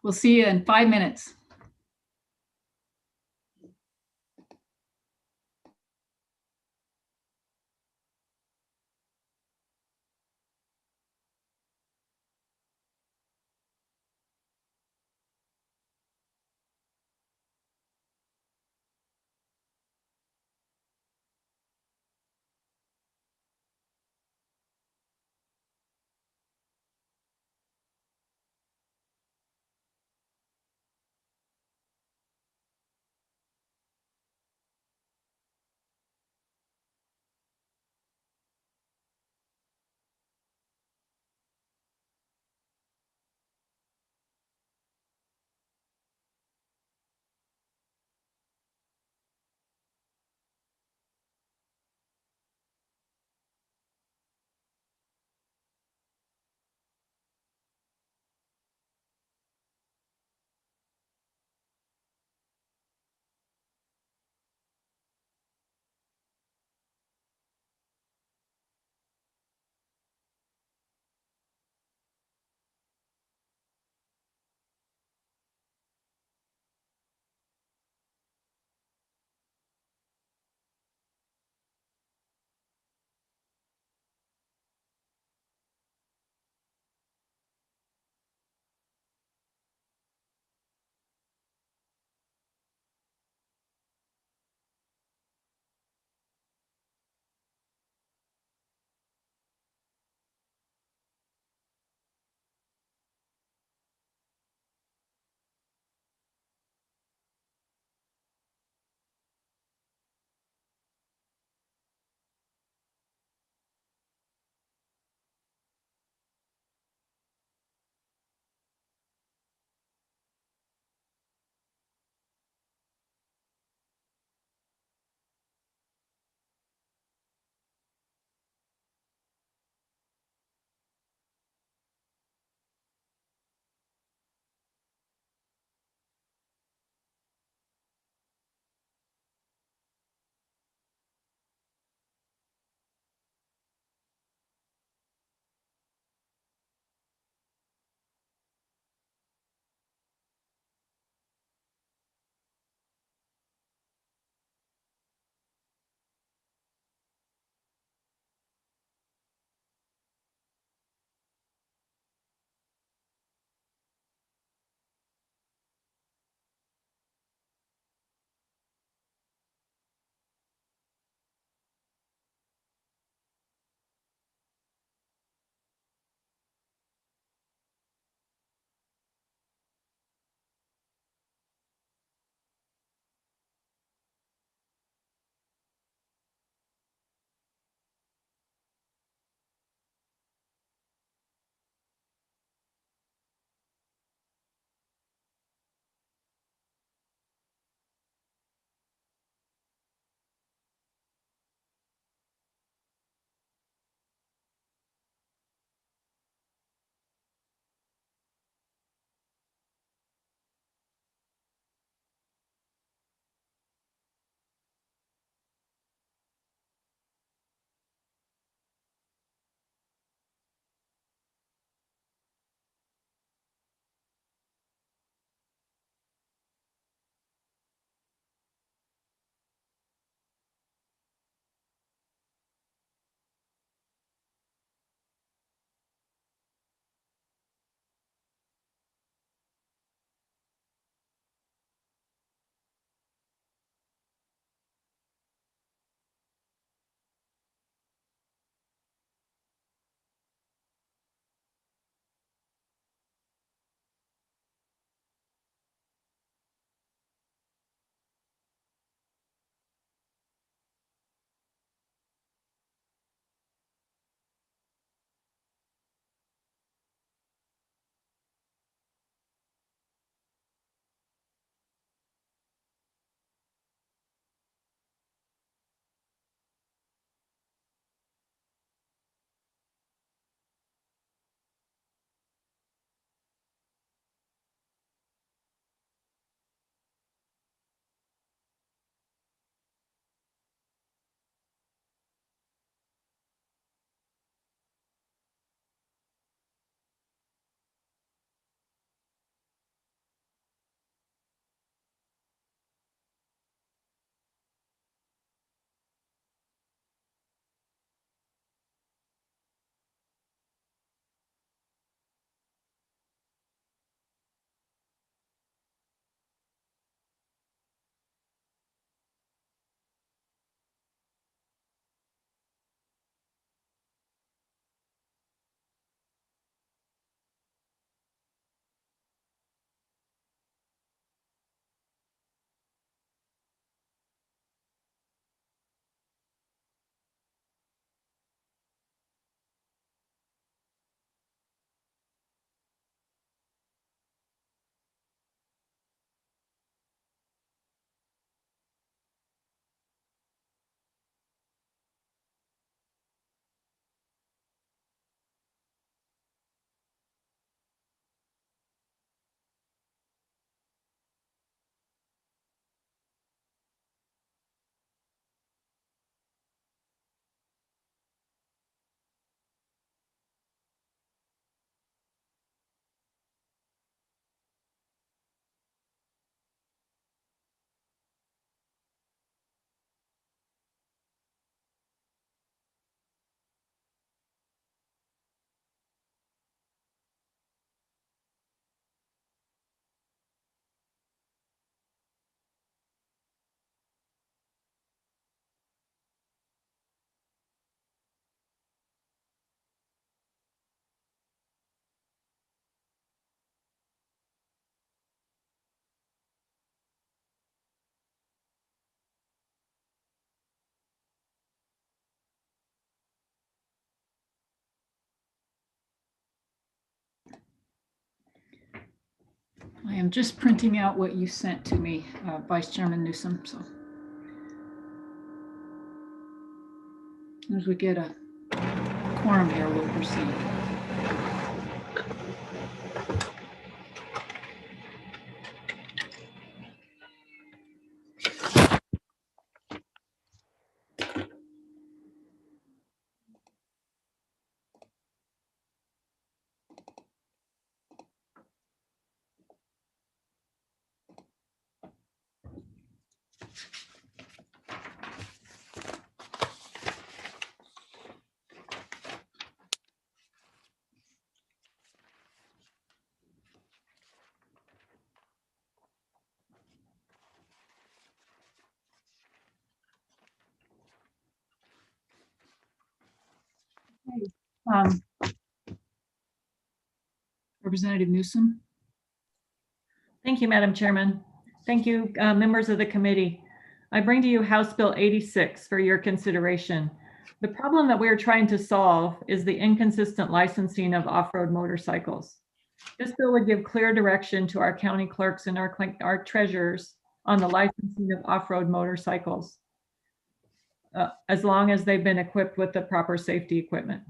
Speaker 2: We'll see you in 5 minutes. am just printing out what you sent to me, Vice Chairman Newsom. So as we get a quorum here, we'll proceed. Um, Representative Newsom.
Speaker 5: Thank you, Madam Chairman. Thank you, members of the committee. I bring to you House Bill 86 for your consideration. The problem that we are trying to solve is the inconsistent licensing of off-road motorcycles. This bill would give clear direction to our county clerks and our treasurers on the licensing of off-road motorcycles, as long as they've been equipped with the proper safety equipment.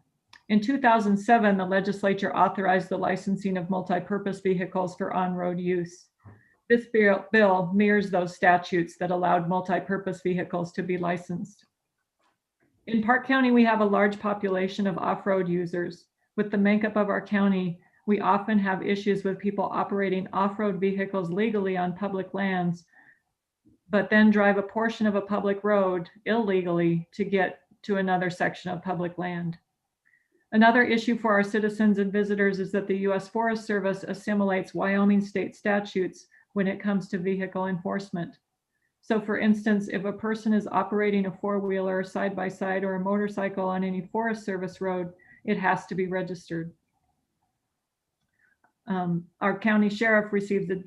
Speaker 5: In 2007, the legislature authorized the licensing of multi-purpose vehicles for on-road use. This bill mirrors those statutes that allowed multi-purpose vehicles to be licensed. In Park County, we have a large population of off-road users. With the makeup of our county, we often have issues with people operating off-road vehicles legally on public lands, but then drive a portion of a public road illegally to get to another section of public land. Another issue for our citizens and visitors is that the U.S. Forest Service assimilates Wyoming state statutes when it comes to vehicle enforcement. So for instance, if a person is operating a four-wheeler, side-by-side, or a motorcycle on any Forest Service road, it has to be registered. Our county sheriff receives a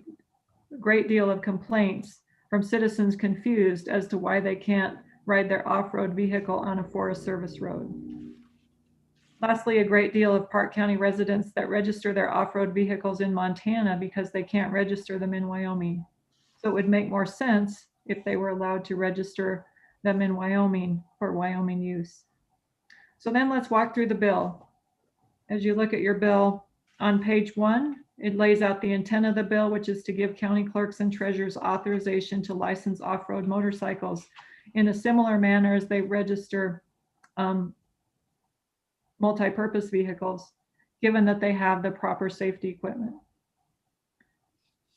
Speaker 5: great deal of complaints from citizens confused as to why they can't ride their off-road vehicle on a Forest Service road. Lastly, a great deal of Park County residents that register their off-road vehicles in Montana because they can't register them in Wyoming. So it would make more sense if they were allowed to register them in Wyoming for Wyoming use. So then let's walk through the bill. As you look at your bill, on page 1, it lays out the intent of the bill, which is to give county clerks and treasurers authorization to license off-road motorcycles in a similar manner as they register multi-purpose vehicles, given that they have the proper safety equipment.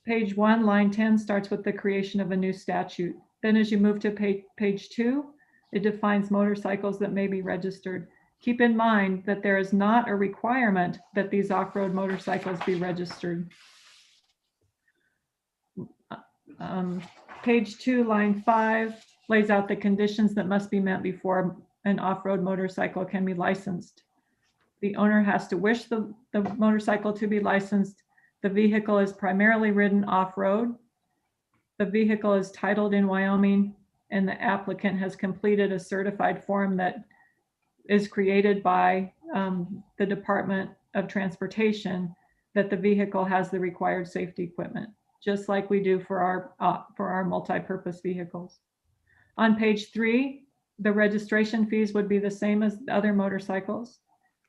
Speaker 5: Page 1, line 10 starts with the creation of a new statute. Then as you move to page 2, it defines motorcycles that may be registered. Keep in mind that there is not a requirement that these off-road motorcycles be registered. Page 2, line 5 lays out the conditions that must be met before an off-road motorcycle can be licensed. The owner has to wish the motorcycle to be licensed. The vehicle is primarily ridden off-road. The vehicle is titled in Wyoming, and the applicant has completed a certified form that is created by the Department of Transportation that the vehicle has the required safety equipment, just like we do for our multi-purpose vehicles. On page 3, the registration fees would be the same as other motorcycles,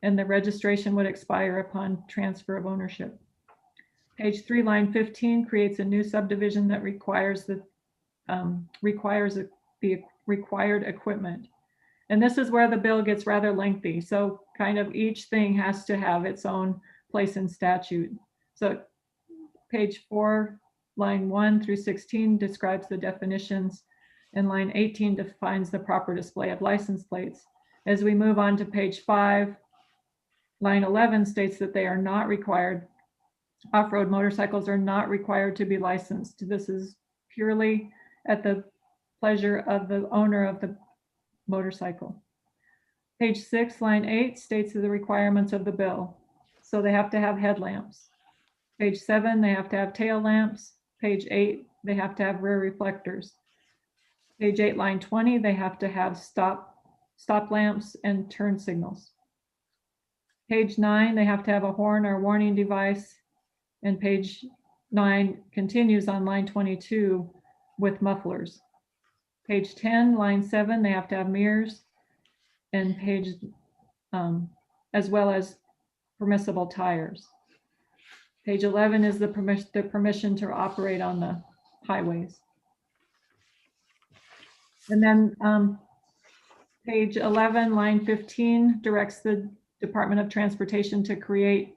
Speaker 5: and the registration would expire upon transfer of ownership. Page 3, line 15 creates a new subdivision that requires the required equipment. And this is where the bill gets rather lengthy. So kind of each thing has to have its own place in statute. So page 4, line 1 through 16 describes the definitions, and line 18 defines the proper display of license plates. As we move on to page 5, line 11 states that they are not required. Off-road motorcycles are not required to be licensed. This is purely at the pleasure of the owner of the motorcycle. Page 6, line 8 states the requirements of the bill. So they have to have headlamps. Page 7, they have to have tail lamps. Page 8, they have to have rear reflectors. Page 8, line 20, they have to have stop lamps and turn signals. Page 9, they have to have a horn or warning device. And page 9 continues on line 22 with mufflers. Page 10, line 7, they have to have mirrors. And page, as well as permissible tires. Page 11 is the permission to operate on the highways. And then page 11, line 15 directs the Department of Transportation to create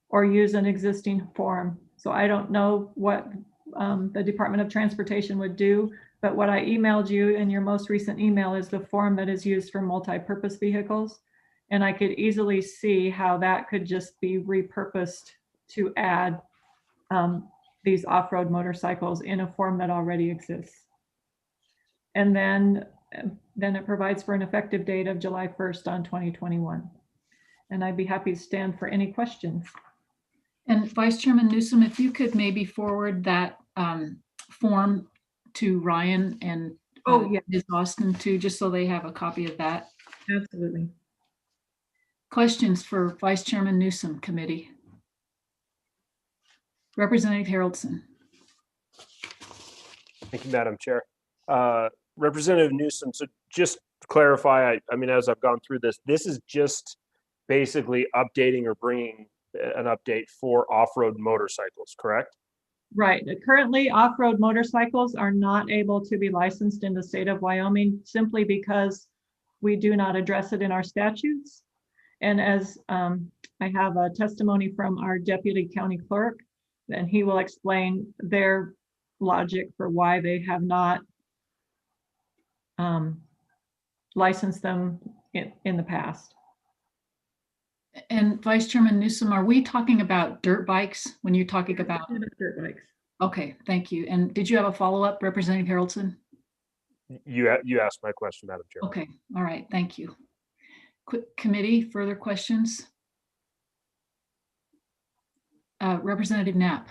Speaker 5: or use an existing form. So I don't know what the Department of Transportation would do, but what I emailed you in your most recent email is the form that is used for multi-purpose vehicles. And I could easily see how that could just be repurposed to add these off-road motorcycles in a form that already exists. And then it provides for an effective date of July 1st on 2021. And I'd be happy to stand for any questions.
Speaker 2: And Vice Chairman Newsom, if you could maybe forward that form to Ryan and Ms. Austin too, just so they have a copy of that.
Speaker 5: Absolutely.
Speaker 2: Questions for Vice Chairman Newsom committee? Representative Haroldson.
Speaker 1: Thank you, Madam Chair. Representative Newsom, so just to clarify, I mean, as I've gone through this, this is just basically updating or bringing an update for off-road motorcycles, correct?
Speaker 5: Right. Currently, off-road motorcycles are not able to be licensed in the state of Wyoming simply because we do not address it in our statutes. And as I have a testimony from our deputy county clerk, and he will explain their logic for why they have not licensed them in the past.
Speaker 2: And Vice Chairman Newsom, are we talking about dirt bikes when you're talking about?
Speaker 5: Dirt bikes.
Speaker 2: Okay, thank you. And did you have a follow-up, Representative Haroldson?
Speaker 1: You asked my question, Madam Chair.
Speaker 2: Okay, all right, thank you. Quick committee, further questions? Representative Knapp.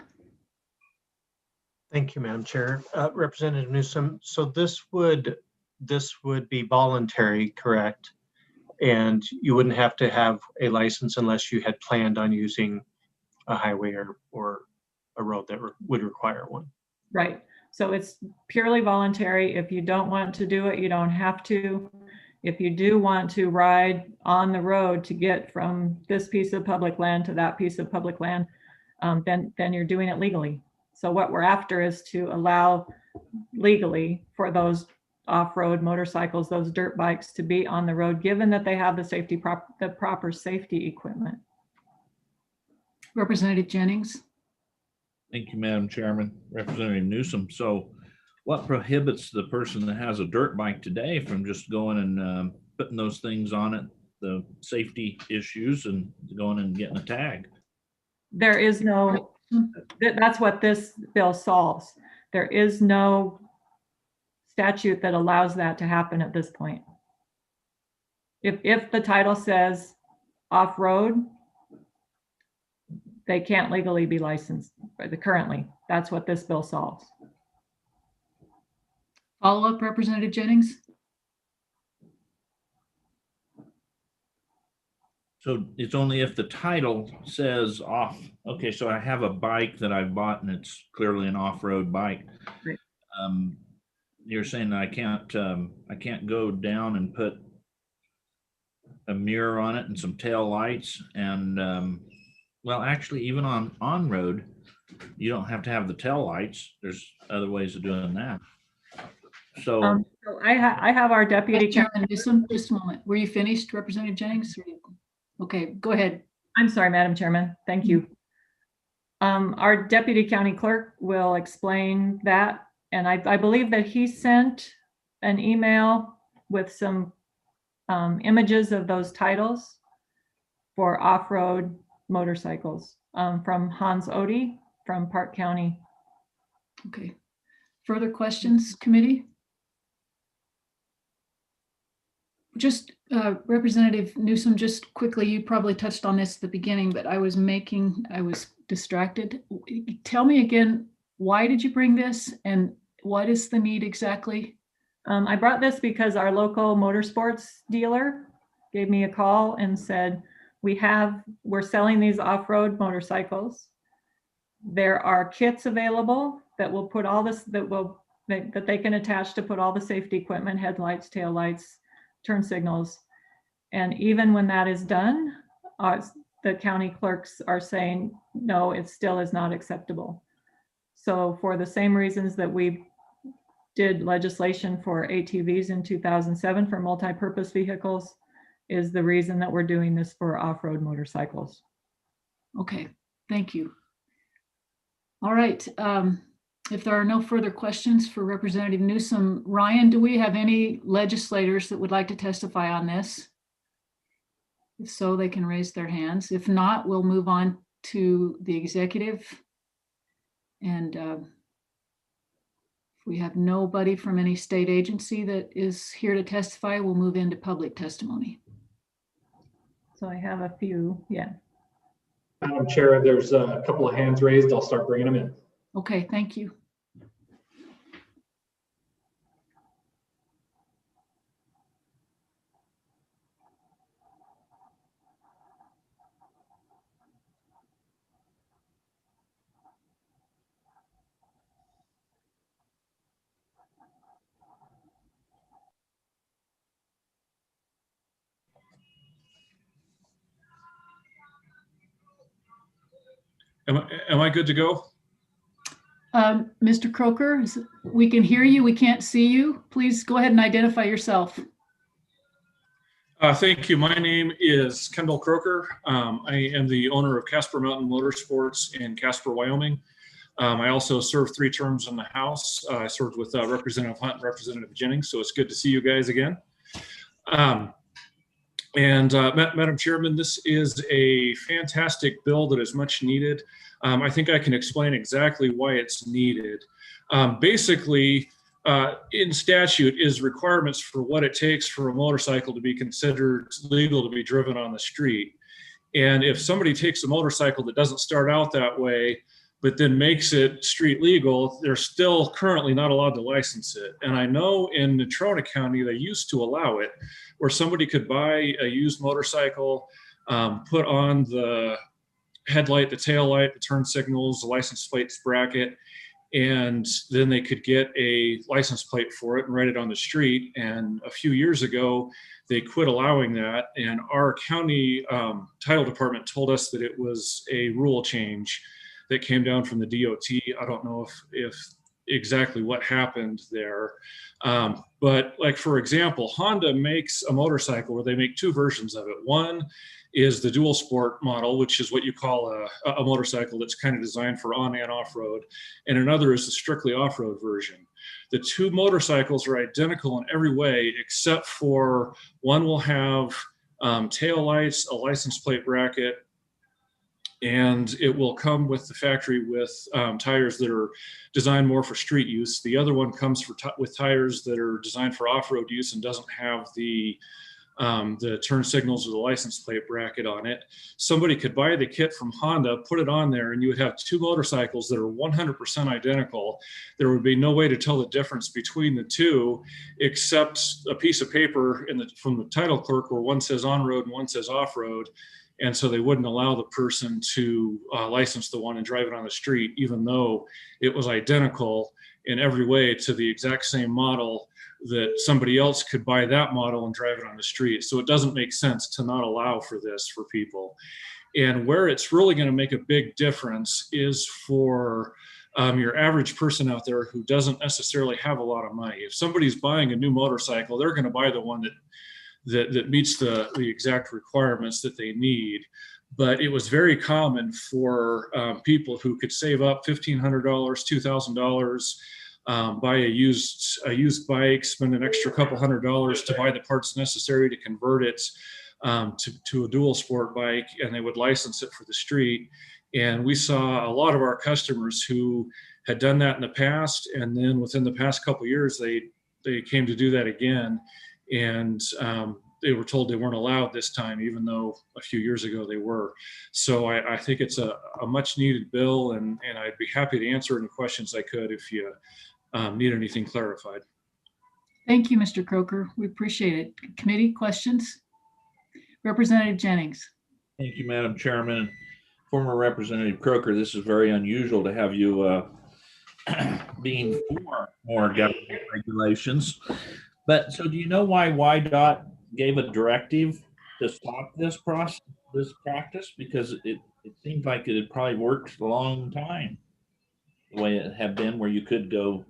Speaker 9: Thank you, Madam Chair. Representative Newsom, so this would be voluntary, correct? And you wouldn't have to have a license unless you had planned on using a highway or a road that would require one.
Speaker 5: Right. So it's purely voluntary. If you don't want to do it, you don't have to. If you do want to ride on the road to get from this piece of public land to that piece of public land, then you're doing it legally. So what we're after is to allow legally for those off-road motorcycles, those dirt bikes, to be on the road, given that they have the proper safety equipment.
Speaker 2: Representative Jennings.
Speaker 21: Thank you, Madam Chairman. Representative Newsom. So what prohibits the person that has a dirt bike today from just going and putting those things on it, the safety issues, and going and getting a tag?
Speaker 5: There is no, that's what this bill solves. There is no statute that allows that to happen at this point. If the title says off-road, they can't legally be licensed currently. That's what this bill solves.
Speaker 2: Follow-up, Representative Jennings?
Speaker 21: So it's only if the title says off. Okay, so I have a bike that I bought and it's clearly an off-road bike.
Speaker 5: Right.
Speaker 21: You're saying that I can't go down and put a mirror on it and some tail lights and well, actually, even on road, you don't have to have the tail lights. There's other ways of doing that. So,
Speaker 5: so I have our deputy.
Speaker 2: Chairman Newsom, just a moment. Were you finished, Representative Jennings? Okay, go ahead.
Speaker 5: I'm sorry, Madam Chairman. Thank you. Our deputy county clerk will explain that. And I believe that he sent an email with some images of those titles for off-road motorcycles from Hans Odie from Park County.
Speaker 2: Okay. Further questions, committee? Just Representative Newsom, just quickly, you probably touched on this at the beginning, but I was distracted. Tell me again, why did you bring this and what is the need exactly?
Speaker 5: I brought this because our local motorsports dealer gave me a call and said, we're selling these off-road motorcycles. There are kits available that will put all this, that they can attach to put all the safety equipment, headlights, taillights, turn signals. And even when that is done, the county clerks are saying, no, it still is not acceptable. So for the same reasons that we did legislation for ATVs in 2007 for multi-purpose vehicles is the reason that we're doing this for off-road motorcycles.
Speaker 2: Okay, thank you. All right, if there are no further questions for Representative Newsom, Ryan, do we have any legislators that would like to testify on this? If so, they can raise their hands. If not, we'll move on to the executive. And if we have nobody from any state agency that is here to testify, we'll move into public testimony.
Speaker 5: So I have a few, yeah.
Speaker 11: Madam Chair, there's a couple of hands raised. I'll start bringing them in.
Speaker 2: Okay, thank you.
Speaker 12: Am I good to go?
Speaker 2: Mr. Croker, we can hear you. We can't see you. Please go ahead and identify yourself.
Speaker 12: Thank you. My name is Kendall Croker. I am the owner of Casper Mountain Motorsports in Casper, Wyoming. I also served 3 terms in the House. I served with Representative Hunt and Representative Jennings, so it's good to see you guys again. Madam Chairman, this is a fantastic bill that is much needed. I think I can explain exactly why it's needed. Basically, in statute is requirements for what it takes for a motorcycle to be considered legal to be driven on the street. And if somebody takes a motorcycle that doesn't start out that way, but then makes it street legal, they're still currently not allowed to license it. And I know in Natrona County, they used to allow it, where somebody could buy a used motorcycle, put on the headlight, the tail light, the turn signals, the license plates bracket, and then they could get a license plate for it and write it on the street. And a few years ago, they quit allowing that. And our county title department told us that it was a rule change that came down from the DOT. I don't know if exactly what happened there. But like, for example, Honda makes a motorcycle where they make 2 versions of it. One is the dual sport model, which is what you call a motorcycle that's kind of designed for on and off-road. And another is the strictly off-road version. The 2 motorcycles are identical in every way, except for one will have tail lights, a license plate bracket, and it will come with the factory with tires that are designed more for street use. The other one comes with tires that are designed for off-road use and doesn't have the turn signals or the license plate bracket on it. Somebody could buy the kit from Honda, put it on there, and you would have 2 motorcycles that are 100% identical. There would be no way to tell the difference between the 2, except a piece of paper from the title clerk where one says on-road and one says off-road. And so they wouldn't allow the person to license the one and drive it on the street, even though it was identical in every way to the exact same model that somebody else could buy that model and drive it on the street. So it doesn't make sense to not allow for this for people. And where it's really going to make a big difference is for your average person out there who doesn't necessarily have a lot of money. If somebody's buying a new motorcycle, they're going to buy the one that meets the exact requirements that they need. But it was very common for people who could save up $1,500, $2,000, buy a used bike, spend an extra couple $100 to buy the parts necessary to convert it to a dual sport bike, and they would license it for the street. And we saw a lot of our customers who had done that in the past, and then within the past couple of years, they came to do that again. And they were told they weren't allowed this time, even though a few years ago they were. So I think it's a much needed bill, and I'd be happy to answer any questions I could if you need anything clarified.
Speaker 2: Thank you, Mr. Croker. We appreciate it. Committee questions? Representative Jennings.
Speaker 21: Thank you, Madam Chairman. Former Representative Croker, this is very unusual to have you being for more government regulations. But so do you know why YDOT gave a directive to stop this practice? Because it seemed like it had probably worked a long time, the way it had been, where you could go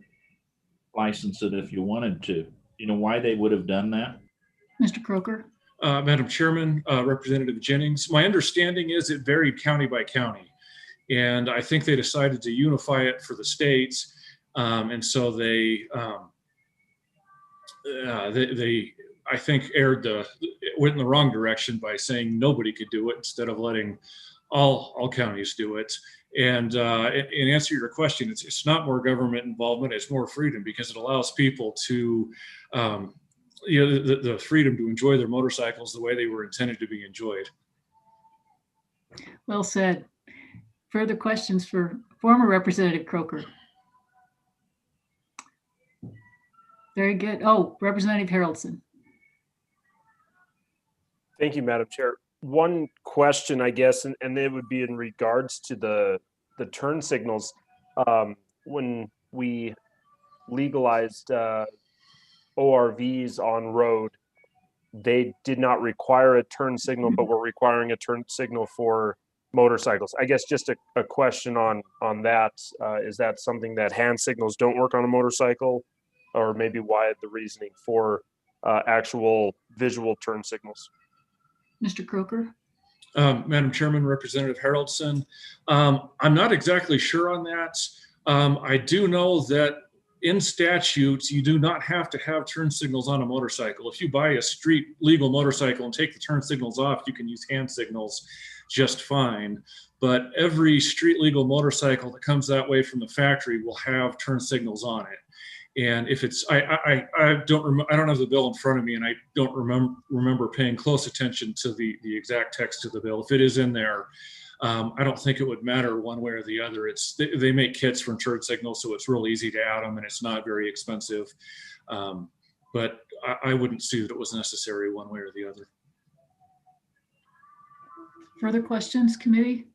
Speaker 21: license it if you wanted to. You know why they would have done that?
Speaker 2: Mr. Croker?
Speaker 12: Madam Chairman, Representative Jennings, my understanding is it varied county by county. And I think they decided to unify it for the states. And so they I think went in the wrong direction by saying nobody could do it instead of letting all counties do it. And in answer to your question, it's not more government involvement, it's more freedom, because it allows people to, the freedom to enjoy their motorcycles the way they were intended to be enjoyed.
Speaker 2: Well said. Further questions for former Representative Croker? Very good. Oh, Representative Haraldson.
Speaker 1: Thank you, Madam Chair. One question, I guess, and it would be in regards to the turn signals. When we legalized ORVs on road, they did not require a turn signal, but were requiring a turn signal for motorcycles. I guess just a question on that. Is that something that hand signals don't work on a motorcycle, or maybe why the reasoning for actual visual turn signals?
Speaker 2: Mr. Croker?
Speaker 12: Madam Chairman, Representative Haraldson, I'm not exactly sure on that. I do know that in statutes, you do not have to have turn signals on a motorcycle. If you buy a street legal motorcycle and take the turn signals off, you can use hand signals just fine. But every street legal motorcycle that comes that way from the factory will have turn signals on it. And if it's, I don't have the bill in front of me, and I don't remember paying close attention to the exact text of the bill. If it is in there, I don't think it would matter one way or the other. They make kits from turn signals, so it's real easy to add them, and it's not very expensive. But I wouldn't see that it was necessary one way or the other.
Speaker 2: Further questions, committee?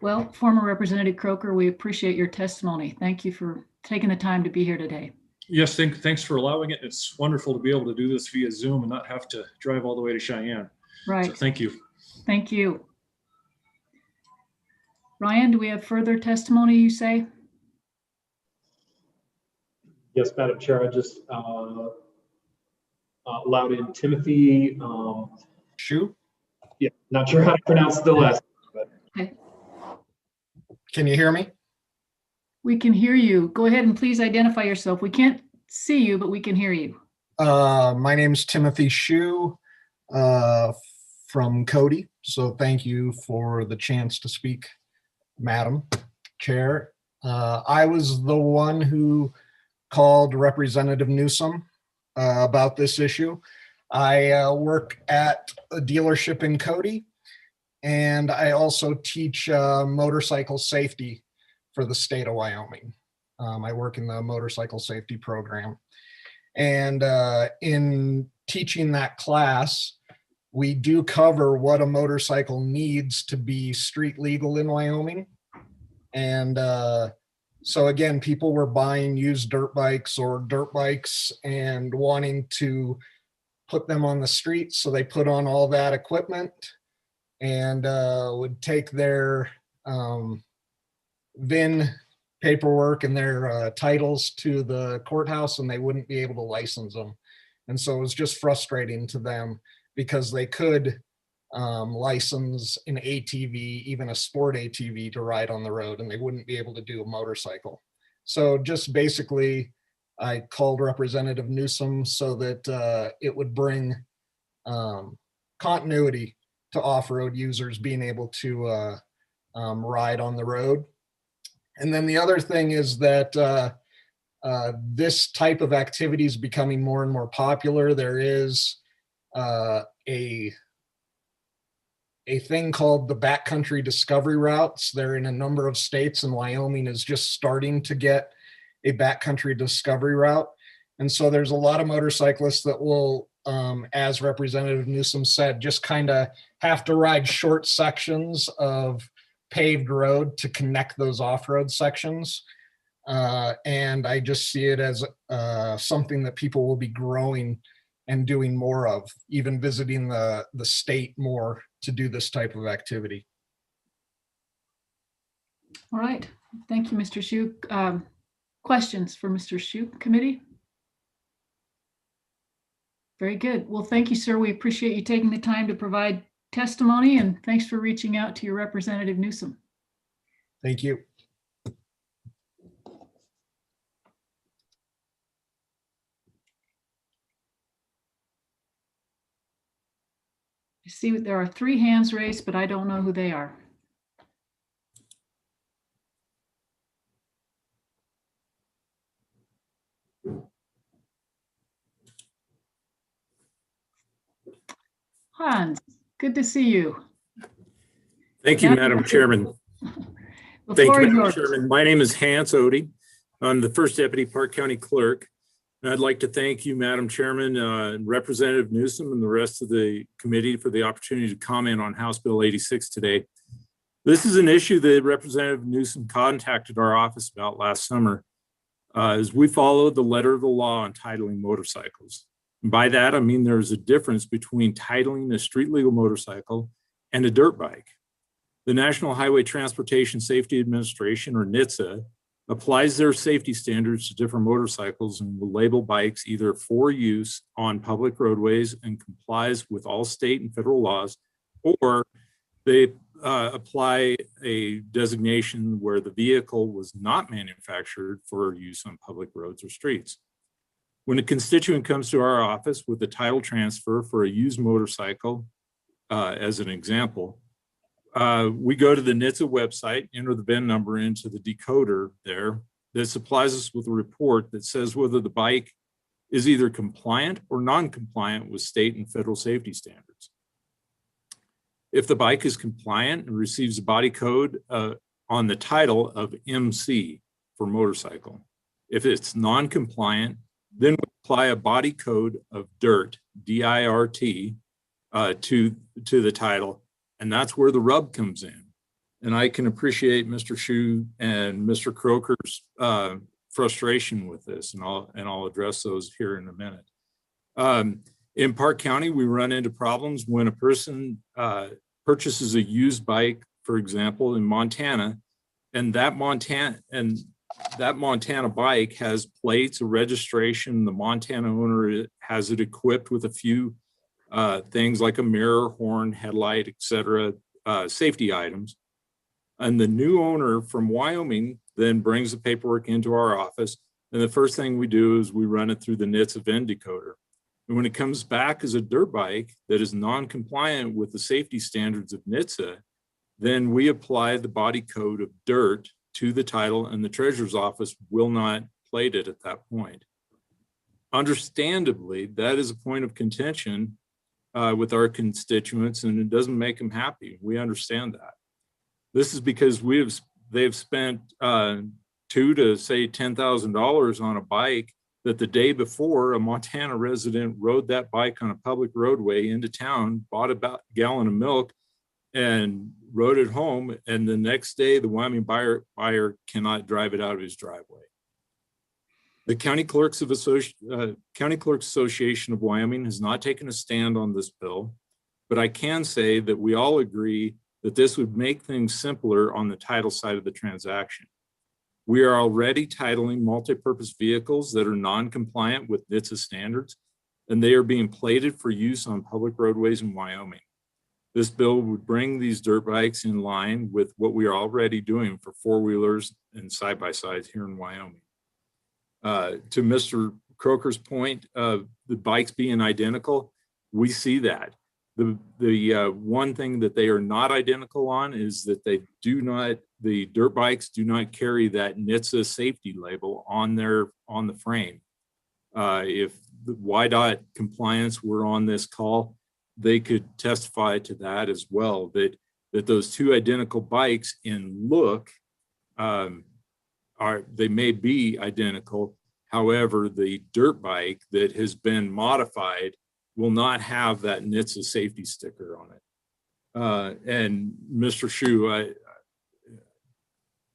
Speaker 2: Well, former Representative Croker, we appreciate your testimony. Thank you for taking the time to be here today.
Speaker 12: Yes, thanks for allowing it. It's wonderful to be able to do this via Zoom and not have to drive all the way to Cheyenne.
Speaker 2: Right.
Speaker 12: So thank you.
Speaker 2: Thank you. Ryan, do we have further testimony, you say?
Speaker 11: Yes, Madam Chair, I just allowed in Timothy Shu. Yeah, not sure how to pronounce the last name, but.
Speaker 2: Okay.
Speaker 10: Can you hear me?
Speaker 2: We can hear you. Go ahead and please identify yourself. We can't see you, but we can hear you.
Speaker 10: My name's Timothy Shu from Cody. So thank you for the chance to speak, Madam Chair. I was the one who called Representative Newsom about this issue. I work at a dealership in Cody, and I also teach motorcycle safety for the state of Wyoming. I work in the motorcycle safety program. And in teaching that class, we do cover what a motorcycle needs to be street legal in Wyoming. And so again, people were buying used dirt bikes or dirt bikes and wanting to put them on the street. So they put on all that equipment and would take their VIN paperwork and their titles to the courthouse, and they wouldn't be able to license them. And so it was just frustrating to them because they could license an ATV, even a sport ATV, to ride on the road, and they wouldn't be able to do a motorcycle. So just basically, I called Representative Newsom so that it would bring continuity to off-road users being able to ride on the road. And then the other thing is that this type of activity is becoming more and more popular. There is a thing called the backcountry discovery routes. They're in a number of states, and Wyoming is just starting to get a backcountry discovery route. And so there's a lot of motorcyclists that will as Representative Newsom said, just kind of have to ride short sections of paved road to connect those off-road sections. And I just see it as something that people will be growing and doing more of, even visiting the state more to do this type of activity.
Speaker 2: All right. Thank you, Mr. Shu. Questions for Mr. Shu, committee? Very good. Well, thank you, sir. We appreciate you taking the time to provide testimony, and thanks for reaching out to your Representative Newsom.
Speaker 10: Thank you.
Speaker 2: I see there are 3 hands raised, but I don't know who they are. Hans, good to see you.
Speaker 13: Thank you, Madam Chairman. Thank you, Madam Chairman. My name is Hans Odie. I'm the First Deputy Park County Clerk. And I'd like to thank you, Madam Chairman, Representative Newsom, and the rest of the committee for the opportunity to comment on House Bill 86 today. This is an issue that Representative Newsom contacted our office about last summer, as we followed the letter of the law on titling motorcycles. And by that, I mean there's a difference between titling a street legal motorcycle and a dirt bike. The National Highway Transportation Safety Administration, or NHTSA, applies their safety standards to different motorcycles and will label bikes either for use on public roadways and complies with all state and federal laws, or they apply a designation where the vehicle was not manufactured for use on public roads or streets. When a constituent comes to our office with a title transfer for a used motorcycle, as an example, we go to the NHTSA website, enter the VIN number into the decoder there that supplies us with a report that says whether the bike is either compliant or non-compliant with state and federal safety standards. If the bike is compliant and receives a body code on the title of MC for motorcycle. If it's non-compliant, then we apply a body code of DIRT, D-I-R-T, to the title. And that's where the rub comes in. And I can appreciate Mr. Shu and Mr. Croker's frustration with this, and I'll address those here in a minute. In Park County, we run into problems when a person purchases a used bike, for example, in Montana, and that Montana bike has plates, a registration. The Montana owner has it equipped with a few things like a mirror, horn, headlight, etc., safety items. And the new owner from Wyoming then brings the paperwork into our office. And the first thing we do is we run it through the NHTSA VIN decoder. And when it comes back as a dirt bike that is non-compliant with the safety standards of NHTSA, then we apply the body code of DIRT to the title, and the treasurer's office will not plate it at that point. Understandably, that is a point of contention with our constituents, and it doesn't make them happy. We understand that. This is because they've spent $2,000 to say $10,000 on a bike that the day before a Montana resident rode that bike on a public roadway into town, bought about a gallon of milk, and rode it home. And the next day, the Wyoming buyer cannot drive it out of his driveway. The County Clerks Association of Wyoming has not taken a stand on this bill, but I can say that we all agree that this would make things simpler on the title side of the transaction. We are already titling multi-purpose vehicles that are non-compliant with NHTSA standards, and they are being plated for use on public roadways in Wyoming. This bill would bring these dirt bikes in line with what we are already doing for four-wheelers and side-by-sides here in Wyoming. To Mr. Croker's point of the bikes being identical, we see that. The one thing that they are not identical on is that the dirt bikes do not carry that NHTSA safety label on the frame. If the YDOT compliance were on this call, they could testify to that as well, that those two identical bikes in look they may be identical. However, the dirt bike that has been modified will not have that NHTSA safety sticker on it. And Mr. Shu,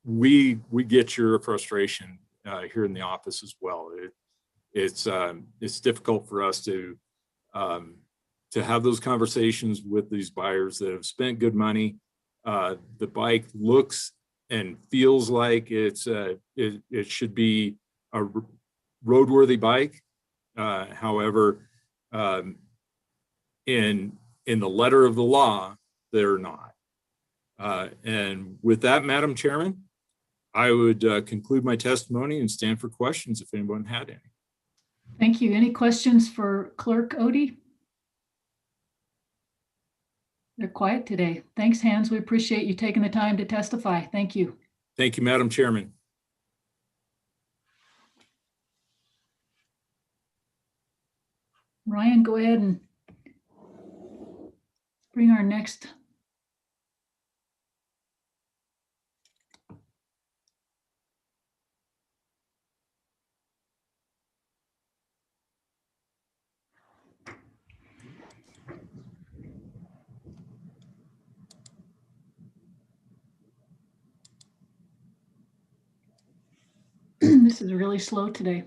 Speaker 13: we get your frustration here in the office as well. It's difficult for us to have those conversations with these buyers that have spent good money. The bike looks and feels like it should be a roadworthy bike. However, in the letter of the law, they're not. And with that, Madam Chairman, I would conclude my testimony and stand for questions if anyone had any.
Speaker 2: Thank you. Any questions for Clerk Odie? They're quiet today. Thanks, Hans. We appreciate you taking the time to testify. Thank you.
Speaker 13: Thank you, Madam Chairman.
Speaker 2: Ryan, go ahead and bring our next. This is really slow today.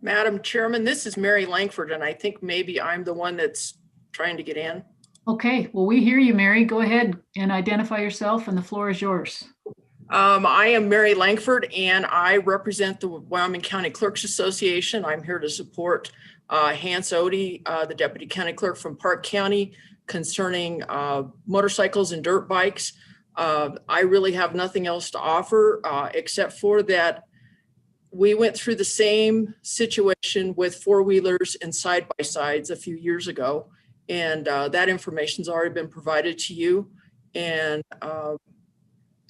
Speaker 14: Madam Chairman, this is Mary Langford, and I think maybe I'm the one that's trying to get in.
Speaker 2: Okay, well, we hear you, Mary. Go ahead and identify yourself, and the floor is yours.
Speaker 14: I am Mary Langford, and I represent the Wyoming County Clerks Association. I'm here to support Hans Odie, the Deputy County Clerk from Park County, concerning motorcycles and dirt bikes. I really have nothing else to offer except for that we went through the same situation with four-wheelers and side-by-sides a few years ago, and that information's already been provided to you, and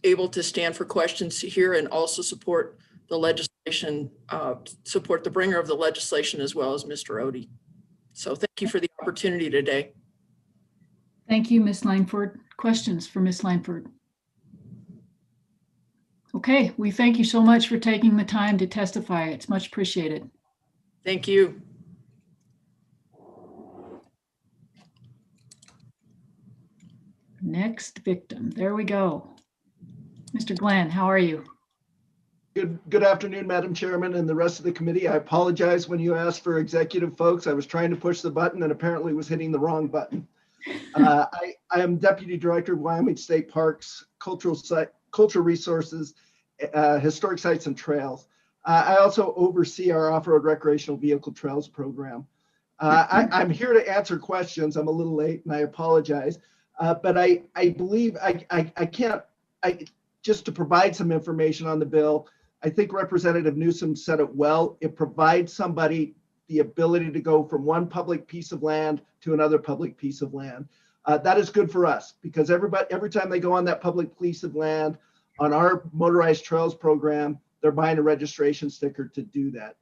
Speaker 14: able to stand for questions here and also support the legislation, support the bringer of the legislation as well as Mr. Odie. So thank you for the opportunity today.
Speaker 2: Thank you, Ms. Langford. Questions for Ms. Langford? Okay, we thank you so much for taking the time to testify. It's much appreciated.
Speaker 14: Thank you.
Speaker 2: Next victim. There we go. Mr. Glenn, how are you?
Speaker 22: Good afternoon, Madam Chairman and the rest of the committee. I apologize when you asked for executive folks. I was trying to push the button and apparently was hitting the wrong button. I am Deputy Director of Wyoming State Parks, Cultural Resources, Historic Sites and Trails. I also oversee our off-road recreational vehicle trails program. I'm here to answer questions. I'm a little late and I apologize. But I believe just to provide some information on the bill, I think Representative Newsom said it well. It provides somebody the ability to go from one public piece of land to another public piece of land. That is good for us because every time they go on that public piece of land on our motorized trails program, they're buying a registration sticker to do that.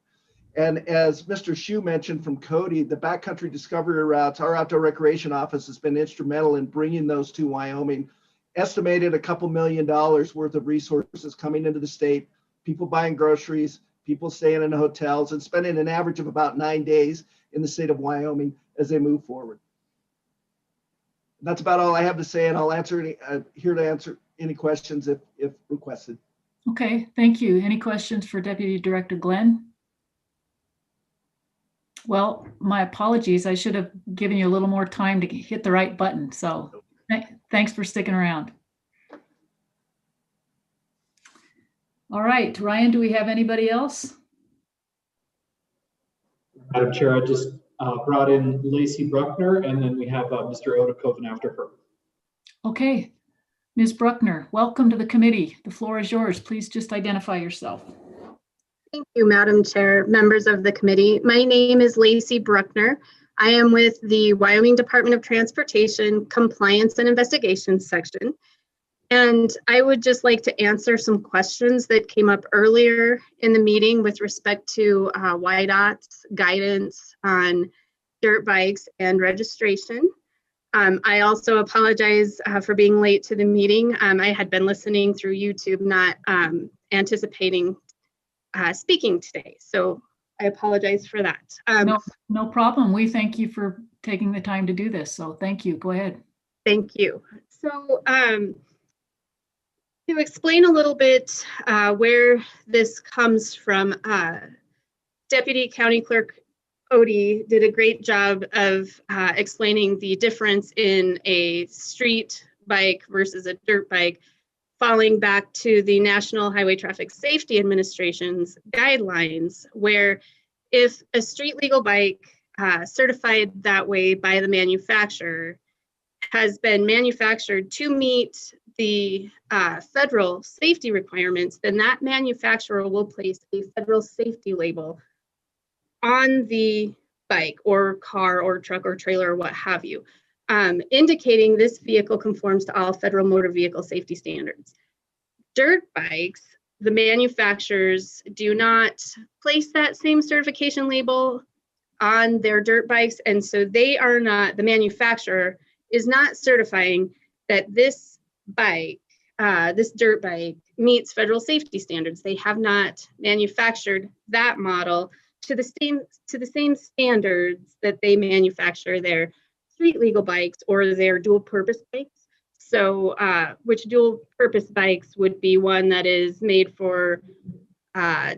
Speaker 22: And as Mr. Shu mentioned from Cody, the backcountry discovery routes, our outdoor recreation office has been instrumental in bringing those to Wyoming. Estimated a couple $2 million worth of resources coming into the state, people buying groceries, people staying in hotels and spending an average of about 9 days in the state of Wyoming as they move forward. That's about all I have to say, and I'll answer here to answer any questions if requested.
Speaker 2: Okay, thank you. Any questions for Deputy Director Glenn? Well, my apologies. I should have given you a little more time to hit the right button. So thanks for sticking around. All right, Ryan, do we have anybody else?
Speaker 11: Madam Chair, I just brought in Lacey Bruckner, and then we have Mr. Odakoven after her.
Speaker 2: Okay, Ms. Bruckner, welcome to the committee. The floor is yours. Please just identify yourself.
Speaker 23: Thank you, Madam Chair, members of the committee. My name is Lacey Bruckner. I am with the Wyoming Department of Transportation Compliance and Investigations section. And I would just like to answer some questions that came up earlier in the meeting with respect to WYDOT's guidance on dirt bikes and registration. I also apologize for being late to the meeting. I had been listening through YouTube, not anticipating speaking today. So I apologize for that.
Speaker 2: No problem. We thank you for taking the time to do this. So thank you. Go ahead.
Speaker 23: Thank you. So to explain a little bit where this comes from, Deputy County Clerk Odie did a great job of explaining the difference in a street bike versus a dirt bike, falling back to the National Highway Traffic Safety Administration's guidelines, where if a street legal bike certified that way by the manufacturer has been manufactured to meet the federal safety requirements, then that manufacturer will place a federal safety label on the bike or car or truck or trailer or what have you, indicating this vehicle conforms to all federal motor vehicle safety standards. Dirt bikes, the manufacturers do not place that same certification label on their dirt bikes, and so they are not, the manufacturer is not certifying that this bike, this dirt bike meets federal safety standards. They have not manufactured that model to the same standards that they manufacture their street legal bikes or their dual purpose bikes. So which dual purpose bikes would be one that is made for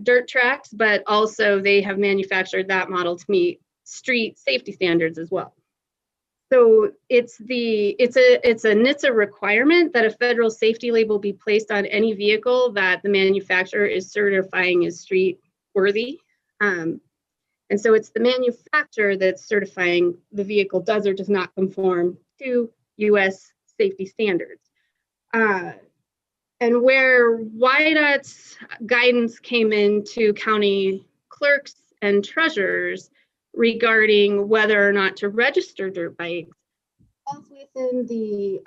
Speaker 23: dirt tracks, but also they have manufactured that model to meet street safety standards as well. So it's a NHTSA requirement that a federal safety label be placed on any vehicle that the manufacturer is certifying as street worthy. And so it's the manufacturer that's certifying the vehicle does or does not conform to US safety standards. And where WYDOT's guidance came into county clerks and treasurers regarding whether or not to register dirt bikes falls within the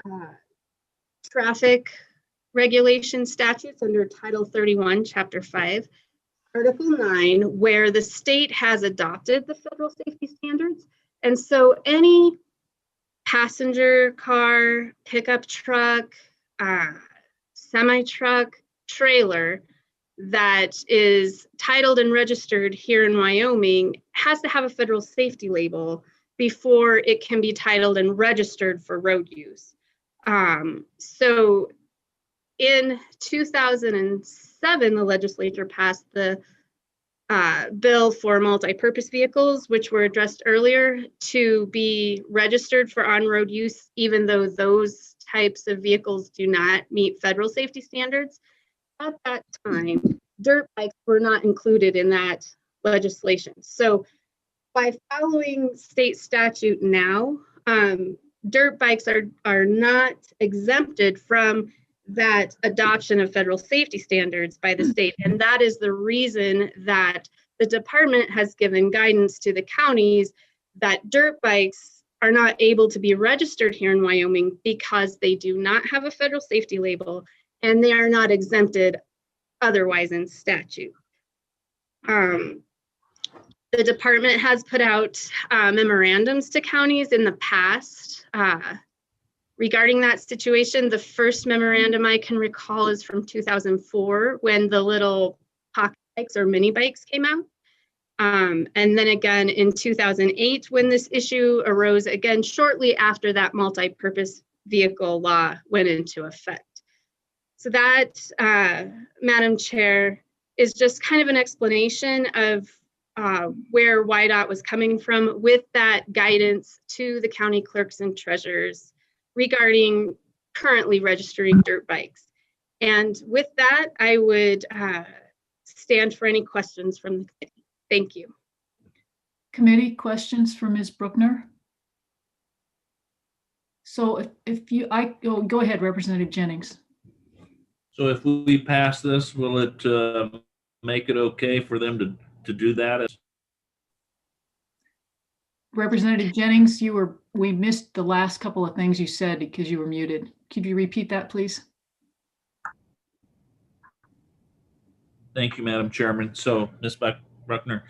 Speaker 23: traffic regulation statutes under Title 31, Chapter 5, Article 9, where the state has adopted the federal safety standards. And so any passenger car, pickup truck, semi-truck, trailer that is titled and registered here in Wyoming has to have a federal safety label before it can be titled and registered for road use. So in 2007, the legislature passed the bill for multi-purpose vehicles, which were addressed earlier, to be registered for on-road use, even though those types of vehicles do not meet federal safety standards. At that time, dirt bikes were not included in that legislation. So by following state statute now, dirt bikes are not exempted from that adoption of federal safety standards by the state. And that is the reason that the department has given guidance to the counties that dirt bikes are not able to be registered here in Wyoming because they do not have a federal safety label and they are not exempted otherwise in statute. The department has put out memorandums to counties in the past regarding that situation. The first memorandum I can recall is from 2004 when the little pocket bikes or mini bikes came out. And then again in 2008 when this issue arose again shortly after that multi-purpose vehicle law went into effect. So that, Madam Chair, is just kind of an explanation of where WYDOT was coming from with that guidance to the county clerks and treasurers regarding currently registering dirt bikes. And with that, I would stand for any questions from the committee. Thank you.
Speaker 2: Committee questions for Ms. Bruckner? So if you, go ahead, Representative Jennings.
Speaker 21: So if we pass this, will it make it okay for them to do that?
Speaker 2: Representative Jennings, we missed the last couple of things you said because you were muted. Could you repeat that, please?
Speaker 21: Thank you, Madam Chairman. So, Ms. Bruckner,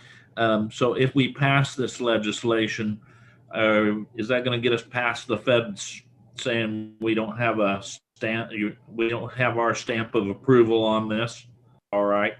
Speaker 21: so if we pass this legislation, is that going to get us past the feds saying we don't have a stamp, we don't have our stamp of approval on this? All right.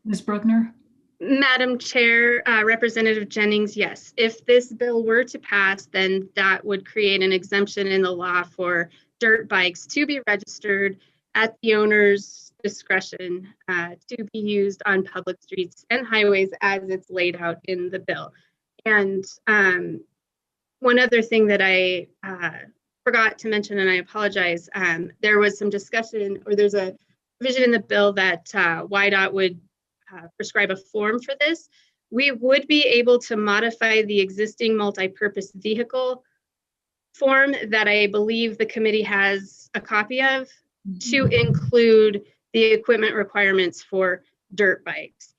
Speaker 2: Ms. Bruckner?
Speaker 23: Madam Chair, Representative Jennings, yes. If this bill were to pass, then that would create an exemption in the law for dirt bikes to be registered at the owner's discretion to be used on public streets and highways as it's laid out in the bill. And one other thing that I forgot to mention, and I apologize, there was some discussion, or there's a provision in the bill that YDOT would prescribe a form for this. We would be able to modify the existing multi-purpose vehicle form that I believe the committee has a copy of to include the equipment requirements for dirt bikes.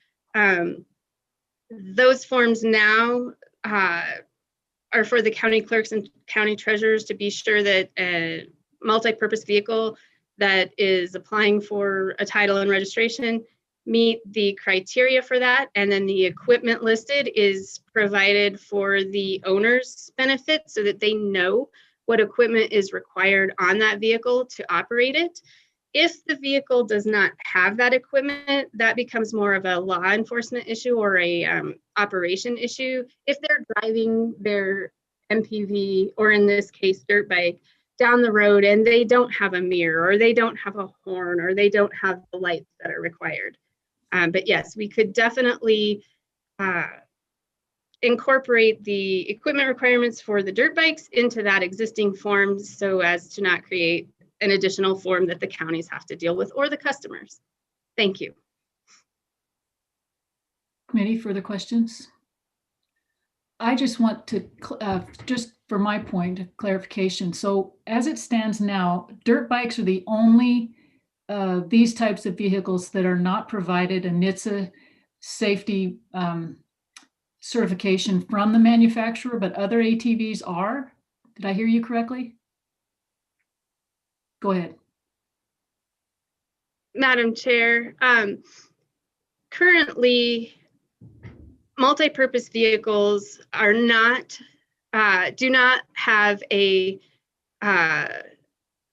Speaker 23: Those forms now are for the county clerks and county treasurers to be sure that a multi-purpose vehicle that is applying for a title and registration meet the criteria for that. And then the equipment listed is provided for the owner's benefit so that they know what equipment is required on that vehicle to operate it. If the vehicle does not have that equipment, that becomes more of a law enforcement issue or a operation issue. If they're driving their MPV, or in this case, dirt bike, down the road and they don't have a mirror, or they don't have a horn, or they don't have the lights that are required. But yes, we could definitely incorporate the equipment requirements for the dirt bikes into that existing form so as to not create an additional form that the counties have to deal with or the customers. Thank you.
Speaker 2: Committee, further questions? I just want to, just for my point of clarification. So as it stands now, dirt bikes are the only these types of vehicles that are not provided a NHTSA safety certification from the manufacturer, but other ATVs are? Did I hear you correctly? Go ahead.
Speaker 23: Madam Chair, currently multi-purpose vehicles are not, do not have a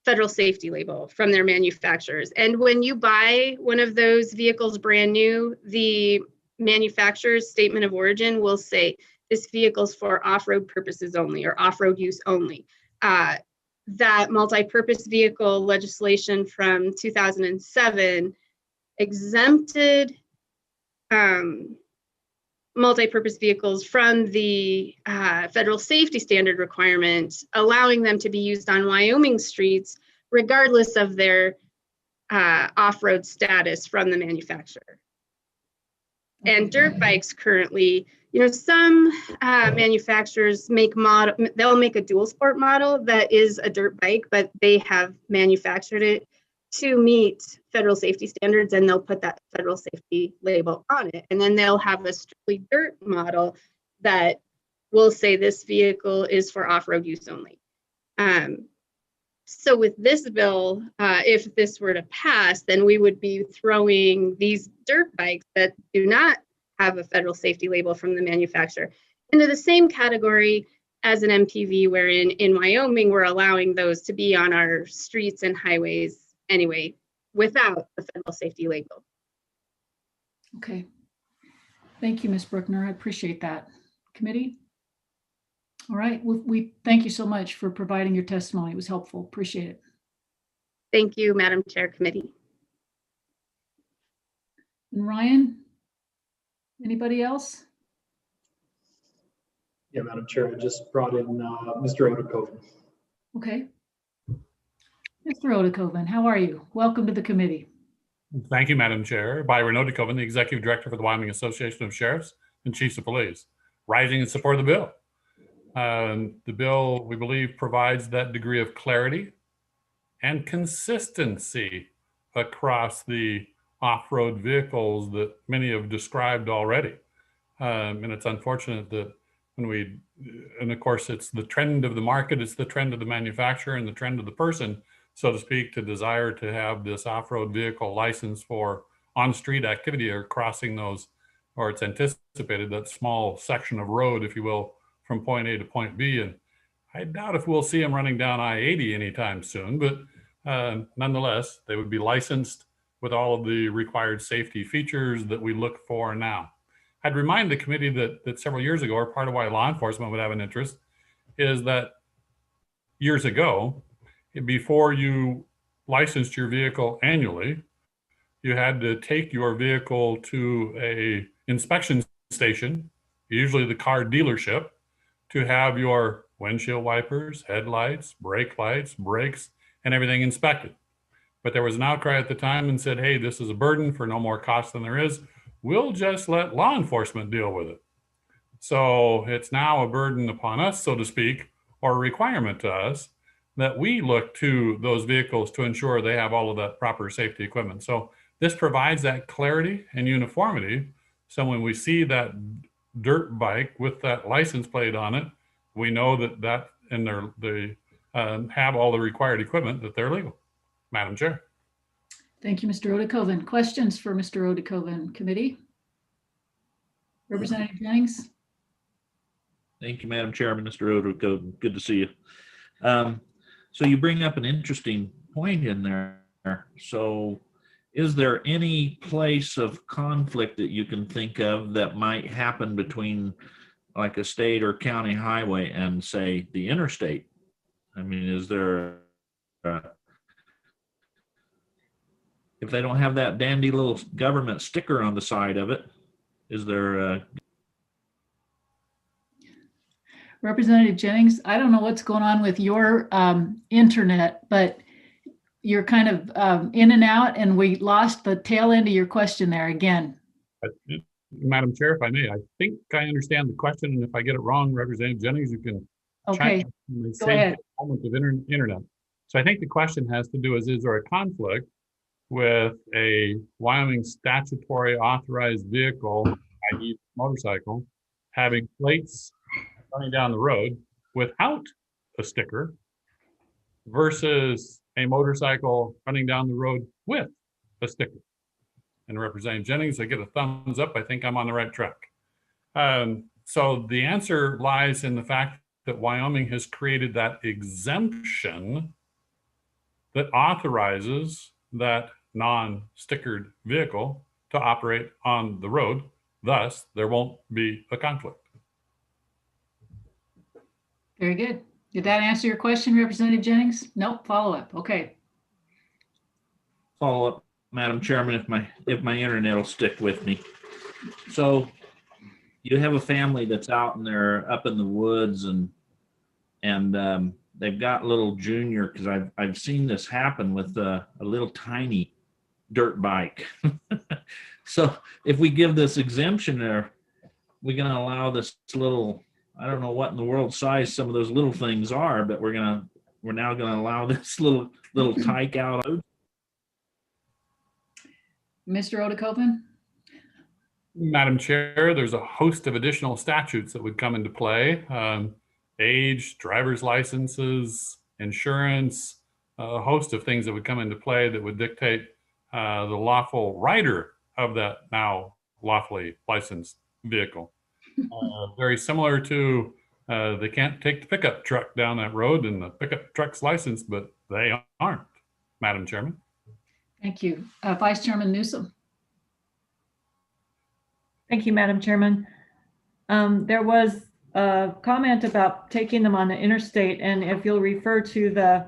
Speaker 23: federal safety label from their manufacturers. And when you buy one of those vehicles brand new, the manufacturer's statement of origin will say this vehicle's for off-road purposes only or off-road use only. That multi-purpose vehicle legislation from 2007 exempted multi-purpose vehicles from the federal safety standard requirements, allowing them to be used on Wyoming streets, regardless of their off-road status from the manufacturer. And dirt bikes currently, you know, some manufacturers make they'll make a dual sport model that is a dirt bike, but they have manufactured it to meet federal safety standards, and they'll put that federal safety label on it. And then they'll have a strictly dirt model that will say this vehicle is for off-road use only. So with this bill, if this were to pass, then we would be throwing these dirt bikes that do not have a federal safety label from the manufacturer into the same category as an MPV, wherein in Wyoming, we're allowing those to be on our streets and highways anyway, without the federal safety label.
Speaker 2: Okay. Thank you, Ms. Bruckner. I appreciate that. Committee? All right. We thank you so much for providing your testimony. It was helpful. Appreciate it.
Speaker 23: Thank you, Madam Chair, Committee.
Speaker 2: And Ryan? Anybody else?
Speaker 11: Yeah, Madam Chair, I just brought in Mr. Odekoven.
Speaker 2: Okay. Mr. Odekoven, how are you? Welcome to the committee.
Speaker 15: Thank you, Madam Chair. Byron Odekoven, the Executive Director for the Wyoming Association of Sheriffs and Chiefs of Police, rising in support of the bill. The bill, we believe, provides that degree of clarity and consistency across the off-road vehicles that many have described already. And it's unfortunate that and of course, it's the trend of the market, it's the trend of the manufacturer and the trend of the person, so to speak, to desire to have this off-road vehicle license for on-street activity or crossing those, or it's anticipated that small section of road, if you will, from point A to point B. And I doubt if we'll see them running down I-80 anytime soon, but nonetheless, they would be licensed with all of the required safety features that we look for now. I'd remind the committee that several years ago, or part of why law enforcement would have an interest, is that years ago, before you licensed your vehicle annually, you had to take your vehicle to a inspection station, usually the car dealership, to have your windshield wipers, headlights, brake lights, brakes, and everything inspected. But there was an outcry at the time and said, hey, this is a burden for no more cost than there is. We'll just let law enforcement deal with it. So it's now a burden upon us, so to speak, or a requirement to us that we look to those vehicles to ensure they have all of that proper safety equipment. So this provides that clarity and uniformity. So when we see that dirt bike with that license plate on it, we know that and they have all the required equipment, that they're legal. Madam Chair.
Speaker 2: Thank you, Mr. Odekoven. Questions for Mr. Odekoven, committee? Representative Jennings?
Speaker 21: Thank you, Madam Chairman. Mr. Odekoven, good to see you. So you bring up an interesting point in there. So is there any place of conflict that you can think of that might happen between like a state or county highway and say the interstate? I mean, is there, if they don't have that dandy little government sticker on the side of it, is there
Speaker 2: Representative Jennings, I don't know what's going on with your internet, but you're kind of in and out, and we lost the tail end of your question there again.
Speaker 15: Madam Chair, if I may, I think I understand the question, and if I get it wrong, Representative Jennings, you can
Speaker 2: Okay,
Speaker 15: go
Speaker 2: ahead.
Speaker 15: Moment of internet. So I think the question has to do is there a conflict with a Wyoming statutory authorized vehicle, i.e. motorcycle, having plates running down the road without a sticker versus a motorcycle running down the road with a sticker? And Representative Jennings, I get a thumbs up. I think I'm on the right track. So the answer lies in the fact that Wyoming has created that exemption that authorizes that non-stickered vehicle to operate on the road. Thus, there won't be a conflict.
Speaker 2: Very good. Did that answer your question, Representative Jennings? Nope, follow up. Okay.
Speaker 21: follow up, Madam Chairman, if my internet will stick with me? So you have a family that's out and they're up in the woods and they've got little Junior, because I've seen this happen with a little tiny dirt bike. So if we give this exemption there, we're going to allow this little, I don't know what in the world size some of those little things are, but we're now going to allow this little tyke out.
Speaker 2: Mr. Odekoven?
Speaker 15: Madam Chair, there's a host of additional statutes that would come into play. Age, driver's licenses, insurance, a host of things that would come into play that would dictate the lawful rider of that now lawfully licensed vehicle. Very similar to they can't take the pickup truck down that road and the pickup truck's licensed, but they aren't, Madam Chairman.
Speaker 2: Thank you. Vice Chairman Newsom.
Speaker 5: Thank you, Madam Chairman. There was a comment about taking them on the interstate, and if you'll refer to the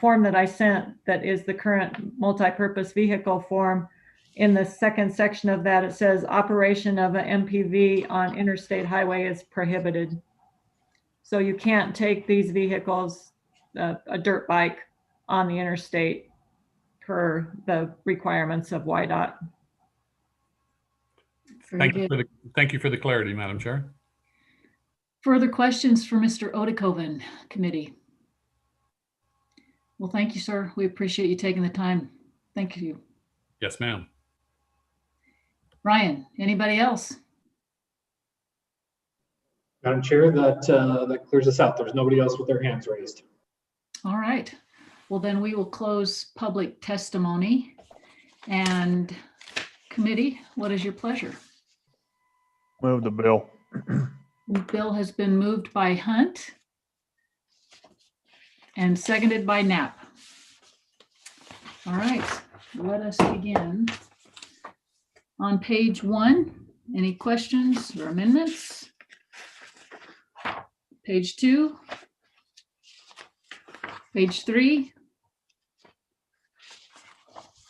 Speaker 5: form that I sent, that is the current multi-purpose vehicle form, in the second section of that, it says operation of an MPV on interstate highway is prohibited. So you can't take these vehicles, a dirt bike, on the interstate per the requirements of WYDOT.
Speaker 15: Thank you for the clarity, Madam Chair.
Speaker 2: Further questions for Mr. Odekoven, committee? Well, thank you, sir. We appreciate you taking the time. Thank you.
Speaker 15: Yes, ma'am.
Speaker 2: Ryan, anybody else?
Speaker 11: Madam Chair, that clears us out. There's nobody else with their hands raised.
Speaker 2: All right. Well, then we will close public testimony. And committee, what is your pleasure?
Speaker 6: Move the bill.
Speaker 2: The bill has been moved by Hunt and seconded by Knapp. All right. let us begin. On page 1, any questions or amendments? Page 2, page 3,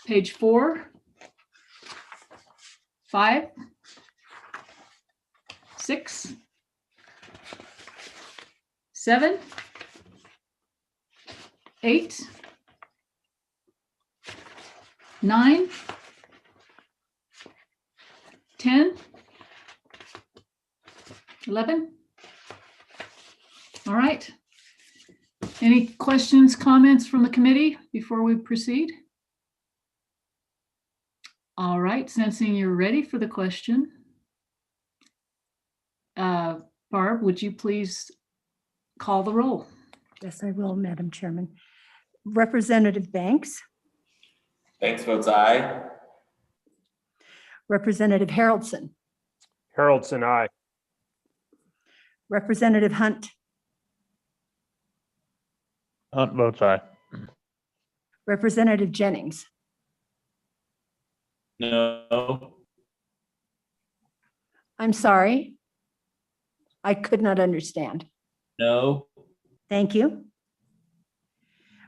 Speaker 2: page 4, 5, 6, 7, 8, 9, 10, 11. All right. Any questions, comments from the committee before we proceed? All right, sensing you're ready for the question. Barb, would you please call the roll?
Speaker 3: Yes, I will, Madam Chairman. Representative Banks,
Speaker 7: Banks votes aye.
Speaker 3: Representative Haroldson,
Speaker 1: Haroldson, aye.
Speaker 3: Representative Hunt,
Speaker 6: Hunt votes aye.
Speaker 3: Representative Jennings,
Speaker 7: No.
Speaker 3: I'm sorry. I could not understand.
Speaker 7: No.
Speaker 3: Thank you.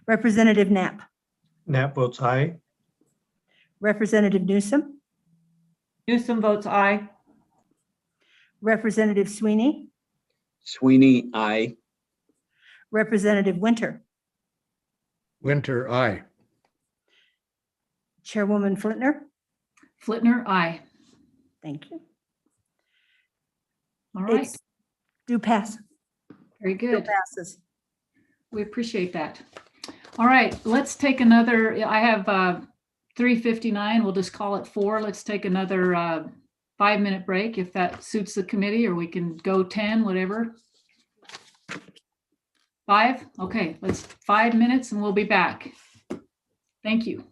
Speaker 3: Representative Knapp,
Speaker 9: Knapp votes aye.
Speaker 3: Representative Newsom,
Speaker 5: Newsom votes aye.
Speaker 3: Representative Sweeney,
Speaker 20: Sweeney, aye.
Speaker 3: Representative Winter,
Speaker 8: Winter, aye.
Speaker 3: Chairwoman Flintner.
Speaker 2: Flitner, aye.
Speaker 3: Thank you.
Speaker 2: All right,
Speaker 3: It's do pass.
Speaker 2: very
Speaker 3: Do
Speaker 2: good.
Speaker 3: passes.
Speaker 2: We appreciate that. All right, let's take another, I have 3:59, we'll just call it 4. Let's take another 5-minute break if that suits the committee, or we can go 10, whatever. 5? Okay, let's 5 minutes and we'll be back. Thank you.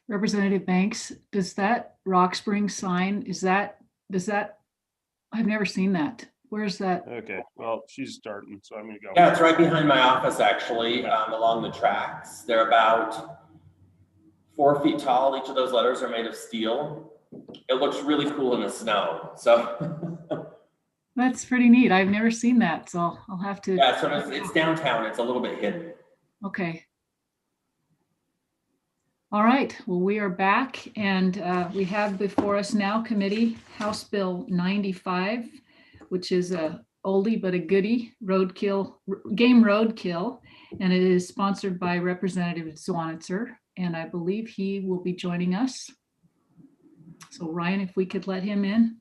Speaker 2: Representative Banks, does that Rock Springs sign, I've never seen that. Where's that?
Speaker 1: Okay, well, she's starting, so I'm gonna go.
Speaker 7: Yeah, it's right behind my office, actually, along the tracks. They're about 4 feet tall. Each of those letters are made of steel. It looks really cool in the snow, so.
Speaker 2: That's pretty neat. I've never seen that, so I'll have to.
Speaker 7: Yeah, so it's downtown. It's a little bit hidden.
Speaker 2: Okay. All right, well, we are back, and we have before us now committee House Bill 95, which is a oldie but a goodie game roadkill, and it is sponsored by Representative Zwanitzer, and I believe he will be joining us. So Ryan, if we could let him in.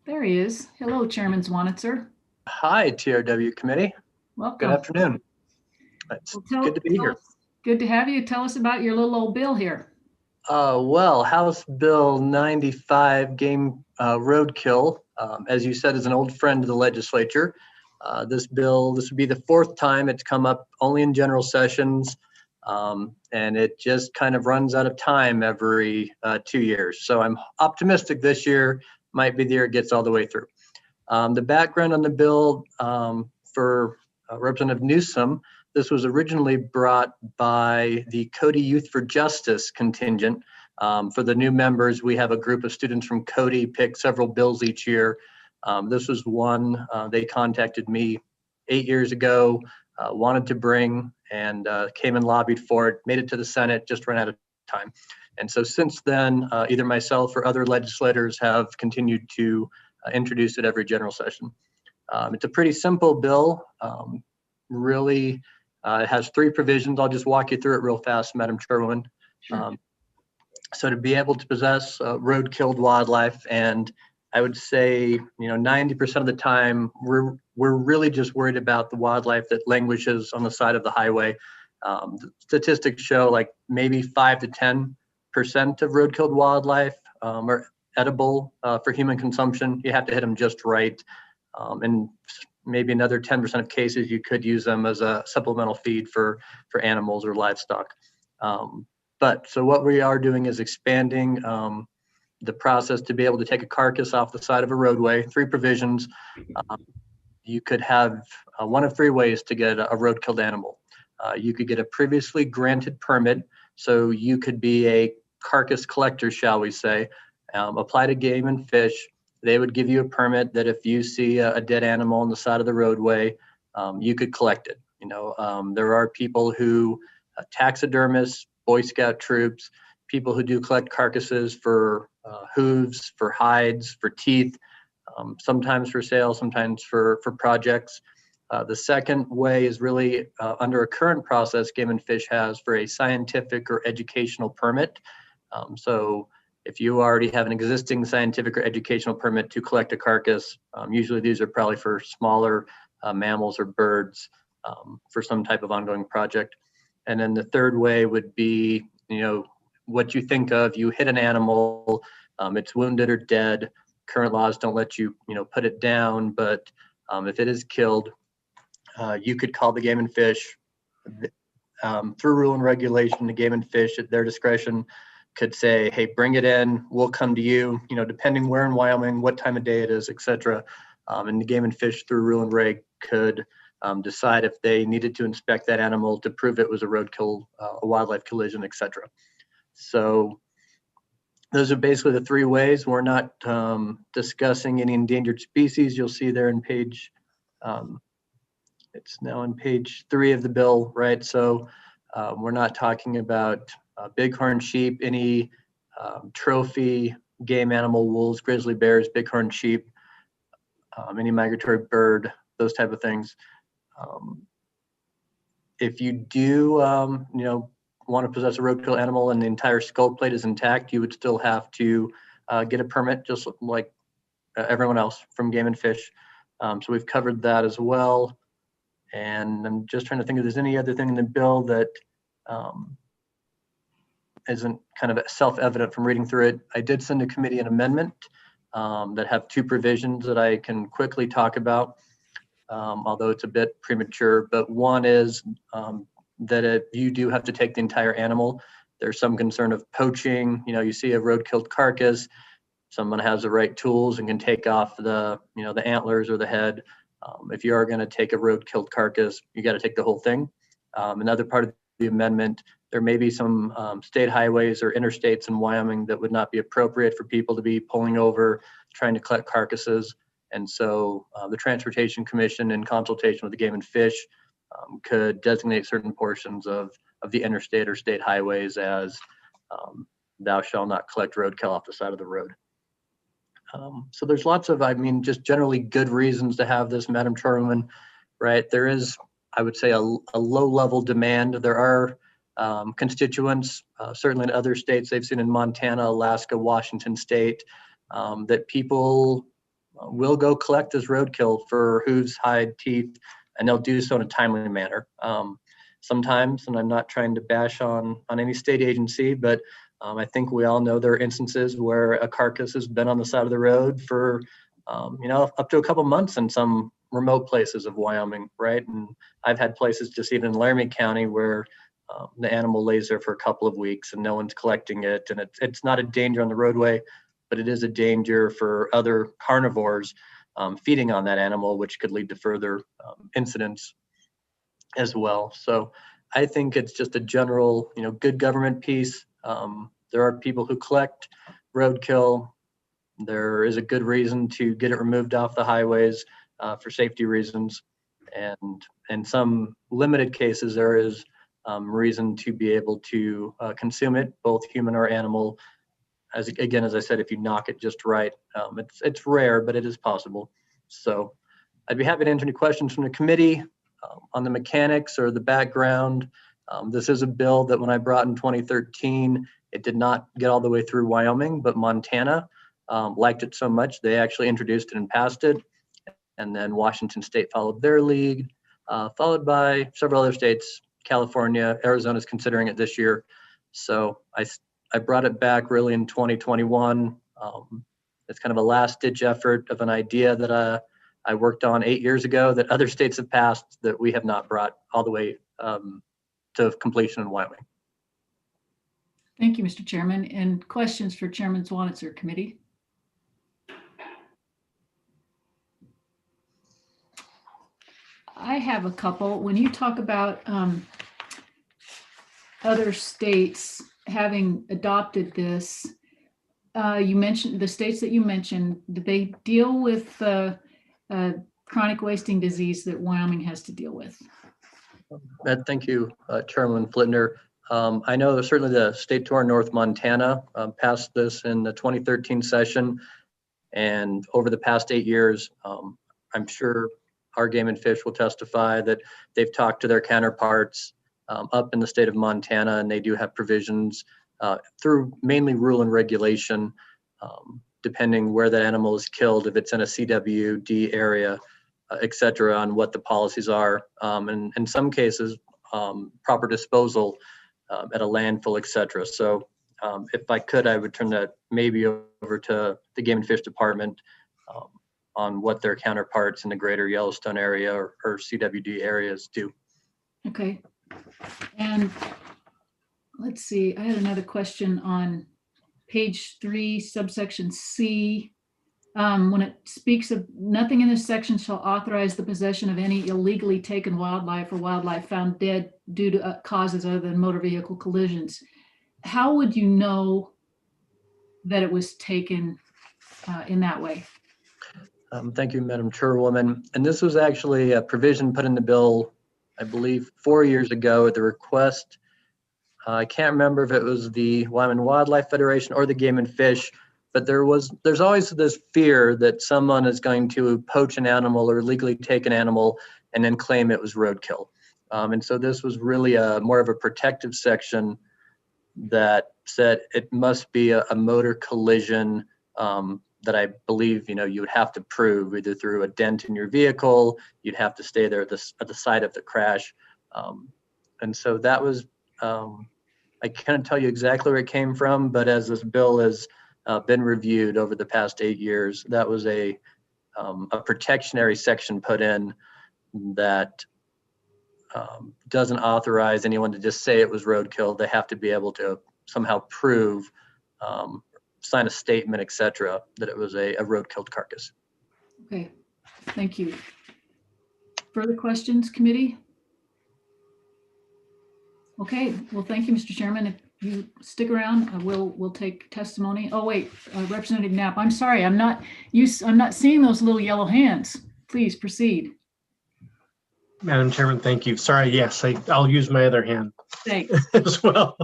Speaker 2: There he is. Hello, Chairman Zwanitzer.
Speaker 16: Hi, TRW committee.
Speaker 2: Welcome.
Speaker 16: Good afternoon. It's good to be here.
Speaker 2: Good to have you. Tell us about your little old bill here.
Speaker 16: Well, House Bill 95 game roadkill, as you said, is an old friend of the legislature. This would be the fourth time it's come up, only in general sessions, and it just kind of runs out of time every 2 years. So I'm optimistic this year might be the year it gets all the way through. The background on the bill for Representative Newsom, this was originally brought by the Cody Youth for Justice contingent. For the new members, we have a group of students from Cody pick several bills each year. This was one they contacted me 8 years ago, wanted to bring, and came and lobbied for it, made it to the Senate, just ran out of time. And so since then, either myself or other legislators have continued to introduce it every general session. It's a pretty simple bill. Really, it has 3 provisions. I'll just walk you through it real fast, Madam Chairwoman.
Speaker 2: Sure.
Speaker 16: So to be able to possess road-killed wildlife, and I would say, 90% of the time, we're really just worried about the wildlife that languishes on the side of the highway. The statistics show like maybe 5 to 10% of road-killed wildlife are edible for human consumption. You have to hit them just right. And maybe another 10% of cases, you could use them as a supplemental feed for animals or livestock. So what we are doing is expanding the process to be able to take a carcass off the side of a roadway. 3 provisions. You could have one of 3 ways to get a road-killed animal. You could get a previously granted permit. So you could be a carcass collector, shall we say, apply to Game and Fish. They would give you a permit that if you see a dead animal on the side of the roadway, you could collect it. There are people who taxidermists, Boy Scout troops, people who do collect carcasses for hooves, for hides, for teeth, sometimes for sale, sometimes for projects. The second way is really under a current process Game and Fish has for a scientific or educational permit. So if you already have an existing scientific or educational permit to collect a carcass, usually these are probably for smaller mammals or birds for some type of ongoing project. And then the third way would be, what you think of, you hit an animal, it's wounded or dead. Current laws don't let you, put it down, but if it is killed, you could call the Game and Fish through rule and regulation. The Game and Fish at their discretion could say, hey, bring it in, we'll come to you, depending where in Wyoming, what time of day it is, et cetera. And the Game and Fish through rule and reg could decide if they needed to inspect that animal to prove it was a roadkill, a wildlife collision, et cetera. So those are basically the 3 ways. We're not discussing any endangered species. You'll see there in page, it's now on page 3 of the bill, right? So we're not talking about bighorn sheep, any trophy game animal, wolves, grizzly bears, bighorn sheep, any migratory bird, those type of things. If you do, want to possess a roadkill animal and the entire skull plate is intact, you would still have to get a permit, just like everyone else from Game and Fish. So we've covered that as well. And I'm just trying to think if there's any other thing in the bill that isn't kind of self-evident from reading through it, I did send a committee an amendment that have two provisions that I can quickly talk about, although it's a bit premature. But one is that if you do have to take the entire animal, there's some concern of poaching. You know, you see a road-killed carcass, someone has the right tools and can take off the, you know, the antlers or the head. If you are going to take a road-killed carcass, you got to take the whole thing. Another part of the amendment, there may be some state highways or interstates in Wyoming that would not be appropriate for people to be pulling over, trying to collect carcasses. And so the Transportation Commission, in consultation with the Game and Fish, could designate certain portions of the interstate or state highways as thou shalt not collect roadkill off the side of the road. So there's lots of, I mean, just generally good reasons to have this, Madam Chairwoman, right? There is, I would say, a low-level demand. There are constituents, certainly in other states, they've seen in Montana, Alaska, Washington State, that people will go collect this roadkill for hooves, hide, teeth, and they'll do so in a timely manner. Sometimes, and I'm not trying to bash on any state agency, but I think we all know there are instances where a carcass has been on the side of the road for, you know, up to a couple months in some remote places of Wyoming, right? And I've had places just even in Laramie County where the animal lays there for a couple of weeks and no one's collecting it. And it's not a danger on the roadway, but it is a danger for other carnivores feeding on that animal, which could lead to further incidents as well. So I think it's just a general, you know, good government piece. There are people who collect roadkill. There is a good reason to get it removed off the highways for safety reasons. And in some limited cases, there is reason to be able to consume it, both human or animal. As I said, if you knock it just right, it's rare, but it is possible. So I'd be happy to answer any questions from the committee on the mechanics or the background. This is a bill that when I brought in 2013, it did not get all the way through Wyoming, but Montana liked it so much, they actually introduced it and passed it. And then Washington State followed their lead, followed by several other states. California, Arizona is considering it this year. So I brought it back really in 2021. It's kind of a last ditch effort of an idea that I worked on 8 years ago that other states have passed that we have not brought all the way to completion in Wyoming.
Speaker 2: Thank you, Mr. Chairman. And questions for Chairman Zwanitzer committee? I have a couple. When you talk about other states having adopted this, you mentioned the states that you mentioned, did they deal with chronic wasting disease that Wyoming has to deal with?
Speaker 16: Thank you, Chairman Flitner. I know certainly the state to our north, Montana, passed this in the 2013 session. And over the past 8 years, I'm sure our Game and Fish will testify that they've talked to their counterparts up in the state of Montana, and they do have provisions through mainly rule and regulation, depending where that animal is killed, if it's in a CWD area, et cetera, on what the policies are. And in some cases, proper disposal at a landfill, et cetera. So if I could, I would turn that maybe over to the Game and Fish Department on what their counterparts in the greater Yellowstone area or CWD areas do.
Speaker 2: Okay. And let's see, I had another question on page 3, subsection C. When it speaks of nothing in this section shall authorize the possession of any illegally taken wildlife or wildlife found dead due to causes other than motor vehicle collisions. How would you know that it was taken in that way?
Speaker 16: Thank you, Madam Chairwoman. And this was actually a provision put in the bill, I believe 4 years ago at the request. I can't remember if it was the Wyoming Wildlife Federation or the Game and Fish, but there's always this fear that someone is going to poach an animal or illegally take an animal and then claim it was roadkill. And so this was really more of a protective section that said it must be a motor collision that I believe, you would have to prove either through a dent in your vehicle, you'd have to stay there at the site of the crash. And so that was I can't tell you exactly where it came from, but as this bill has been reviewed over the past 8 years, that was a protectionary section put in that doesn't authorize anyone to just say it was roadkill. They have to be able to somehow prove, sign a statement, etc., that it was a road-killed carcass.
Speaker 2: Okay, thank you. Further questions, committee? Okay, well, thank you, Mr. Chairman. If you stick around, we'll take testimony. Oh, wait, Representative Knapp, I'm sorry, I'm not seeing those little yellow hands. Please proceed.
Speaker 9: Madam Chairman, thank you. Sorry, yes, I'll use my other hand
Speaker 2: Thanks.
Speaker 9: as well.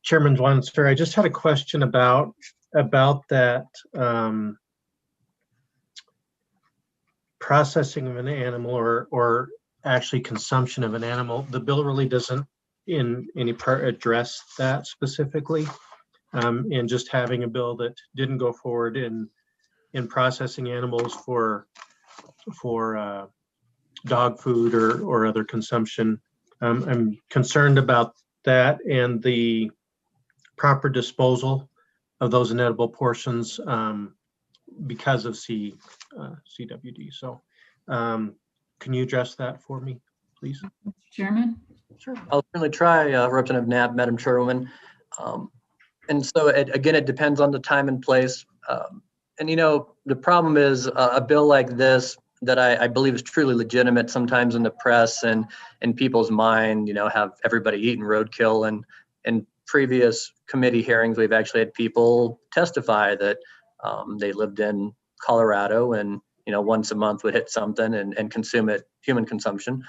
Speaker 9: Chairman Wanster, I just had a question about that processing of an animal or actually consumption of an animal. The bill really doesn't in any part address that specifically. And just having a bill that didn't go forward in processing animals for dog food or other consumption. I'm concerned about that and the proper disposal of those inedible portions because of CWD. So can you address that for me, please?
Speaker 2: Chairman?
Speaker 16: Sure. I'll certainly try, Representative Knapp, Madam Chairwoman. And so again, it depends on the time and place. And the problem is a bill like this that I believe is truly legitimate sometimes in the press and in people's mind, have everybody eating roadkill. And in previous committee hearings, we've actually had people testify that they lived in Colorado and, once a month would hit something and consume it, human consumption.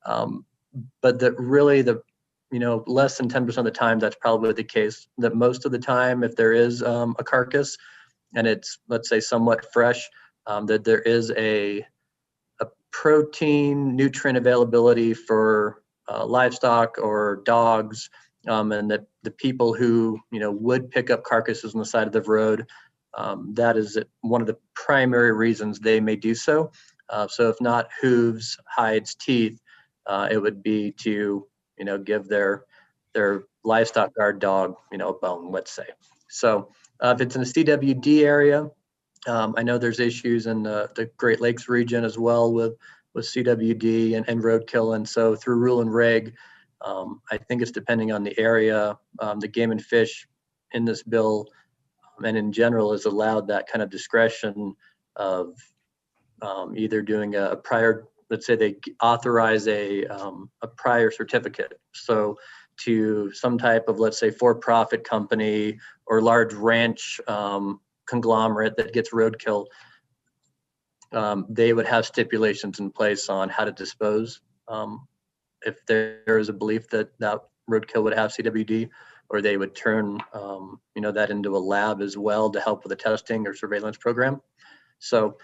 Speaker 16: But that really less than 10% of the time, that's probably the case. That most of the time, if there is a carcass and it's, let's say, somewhat fresh, that there is a protein nutrient availability for livestock or dogs, and that the people who would pick up carcasses on the side of the road, that is one of the primary reasons they may do so. So if not hooves, hides, teeth, it would be to give their livestock guard dog a bone, let's say. So if it's in a CWD area, I know there's issues in the Great Lakes region as well with CWD and roadkill. And so through rule and reg, I think it's depending on the area. The Game and Fish in this bill and in general is allowed that kind of discretion of either doing a prior, let's say they authorize a prior certificate. So to some type of, let's say, for-profit company or large ranch conglomerate that gets roadkill, they would have stipulations in place on how to dispose if there is a belief that that roadkill would have CWD, or they would turn that into a lab as well to help with the testing or surveillance program. So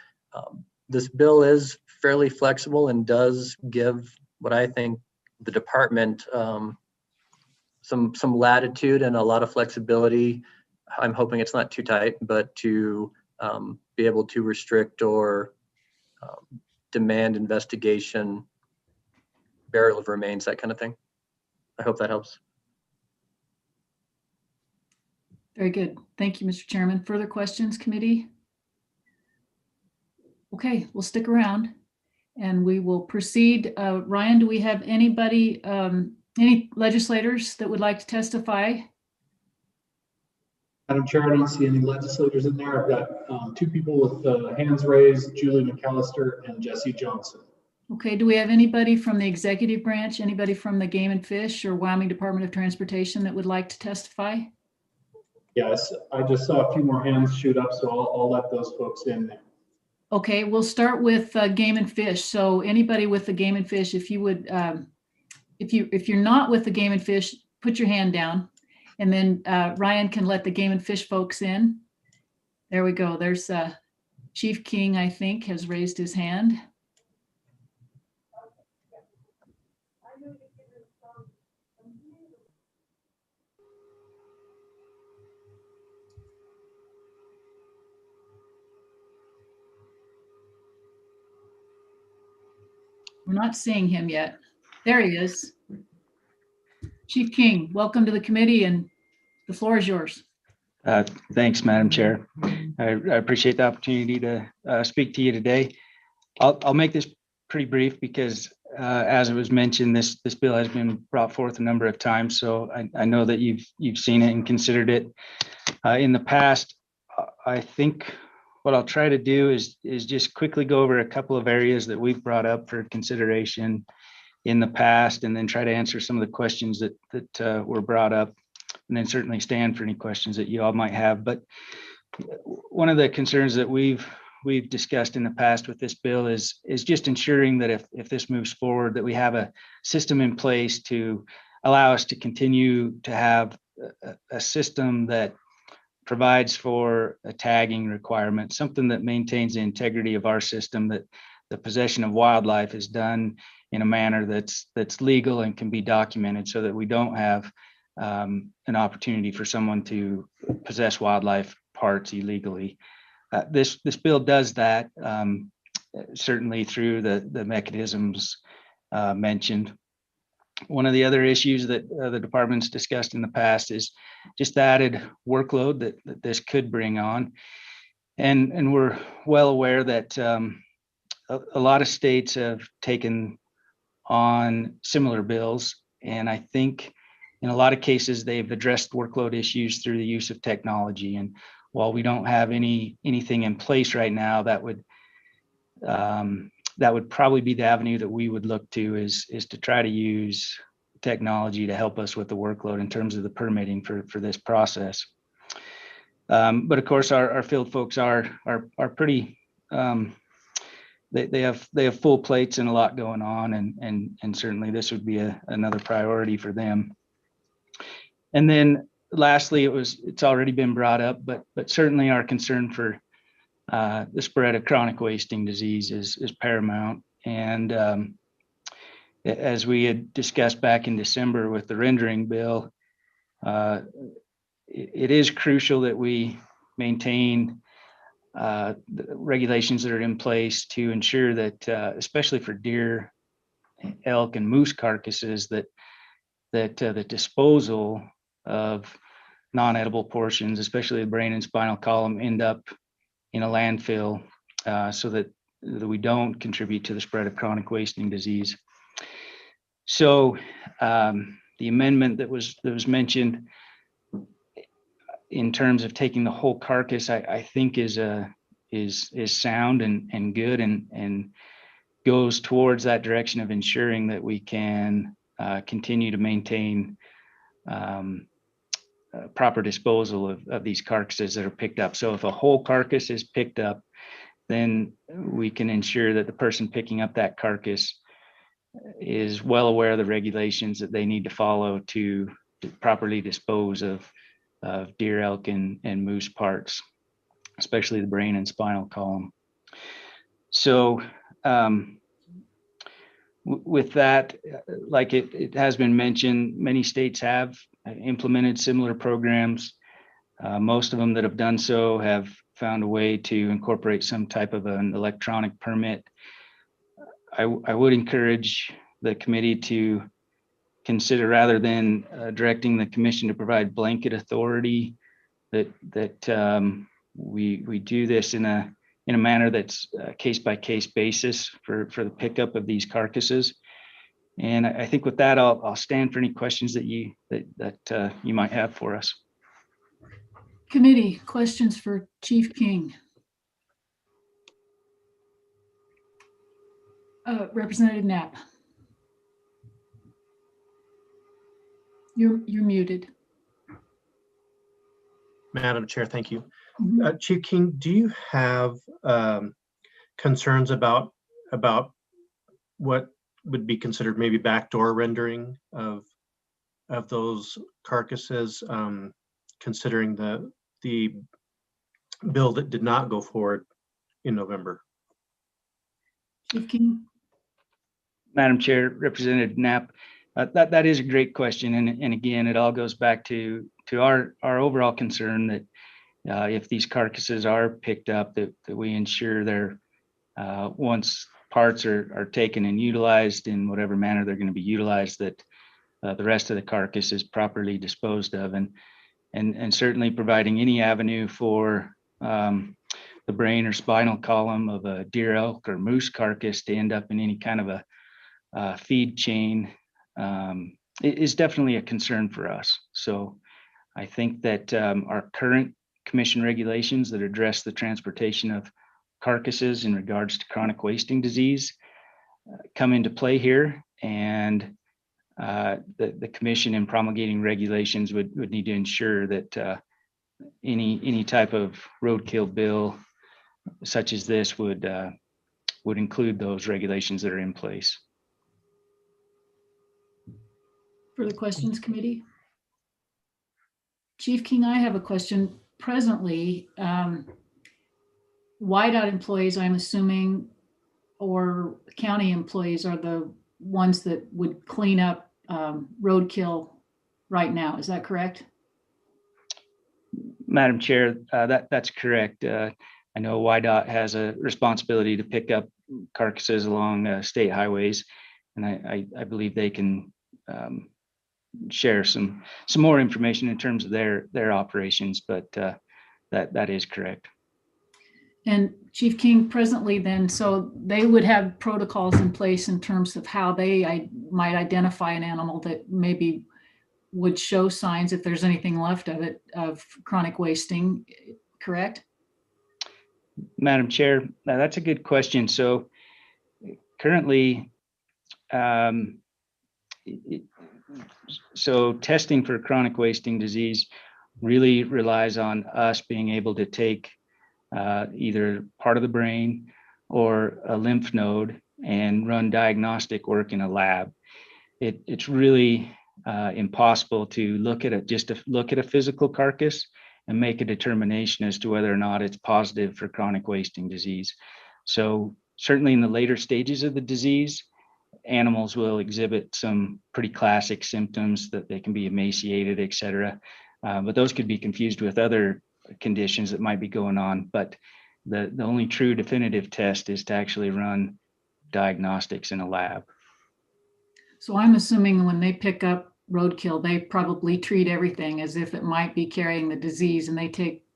Speaker 16: this bill is fairly flexible and does give what I think the department some latitude and a lot of flexibility. I'm hoping it's not too tight, but to be able to restrict or demand investigation, burial of remains, that kind of thing. I hope that helps.
Speaker 2: Very good. Thank you, Mr. Chairman. Further questions, committee? Okay, we'll stick around and we will proceed. Ryan, do we have anybody, any legislators that would like to testify?
Speaker 11: Madam Chair, I don't see any legislators in there. I've got two people with hands raised, Julie McAllister and Jesse Johnson.
Speaker 2: Okay, do we have anybody from the executive branch, anybody from the Game and Fish or Wyoming Department of Transportation that would like to testify?
Speaker 11: Yes, I just saw a few more hands shoot up, so I'll let those folks in there.
Speaker 2: Okay, we'll start with Game and Fish. So anybody with the Game and Fish, if you would, if you're not with the Game and Fish, put your hand down, and then Ryan can let the Game and Fish folks in. There we go. There's Chief King, I think, has raised his hand. We're not seeing him yet. There he is. Chief King, welcome to the committee and the floor is yours.
Speaker 17: Thanks, Madam Chair. I appreciate the opportunity to speak to you today. I'll make this pretty brief because as it was mentioned, this bill has been brought forth a number of times. So I know that you've seen it and considered it in the past. I think what I'll try to do is just quickly go over a couple of areas that we've brought up for consideration in the past, and then try to answer some of the questions that were brought up, and then certainly stand for any questions that you all might have. But one of the concerns that we've discussed in the past with this bill is just ensuring that if this moves forward, that we have a system in place to allow us to continue to have a system that provides for a tagging requirement, something that maintains the integrity of our system, that the possession of wildlife is done in a manner that's legal and can be documented, so that we don't have an opportunity for someone to possess wildlife parts illegally. This bill does that, certainly through the mechanisms mentioned. One of the other issues that the department's discussed in the past is just the added workload that this could bring on. And we're well aware that a lot of states have taken on similar bills. And I think in a lot of cases, they've addressed workload issues through the use of technology. And while we don't have anything in place right now, that would probably be the avenue that we would look to is to try to use technology to help us with the workload in terms of the permitting for this process. But of course, our field folks are pretty, they have full plates and a lot going on, and certainly this would be another priority for them. And then lastly, it's already been brought up, but certainly our concern for the spread of chronic wasting disease is paramount. And as we had discussed back in December with the rendering bill, it is crucial that we maintain the regulations that are in place to ensure that, especially for deer, elk, and moose carcasses, that the disposal of non-edible portions, especially the brain and spinal column, end up in a landfill, so that we don't contribute to the spread of chronic wasting disease. So the amendment that was mentioned in terms of taking the whole carcass, I think is sound and good, and goes towards that direction of ensuring that we can continue to maintain proper disposal of these carcasses that are picked up. So if a whole carcass is picked up, then we can ensure that the person picking up that carcass is well aware of the regulations that they need to follow to properly dispose of deer, elk, and moose parts, especially the brain and spinal column. So with that, like it has been mentioned, many states have implemented similar programs. Most of them that have done so have found a way to incorporate some type of an electronic permit. I would encourage the committee to consider, rather than directing the commission to provide blanket authority, that we do this in a manner that's case by case basis for the pickup of these carcasses. And I think with that, I'll stand for any questions that you might have for us.
Speaker 2: Committee, questions for Chief King? Representative Knapp. You're muted.
Speaker 9: Madam Chair, thank you. Chief King, do you have concerns about what would be considered maybe backdoor rendering of those carcasses, considering the bill that did not go forward in November?
Speaker 2: Chief King.
Speaker 17: Madam Chair, Representative Knapp, that is a great question, and again, it all goes back to our overall concern that if these carcasses are picked up, that we ensure they're once parts are taken and utilized in whatever manner they're going to be utilized, that the rest of the carcass is properly disposed of, and certainly providing any avenue for the brain or spinal column of a deer, elk, or moose carcass to end up in any kind of a feed chain is definitely a concern for us. So I think that our current commission regulations that address the transportation of carcasses in regards to chronic wasting disease come into play here, and the commission in promulgating regulations would need to ensure that any type of roadkill bill such as this would include those regulations that are in place.
Speaker 2: Further questions, committee? Chief King, I have a question. Presently, YDOT employees, I'm assuming, or county employees are the ones that would clean up roadkill right now. Is that correct?
Speaker 17: Madam Chair, that's correct. I know YDOT has a responsibility to pick up carcasses along state highways, and I believe they can share some more information in terms of their operations, but that is correct.
Speaker 2: And Chief King, presently then, so they would have protocols in place in terms of how they might identify an animal that maybe would show signs, if there's anything left of it, of chronic wasting, correct?
Speaker 17: Madam Chair, that's a good question. So currently, so testing for chronic wasting disease really relies on us being able to take either part of the brain or a lymph node and run diagnostic work in a lab. It's really impossible to look at a physical carcass and make a determination as to whether or not it's positive for chronic wasting disease. So certainly in the later stages of the disease, animals will exhibit some pretty classic symptoms that they can be emaciated, et cetera. But those could be confused with other conditions that might be going on. But the only true definitive test is to actually run diagnostics in a lab.
Speaker 2: So I'm assuming when they pick up roadkill, they probably treat everything as if it might be carrying the disease, and they take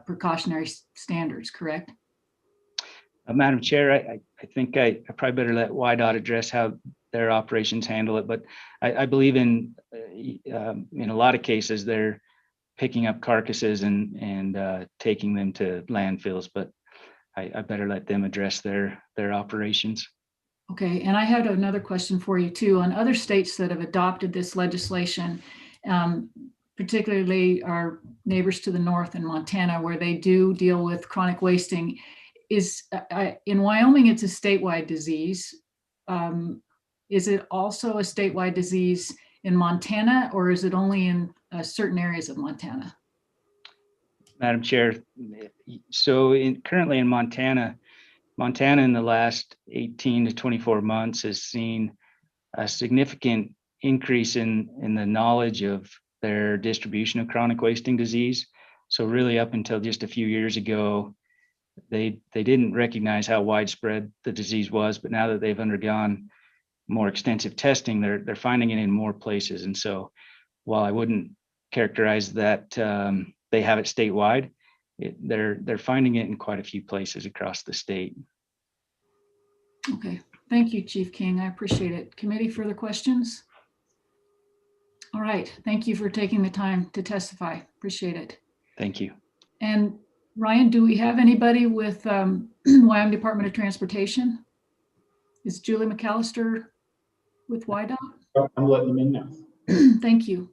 Speaker 2: precautionary standards, correct?
Speaker 17: Madam Chair, I think I probably better let YDOT address how their operations handle it, but I believe in a lot of cases they're picking up carcasses and taking them to landfills, but I better let them address their operations.
Speaker 2: Okay, and I had another question for you too. On other states that have adopted this legislation, particularly our neighbors to the north in Montana, where they do deal with chronic wasting, in Wyoming, it's a statewide disease. Is it also a statewide disease in Montana, or is it only in certain areas of Montana?
Speaker 17: Madam Chair, so currently in Montana in the last 18 to 24 months has seen a significant increase in the knowledge of their distribution of chronic wasting disease. So really up until just a few years ago, they didn't recognize how widespread the disease was, but now that they've undergone more extensive testing, they're finding it in more places. And so while I wouldn't characterize that they have it statewide, they're finding it in quite a few places across the state.
Speaker 2: Okay, thank you, Chief King. I appreciate it. Committee, further questions? All right, thank you for taking the time to testify. Appreciate it.
Speaker 17: Thank you.
Speaker 2: And Ryan, do we have anybody with Wyoming Department of Transportation? Is Julie McAllister with YDOT?
Speaker 11: I'm letting them in now.
Speaker 2: Thank you.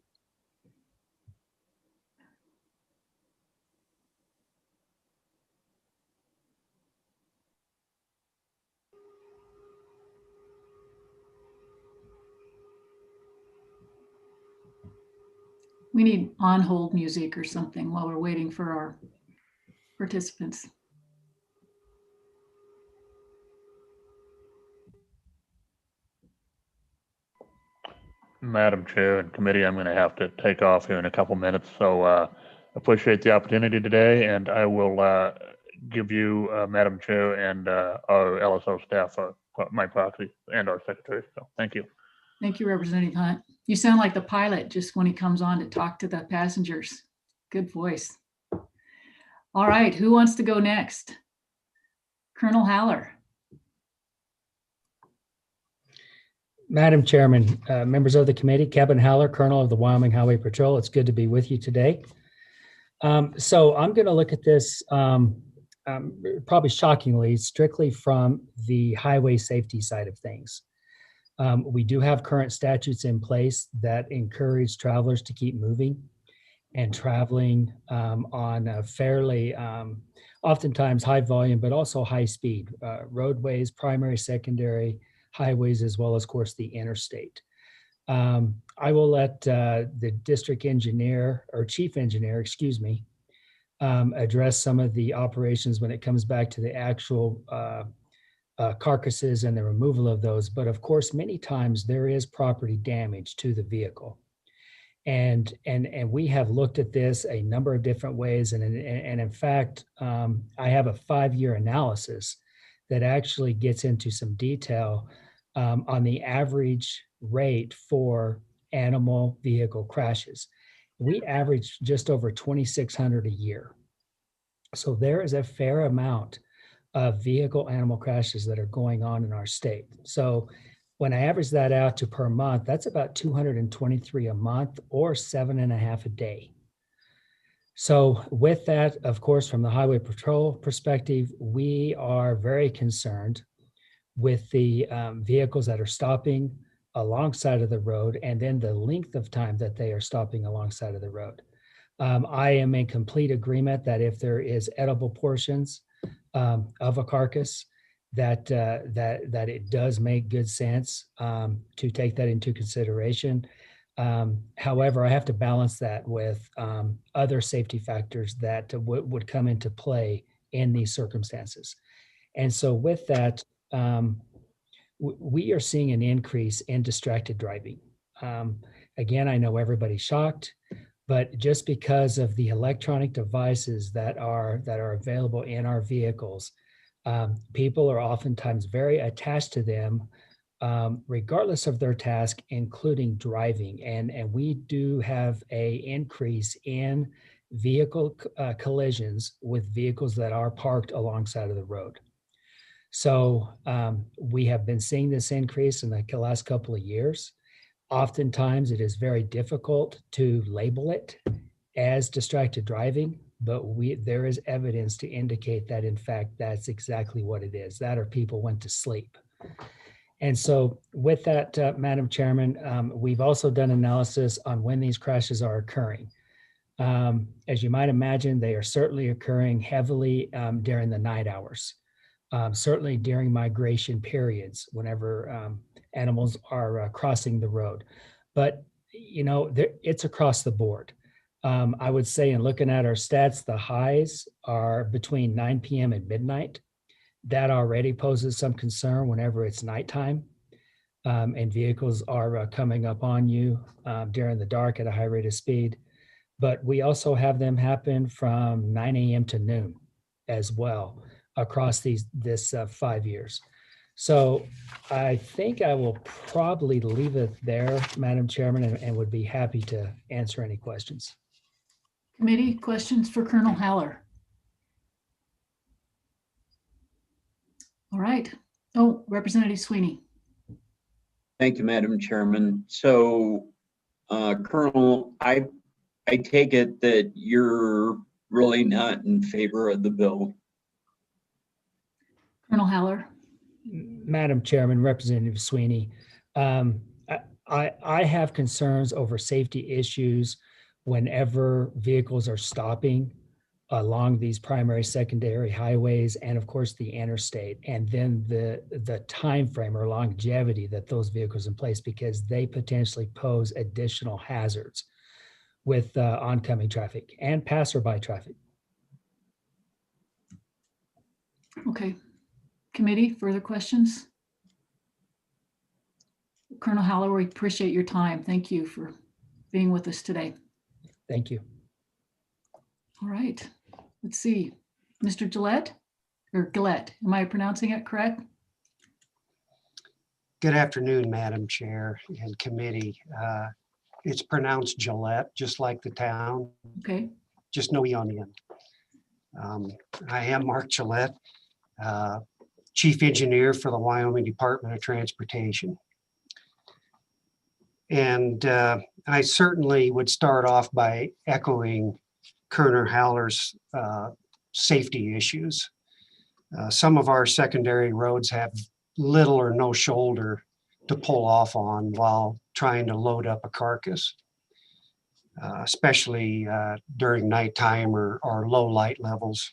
Speaker 2: We need on-hold music or something while we're waiting for our participants.
Speaker 6: Madam Chair and committee, I'm going to have to take off here in a couple minutes. So appreciate the opportunity today, and I will give you, Madam Chair, and our LSO staff my proxy and our secretary. So thank you.
Speaker 2: Thank you, Representative Hunt. You sound like the pilot just when he comes on to talk to the passengers. Good voice. All right, who wants to go next? Colonel Haller.
Speaker 4: Madam Chairman, members of the committee, Kevin Haller, Colonel of the Wyoming Highway Patrol. It's good to be with you today. So I'm going to look at this probably shockingly, strictly from the highway safety side of things. We do have current statutes in place that encourage travelers to keep moving and traveling on a fairly, oftentimes high volume, but also high speed roadways, primary, secondary, highways, as well as, of course, the interstate. I will let the district engineer or chief engineer, excuse me, address some of the operations when it comes back to the actual carcasses and the removal of those. But of course, many times there is property damage to the vehicle. And we have looked at this a number of different ways. And in fact, I have a 5-year analysis that actually gets into some detail on the average rate for animal vehicle crashes. We average just over 2,600 a year. So there is a fair amount of vehicle animal crashes that are going on in our state. So when I average that out to per month, that's about 223 a month or 7.5 a day. So with that, of course, from the Highway Patrol perspective, we are very concerned with the vehicles that are stopping alongside of the road and then the length of time that they are stopping alongside of the road. I am in complete agreement that if there is edible portions of a carcass, that it does make good sense to take that into consideration. However, I have to balance that with other safety factors that would come into play in these circumstances. And so with that, we are seeing an increase in distracted driving. Again, I know everybody's shocked, but just because of the electronic devices that are available in our vehicles, people are oftentimes very attached to them, regardless of their task, including driving. And we do have an increase in vehicle collisions with vehicles that are parked alongside of the road. So we have been seeing this increase in the last couple of years. Oftentimes it is very difficult to label it as distracted driving, but there is evidence to indicate that, in fact, that's exactly what it is, that or people went to sleep. And so with that, Madam Chairman, we've also done analysis on when these crashes are occurring. As you might imagine, they are certainly occurring heavily during the night hours. Certainly during migration periods, whenever animals are crossing the road. But, you know, it's across the board. I would say in looking at our stats, the highs are between 9 p.m. and midnight. That already poses some concern whenever it's nighttime and vehicles are coming up on you during the dark at a high rate of speed. But we also have them happen from 9 a.m. to noon as well across this 5 years. So I think I will probably leave it there, Madam Chairman, and would be happy to answer any questions.
Speaker 2: Committee questions for Colonel Haller. All right. Oh, Representative Sweeney.
Speaker 20: Thank you, Madam Chairman. So, Colonel, I take it that you're really not in favor of the bill.
Speaker 2: Colonel Haller.
Speaker 4: Madam Chairman, Representative Sweeney, I have concerns over safety issues whenever vehicles are stopping along these primary, secondary highways, and of course the interstate, and then the time frame or longevity that those vehicles in place, because they potentially pose additional hazards with oncoming traffic and passerby traffic.
Speaker 2: Okay. Committee, further questions? Colonel Haller, we appreciate your time. Thank you for being with us today.
Speaker 4: Thank you.
Speaker 2: All right. Let's see. Mr. Gillette, or Gillette, am I pronouncing it correct?
Speaker 12: Good afternoon, Madam Chair and committee. It's pronounced Gillette, just like the town,
Speaker 2: Okay.
Speaker 12: just no E on the end. I am Mark Gillette, Chief Engineer for the Wyoming Department of Transportation. And I certainly would start off by echoing Colonel Haller's safety issues. Some of our secondary roads have little or no shoulder to pull off on while trying to load up a carcass, especially during nighttime or low light levels.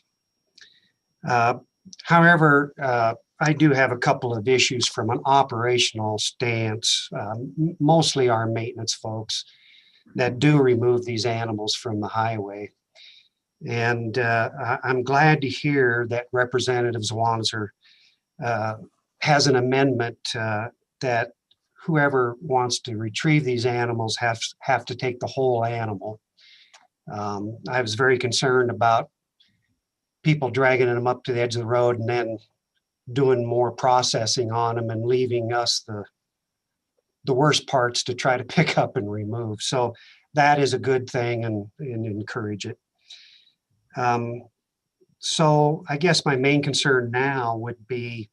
Speaker 12: However, I do have a couple of issues from an operational stance, mostly our maintenance folks that do remove these animals from the highway. And I'm glad to hear that Representative Zwanzer has an amendment that whoever wants to retrieve these animals have to take the whole animal. I was very concerned about people dragging them up to the edge of the road and then doing more processing on them and leaving us the worst parts to try to pick up and remove. So that is a good thing and encourage it. So I guess my main concern now would be,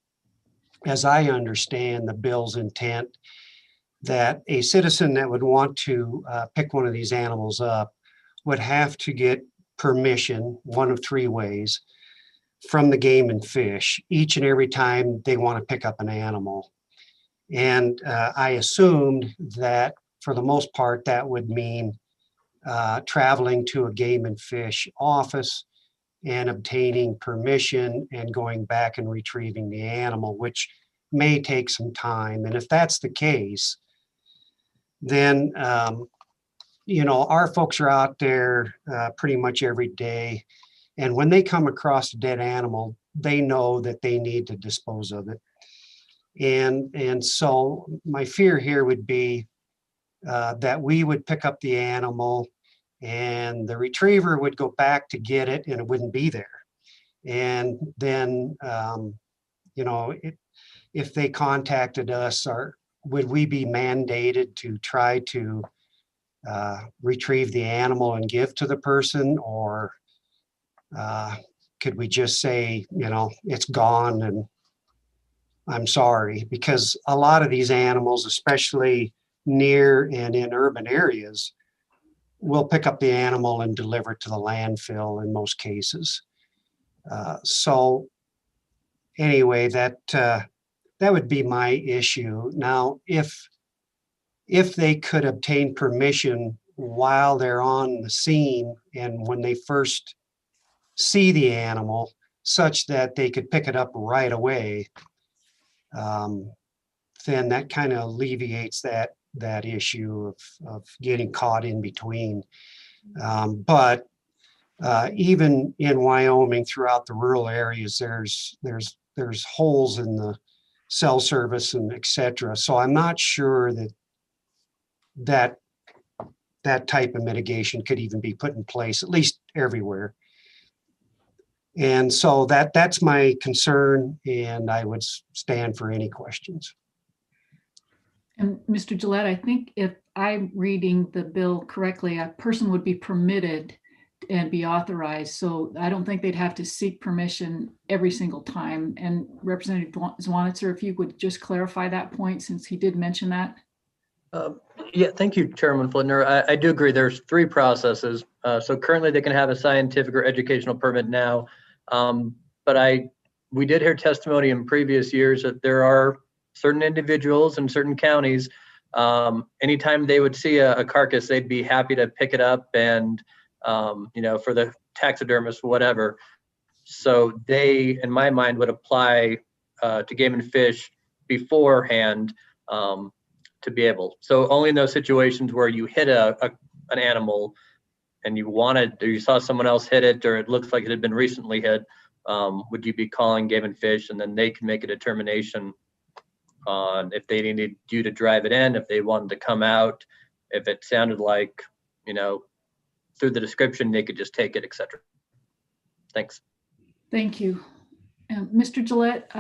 Speaker 12: as I understand the bill's intent, that a citizen that would want to pick one of these animals up would have to get permission, one of three ways, from the Game and Fish each and every time they want to pick up an animal. And I assumed that for the most part, that would mean traveling to a Game and Fish office and obtaining permission and going back and retrieving the animal, which may take some time. And if that's the case, then, you know, our folks are out there pretty much every day. And when they come across a dead animal, they know that they need to dispose of it. And so my fear here would be that we would pick up the animal and the retriever would go back to get it and it wouldn't be there. And then, you know, if they contacted us, would we be mandated to try to retrieve the animal and give to the person, or could we just say, you know, it's gone and I'm sorry? Because a lot of these animals, especially near and in urban areas, will pick up the animal and deliver it to the landfill in most cases. So anyway, that would be my issue. Now, if they could obtain permission while they're on the scene and when they first see the animal, such that they could pick it up right away, then that kind of alleviates that issue of getting caught in between. But even in Wyoming, throughout the rural areas, there's holes in the cell service and et cetera. So I'm not sure that type of mitigation could even be put in place, at least everywhere. And so that's my concern, and I would stand for any questions.
Speaker 2: And Mr. Gillette, I think if I'm reading the bill correctly, a person would be permitted and be authorized. So I don't think they'd have to seek permission every single time. And Representative Zwanitzer, if you would just clarify that point, since he did mention that.
Speaker 16: Yeah, thank you, Chairman Flitner. I do agree. There's three processes. So currently they can have a scientific or educational permit now. But we did hear testimony in previous years that there are certain individuals in certain counties, anytime they would see a carcass, they'd be happy to pick it up and, you know, for the taxidermist, whatever. So they, in my mind, would apply to Game and Fish beforehand to be able. So only in those situations where you hit an animal and you wanted, or you saw someone else hit it, or it looks like it had been recently hit, would you be calling Game and Fish, and then they can make a determination on if they needed you to drive it in, if they wanted to come out, if it sounded like, you know, through the description, they could just take it, etc. Thanks.
Speaker 2: Thank you. Mr. Gillette,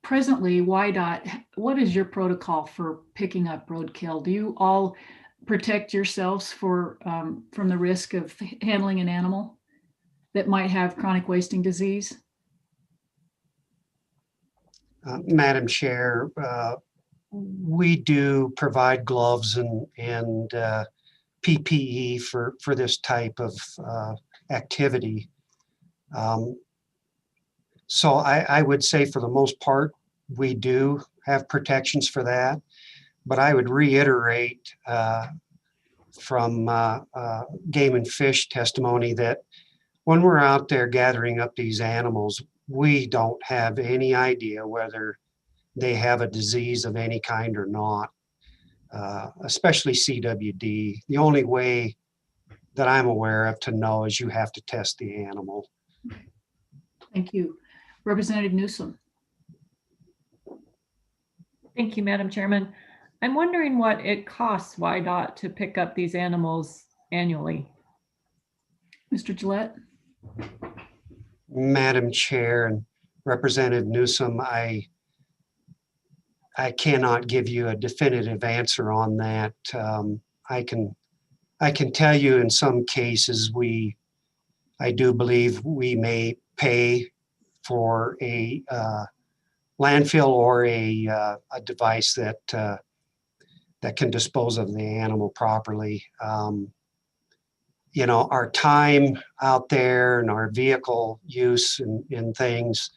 Speaker 2: presently, YDOT, what is your protocol for picking up roadkill? Do you all protect yourselves from the risk of handling an animal that might have chronic wasting disease?
Speaker 12: Madam Chair, we do provide gloves and PPE for this type of activity. So I would say for the most part, we do have protections for that. But I would reiterate from Game and Fish testimony that when we're out there gathering up these animals, we don't have any idea whether they have a disease of any kind or not, especially CWD. The only way that I'm aware of to know is you have to test the animal.
Speaker 2: Thank you. Representative Newsom.
Speaker 5: Thank you, Madam Chairman. I'm wondering what it costs YDOT to pick up these animals annually.
Speaker 2: Mr. Gillette.
Speaker 12: Madam Chair and Representative Newsom, I cannot give you a definitive answer on that. I can tell you in some cases I do believe we may pay for a landfill or a device that can dispose of the animal properly. You know, our time out there and our vehicle use and things,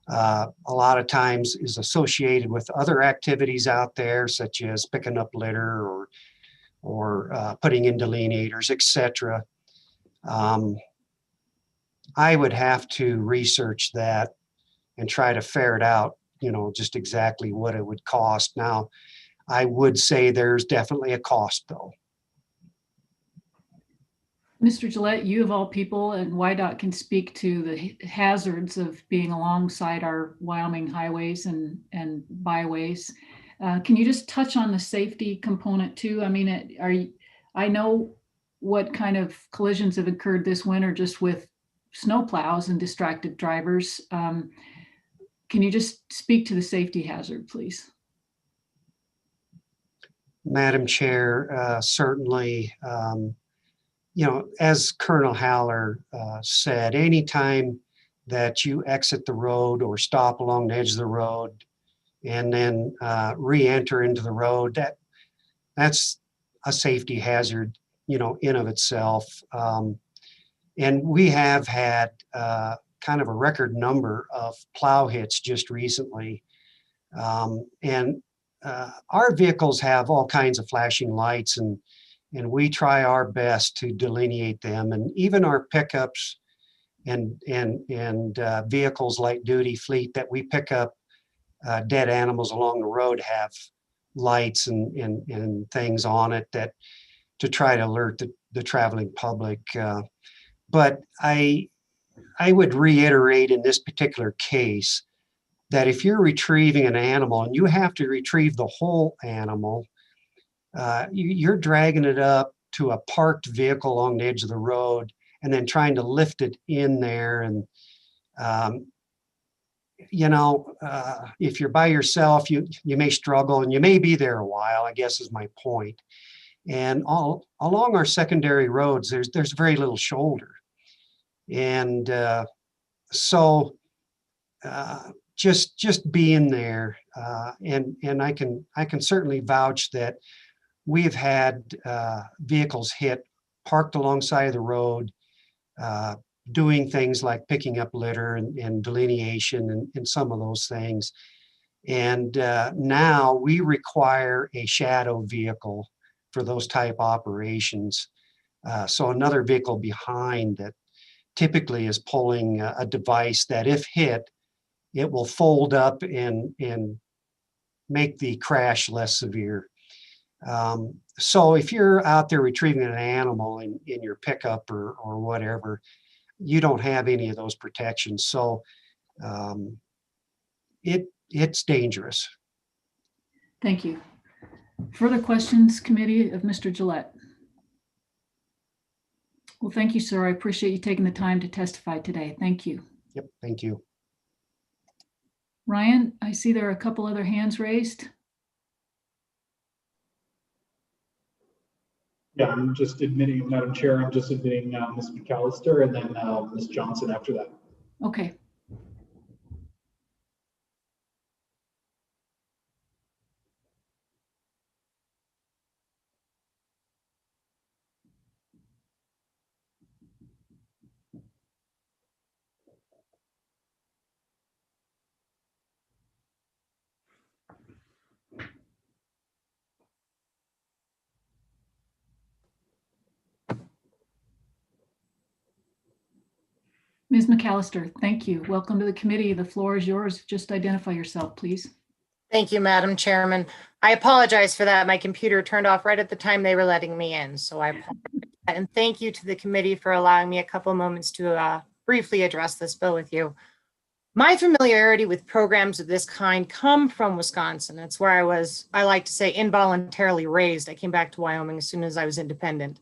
Speaker 12: a lot of times is associated with other activities out there, such as picking up litter or putting in delineators, etc. I would have to research that and try to ferret out, you know, just exactly what it would cost. Now, I would say there's definitely a cost, though.
Speaker 2: Mr. Gillette, you of all people and YDOT can speak to the hazards of being alongside our Wyoming highways and byways. Can you just touch on the safety component too? I mean, I know what kind of collisions have occurred this winter just with snowplows and distracted drivers. Can you just speak to the safety hazard, please?
Speaker 12: Madam Chair, certainly, you know, as Colonel Haller said, anytime that you exit the road or stop along the edge of the road and then re-enter into the road, that's a safety hazard, you know, in of itself. And we have had kind of a record number of plow hits just recently. And our vehicles have all kinds of flashing lights and we try our best to delineate them. And even our pickups and vehicles like Duty Fleet that we pick up dead animals along the road have lights and things on it that to try to alert the traveling public. But I would reiterate in this particular case that if you're retrieving an animal and you have to retrieve the whole animal, you're dragging it up to a parked vehicle along the edge of the road and then trying to lift it in there. And, you know, if you're by yourself, you may struggle and you may be there a while, I guess is my point. And all along our secondary roads, there's very little shoulder. And so just being there, and I can certainly vouch that we've had vehicles hit parked alongside of the road, doing things like picking up litter and delineation and some of those things. And now we require a shadow vehicle for those type operations. So another vehicle behind that typically is pulling a device that if hit, it will fold up and make the crash less severe. So if you're out there retrieving an animal in your pickup or whatever, you don't have any of those protections. So it's dangerous.
Speaker 2: Thank you. Further questions, committee, of Mr. Gillette? Well, thank you, sir. I appreciate you taking the time to testify today. Thank you.
Speaker 12: Yep, thank you.
Speaker 2: Ryan, I see there are a couple other hands raised.
Speaker 11: Yeah, I'm just admitting, Madam Chair, I'm just admitting Ms. McAllister and then Ms. Johnson after that.
Speaker 2: Okay. Ms. McAllister, thank you. Welcome to the committee. The floor is yours. Just identify yourself, please.
Speaker 10: Thank you, Madam Chairman. I apologize for that. My computer turned off right at the time they were letting me in, so I apologize. And thank you to the committee for allowing me a couple moments to briefly address this bill with you. My familiarity with programs of this kind come from Wisconsin. It's where I like to say, involuntarily raised. I came back to Wyoming as soon as I was independent.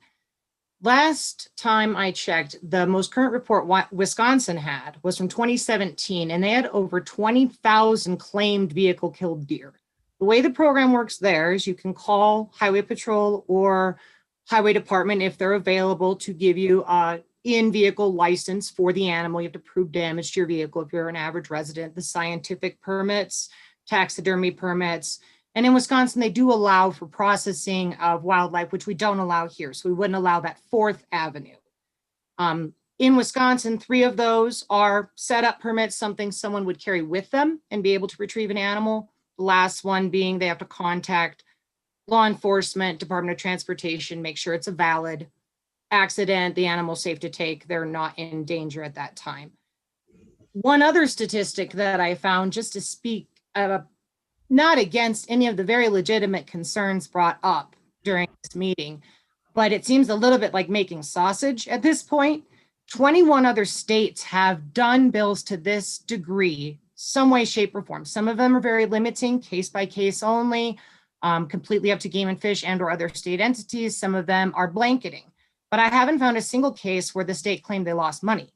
Speaker 10: Last time I checked, the most current report Wisconsin had was from 2017, and they had over 20,000 claimed vehicle killed deer. The way the program works there is you can call Highway Patrol or Highway Department if they're available to give you a in-vehicle license for the animal. You have to prove damage to your vehicle if you're an average resident, the scientific permits, taxidermy permits. And in Wisconsin, they do allow for processing of wildlife, which we don't allow here. So we wouldn't allow that fourth avenue. In Wisconsin, 3 of those are setup permits, something someone would carry with them and be able to retrieve an animal. The last one being they have to contact law enforcement, Department of Transportation, make sure it's a valid accident, the animal's safe to take, they're not in danger at that time. One other statistic that I found, just to speak not against any of the very legitimate concerns brought up during this meeting, but it seems a little bit like making sausage at this point. 21 other states have done bills to this degree, some way, shape, or form. Some of them are very limiting, case by case only, completely up to Game and Fish and or other state entities. Some of them are blanketing, but I haven't found a single case where the state claimed they lost money.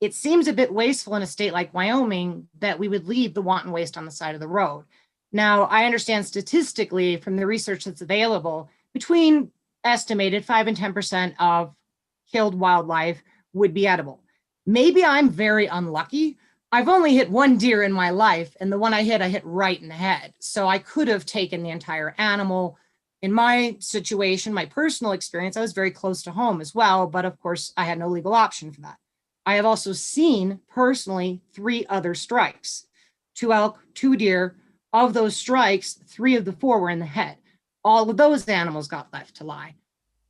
Speaker 10: It seems a bit wasteful in a state like Wyoming that we would leave the wanton waste on the side of the road. Now, I understand statistically from the research that's available, between estimated 5 and 10% of killed wildlife would be edible. Maybe I'm very unlucky. I've only hit 1 deer in my life, and the one I hit right in the head. So I could have taken the entire animal. In my situation, my personal experience, I was very close to home as well, but of course I had no legal option for that. I have also seen personally 3 other strikes, 2 elk, 2 deer. Of those strikes, 3 of the 4 were in the head. All of those animals got left to lie.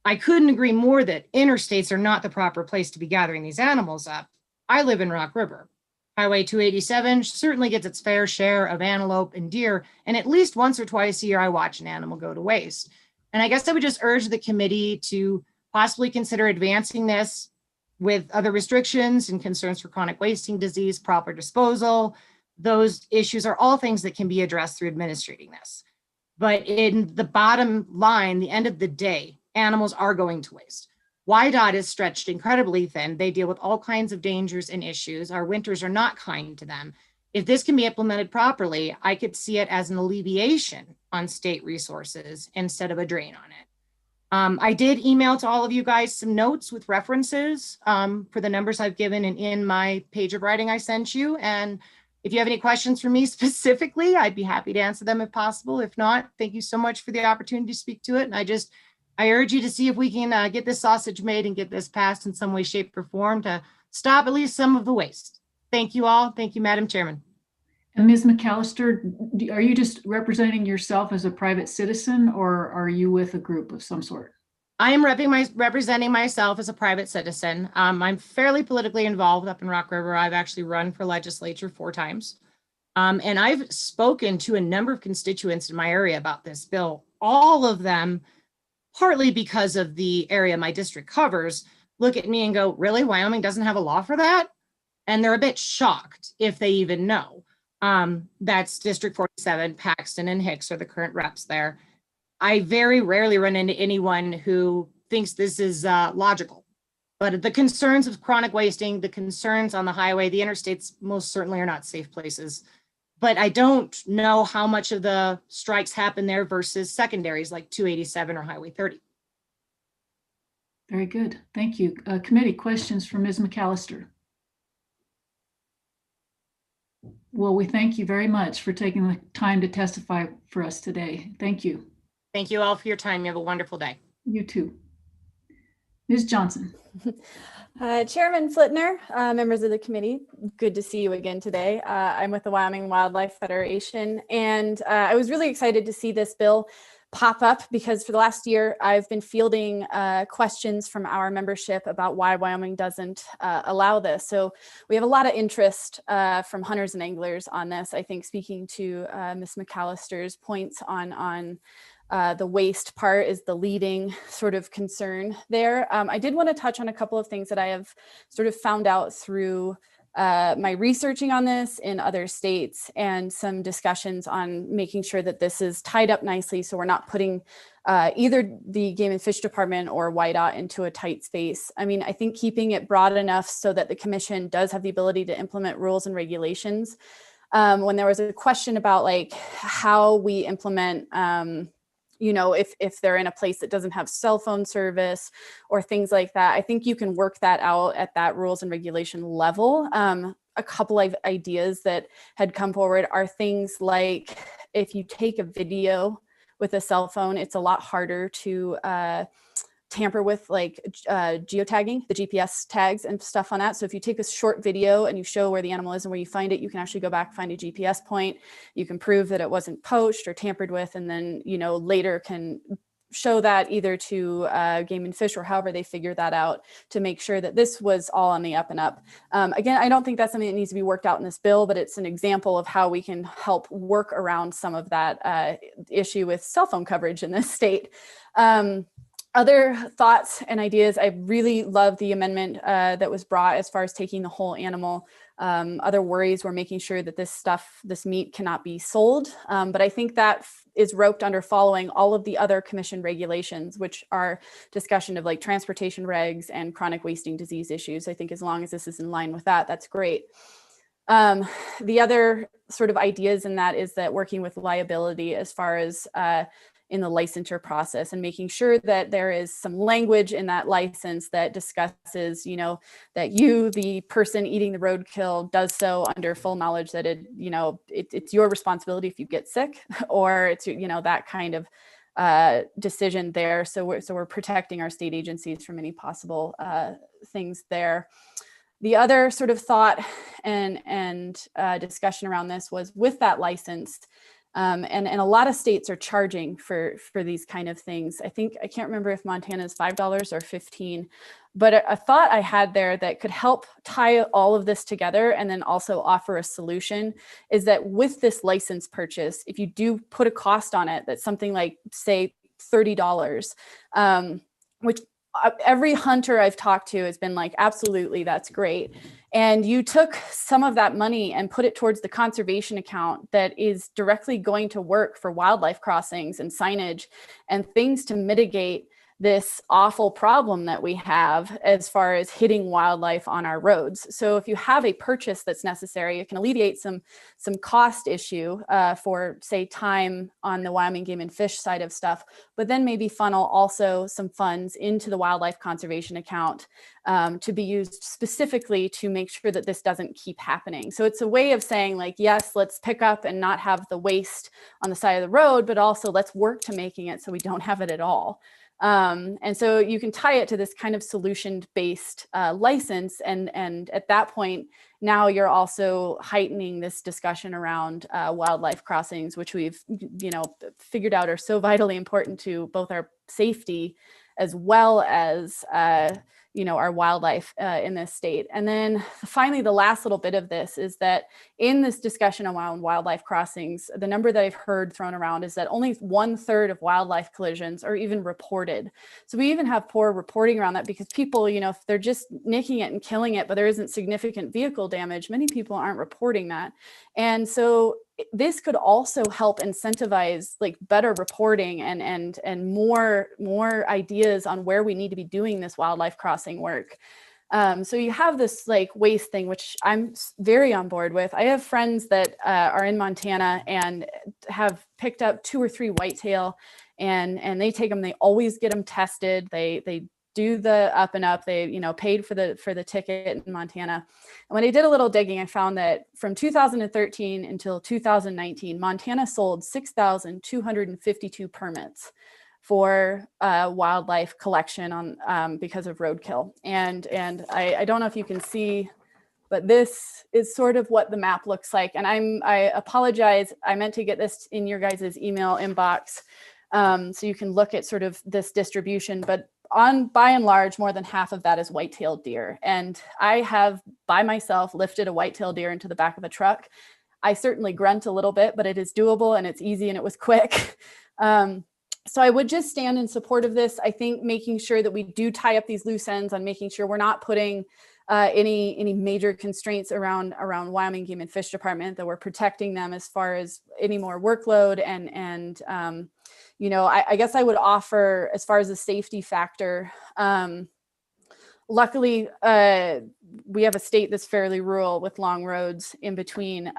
Speaker 10: I couldn't agree more that interstates are not the proper place to be gathering these animals up. I live in Rock River. Highway 287 certainly gets its fair share of antelope and deer, and at least once or twice a year I watch an animal go to waste. And I guess I would just urge the committee to possibly consider advancing this with other restrictions and concerns for chronic wasting disease, proper disposal. Those issues are all things that can be addressed through administrating this. But in the bottom line, the end of the day, animals are going to waste. WYDOT is stretched incredibly thin. They deal with all kinds of dangers and issues. Our winters are not kind to them. If this can be implemented properly, I could see it as an alleviation on state resources instead of a drain on it. I did email to all of you guys some notes with references for the numbers I've given and in my page of writing I sent you. And if you have any questions for me specifically, I'd be happy to answer them if possible. If not, thank you so much for the opportunity to speak to it. And I urge you to see if we can get this sausage made and get this passed in some way, shape, or form to stop at least some of the waste. Thank you all. Thank you, Madam Chairman.
Speaker 2: And Ms. McAllister, are you just representing yourself as a private citizen, or are you with a group of some sort?
Speaker 10: I am representing myself as a private citizen. I'm fairly politically involved up in Rock River. I've actually run for legislature 4 times. And I've spoken to a number of constituents in my area about this bill. All of them, partly because of the area my district covers, look at me and go, really, Wyoming doesn't have a law for that? And they're a bit shocked if they even know. That's District 47, Paxton and Hicks are the current reps there. I very rarely run into anyone who thinks this is logical, but the concerns of chronic wasting, the concerns on the highway, the interstates most certainly are not safe places. but I don't know how much of the strikes happen there versus secondaries like 287 or Highway 30.
Speaker 2: Very good. Thank you. Committee questions for Ms. McAllister. Well, we thank you very much for taking the time to testify for us today. Thank you.
Speaker 10: Thank you all for your time. You have a wonderful day.
Speaker 2: You too. Ms. Johnson.
Speaker 13: Chairman Flitner, members of the committee, good to see you again today. I'm with the Wyoming Wildlife Federation, and I was really excited to see this bill pop up because for the last year, I've been fielding questions from our membership about why Wyoming doesn't allow this. So we have a lot of interest from hunters and anglers on this. I think speaking to Ms. McAllister's points on the waste part is the leading sort of concern there. I did want to touch on a couple of things that I have sort of found out through my researching on this in other states and some discussions on making sure that this is tied up nicely so we're not putting either the Game and Fish Department or WYDOT into a tight space. I mean, I think keeping it broad enough so that the commission does have the ability to implement rules and regulations. When there was a question about like how we implement you know, if they're in a place that doesn't have cell phone service or things like that, I think you can work that out at that rules and regulation level. A couple of ideas that had come forward are things like if you take a video with a cell phone, it's a lot harder to tamper with like geotagging, the GPS tags and stuff on that. So if you take a short video and you show where the animal is and where you find it, you can actually go back, find a GPS point. You can prove that it wasn't poached or tampered with, and then, you know, later can show that either to Game and Fish or however they figure that out to make sure that this was all on the up and up. Again, I don't think that's something that needs to be worked out in this bill, but it's an example of how we can help work around some of that issue with cell phone coverage in this state. Other thoughts and ideas, I really love the amendment that was brought as far as taking the whole animal. Other worries were making sure that this meat cannot be sold. But I think that is roped under following all of the other commission regulations, which are discussion of like transportation regs and chronic wasting disease issues. I think as long as this is in line with that, that's great. The other sort of ideas in that is that working with liability as far as in the licensure process and making sure that there is some language in that license that discusses, you know, that you, the person eating the roadkill, does so under full knowledge that it, you know, it's your responsibility if you get sick, or it's, you know, that kind of decision there. So we're protecting our state agencies from any possible things there. The other sort of thought and discussion around this was with that license. And a lot of states are charging for these kind of things. I can't remember if Montana is $5 or $15, but a thought I had there that could help tie all of this together and then also offer a solution is that with this license purchase, if you do put a cost on it, that's something like say $30, which every hunter I've talked to has been like, absolutely, that's great. And you took some of that money and put it towards the conservation account that is directly going to work for wildlife crossings and signage and things to mitigate this awful problem that we have as far as hitting wildlife on our roads. So if you have a purchase that's necessary, it can alleviate some cost issue for, say, time on the Wyoming Game and Fish side of stuff, but then maybe funnel also some funds into the wildlife conservation account to be used specifically to make sure that this doesn't keep happening. So it's a way of saying like, yes, let's pick up and not have the waste on the side of the road, but also let's work to making it so we don't have it at all. And so you can tie it to this kind of solution-based license. And at that point, now you're also heightening this discussion around wildlife crossings, which we've, you know, figured out are so vitally important to both our safety as well as, you know, our wildlife in this state. And then finally, the last little bit of this is that in this discussion around wildlife crossings, the number that I've heard thrown around is that only 1/3 of wildlife collisions are even reported. So we even have poor reporting around that because people, you know, if they're just nicking it and killing it, but there isn't significant vehicle damage, many people aren't reporting that. And so this could also help incentivize like better reporting and more ideas on where we need to be doing this wildlife crossing work. So you have this like waste thing, which I'm very on board with. I have friends that are in Montana and have picked up 2 or 3 whitetail, and they take them. They always get them tested. They do the up and up. They paid for the ticket in Montana. And when I did a little digging, I found that from 2013 until 2019, Montana sold 6,252 permits for wildlife collection on because of roadkill. And I don't know if you can see, but this is sort of what the map looks like. And I apologize, I meant to get this in your guys' email inbox so you can look at sort of this distribution, but by and large, more than half of that is white-tailed deer. And I have by myself lifted a white-tailed deer into the back of a truck. I certainly grunt a little bit, but it is doable and it's easy and it was quick. So I would just stand in support of this. I think making sure that we do tie up these loose ends on making sure we're not putting any major constraints around Wyoming Game and Fish Department, that we're protecting them as far as any more workload. And I guess I would offer, as far as the safety factor, luckily we have a state that's fairly rural with long roads in between,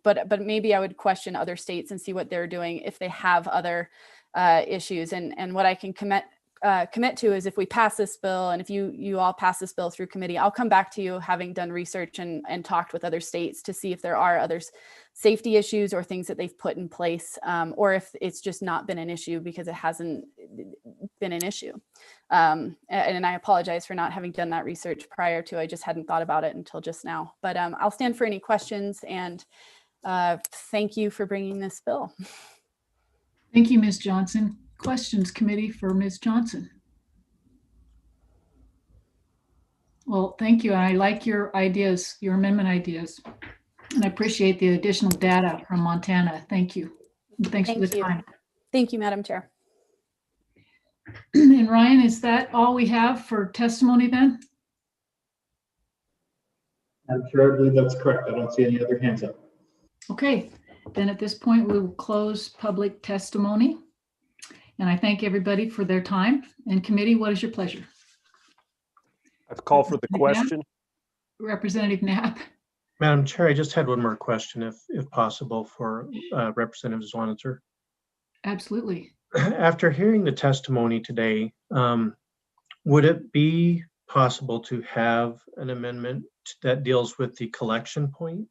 Speaker 13: but maybe I would question other states and see what they're doing if they have other issues. And what I can commit to is, if we pass this bill and if you all pass this bill through committee, I'll come back to you having done research and talked with other states to see if there are other safety issues or things that they've put in place, or if it's just not been an issue because it hasn't been an issue. And I apologize for not having done that research prior to. I just hadn't thought about it until just now. But I'll stand for any questions, and thank you for bringing this bill.
Speaker 2: Thank you, Ms. Johnson. Questions, committee, for Ms. Johnson? Well, thank you. And I like your ideas, your amendment ideas. And I appreciate the additional data from Montana. Thank you. And thanks for the time.
Speaker 13: Thank you, Madam Chair.
Speaker 2: And Ryan, is that all we have for testimony then?
Speaker 11: I'm sure I believe that's correct. I don't see any other hands up.
Speaker 2: Okay, then at this point, we will close public testimony. And I thank everybody for their time. And committee, what is your pleasure?
Speaker 1: I've called for the question.
Speaker 2: Representative Knapp.
Speaker 9: Madam Chair, I just had one more question, if possible, for Representative Zwanitzer.
Speaker 2: Absolutely.
Speaker 9: After hearing the testimony today, would it be possible to have an amendment that deals with the collection point?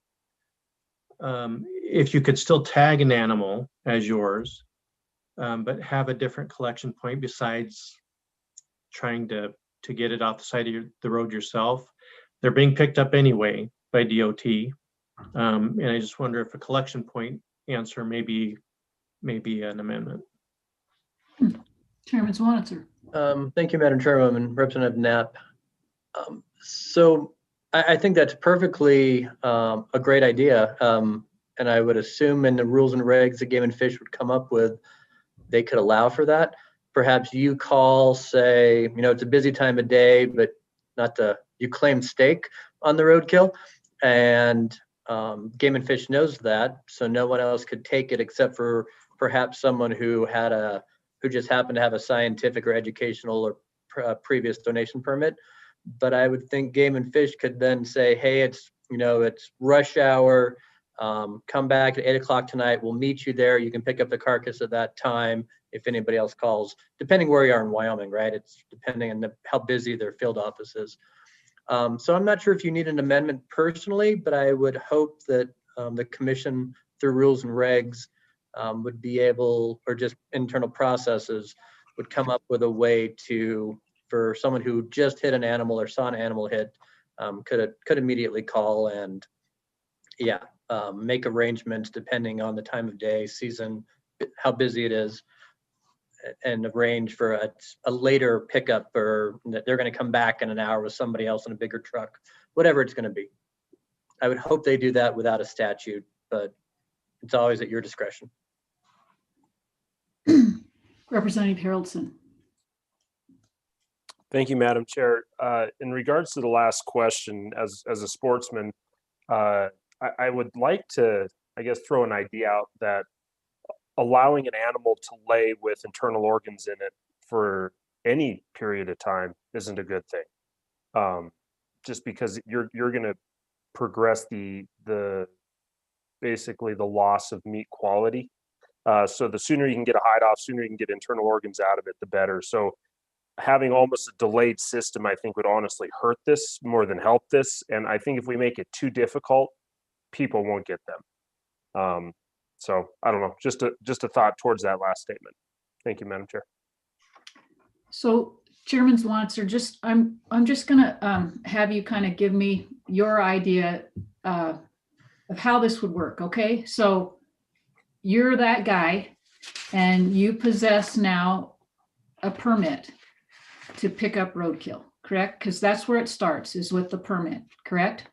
Speaker 9: If you could still tag an animal as yours, but have a different collection point besides trying to get it off the side of the road yourself. They're being picked up anyway by DOT. And I just wonder if a collection point answer may be an amendment.
Speaker 2: Chairman Zwanitzer.
Speaker 16: Thank you, Madam Chairwoman, Representative Knapp. So I think that's perfectly a great idea. And I would assume in the rules and regs that Game and Fish would come up with, they could allow for that. Perhaps you call, say, it's a busy time of day, but you claim stake on the roadkill, and Game and Fish knows that, so no one else could take it except for perhaps someone who just happened to have a scientific or educational or previous donation permit. But I would think Game and Fish could then say, hey, it's rush hour. Come back at 8 o'clock tonight. We'll meet you there. You can pick up the carcass at that time if anybody else calls, depending where you are in Wyoming, right? It's depending on how busy their field office is. So I'm not sure if you need an amendment personally, but I would hope that the commission, through rules and regs, would be able, or just internal processes, would come up with a way for someone who just hit an animal or saw an animal hit, could immediately call and make arrangements depending on the time of day, season, how busy it is, and arrange for a later pickup, or that they're going to come back in an hour with somebody else in a bigger truck, whatever it's going to be. I would hope they do that without a statute, but it's always at your discretion.
Speaker 2: Representative Haroldson.
Speaker 1: Thank you, Madam Chair. In regards to the last question, as a sportsman, I would like to, I guess, throw an idea out that allowing an animal to lay with internal organs in it for any period of time isn't a good thing. just because you're going to progress the basically the loss of meat quality. So the sooner you can get a hide off, sooner you can get internal organs out of it, the better. So having almost a delayed system, I think, would honestly hurt this more than help this. And I think if we make it too difficult, people won't get them. So I don't know, just a thought towards that last statement. Thank you, Madam Chair.
Speaker 2: So Chairman Swanser, I'm just gonna have you kind of give me your idea of how this would work, okay? So you're that guy and you possess now a permit to pick up roadkill, correct? Because that's where it starts, is with the permit, correct?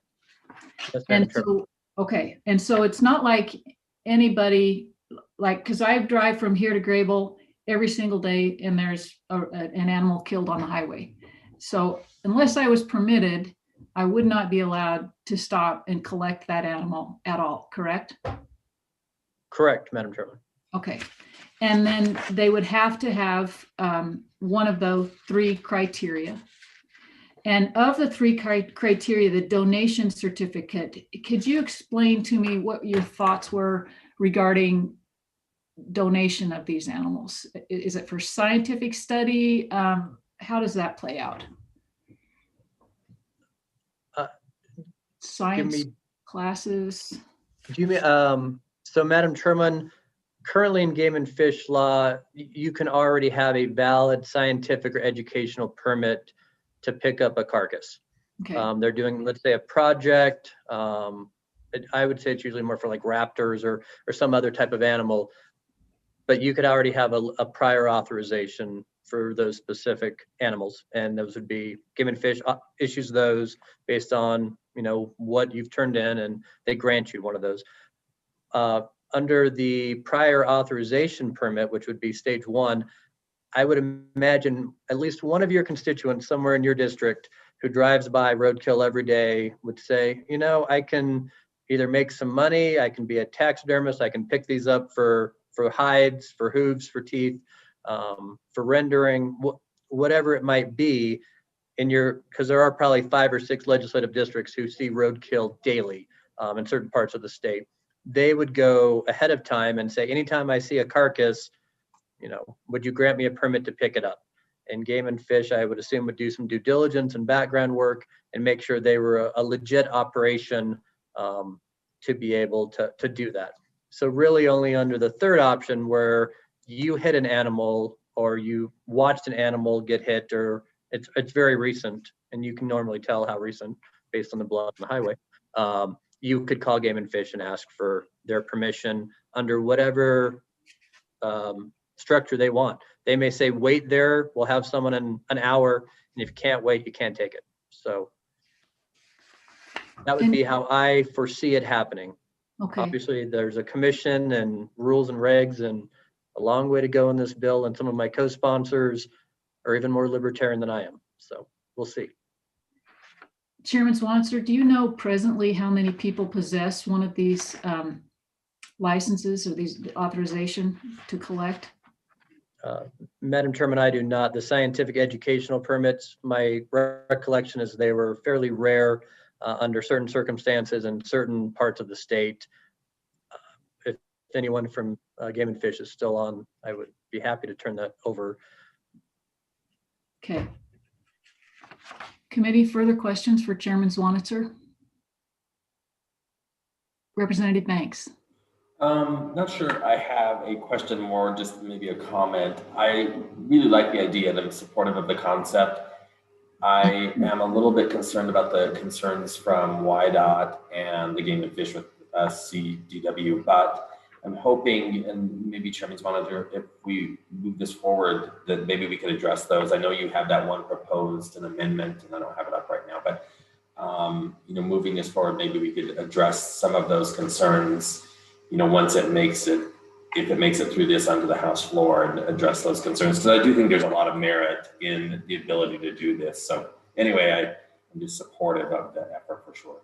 Speaker 16: Yes, ma'am,
Speaker 2: And
Speaker 16: sure.
Speaker 2: so, okay, and so it's not like anybody, like, because I drive from here to Grable every single day and there's an animal killed on the highway. So unless I was permitted, I would not be allowed to stop and collect that animal at all, correct?
Speaker 16: Correct, Madam Chairman.
Speaker 2: Okay. And then they would have to have one of those 3 criteria. And of the 3 criteria, the donation certificate, could you explain to me what your thoughts were regarding donation of these animals? Is it for scientific study? How does that play out? Science classes?
Speaker 16: Do you mean, so Madam Chairman, currently in Game and Fish law, you can already have a valid scientific or educational permit to pick up a carcass.
Speaker 2: Okay.
Speaker 16: They're doing, let's say, a project. I would say it's usually more for like raptors or some other type of animal, but you could already have a prior authorization for those specific animals, and those would be Game and Fish issues those based on what you've turned in, and they grant you one of those. Under the prior authorization permit, which would be stage 1, I would imagine at least one of your constituents somewhere in your district who drives by roadkill every day would say, I can either make some money, I can be a taxidermist, I can pick these up for hides, for hooves, for teeth, for rendering, whatever it might be because there are probably 5 or 6 legislative districts who see roadkill daily in certain parts of the state. They would go ahead of time and say, anytime I see a carcass, would you grant me a permit to pick it up? And Game and Fish, I would assume, would do some due diligence and background work and make sure they were a legit operation to be able to do that. So really only under the 3rd option, where you hit an animal or you watched an animal get hit, or it's very recent, and you can normally tell how recent based on the blood on the highway. You could call Game and Fish and ask for their permission under whatever structure they want. They may say, wait there, we'll have someone in an hour, and if you can't wait, you can't take it. So that would be how I foresee it happening.
Speaker 2: Okay.
Speaker 16: Obviously, there's a commission and rules and regs and a long way to go in this bill, and some of my co-sponsors are even more libertarian than I am. So we'll see.
Speaker 2: Chairman Swanser, do you know presently how many people possess one of these licenses or these authorization to collect?
Speaker 16: Madam Chairman, I do not. The scientific educational permits, my recollection is they were fairly rare under certain circumstances in certain parts of the state. If anyone from Game and Fish is still on, I would be happy to turn that over.
Speaker 2: Okay. Committee, further questions for Chairman Swanitzer? Representative Banks.
Speaker 7: Not sure I have a question, more just maybe a comment. I really like the idea and I'm supportive of the concept. I am a little bit concerned about the concerns from YDOT and the Game and Fish with CDW, but I'm hoping, and maybe Chairman's Monitor, if we move this forward, that maybe we could address those. I know you have that one proposed, an amendment, and I don't have it up right now, but moving this forward, maybe we could address some of those concerns, once it makes it, if it makes it through this onto the House floor, and address those concerns. Because I do think there's a lot of merit in the ability to do this. So anyway, I'm just supportive of that effort for sure.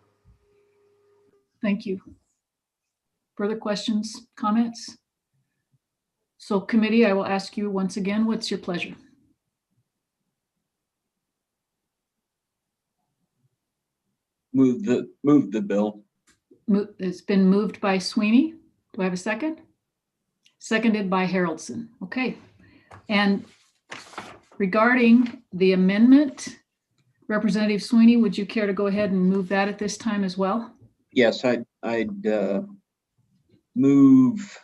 Speaker 2: Thank you. Further questions, comments? So committee, I will ask you once again, what's your pleasure?
Speaker 20: Move the bill.
Speaker 2: It's been moved by Sweeney. Do I have a second? Seconded by Haroldson. Okay. And regarding the amendment, Representative Sweeney, would you care to go ahead and move that at this time as well?
Speaker 20: Yes, I'd move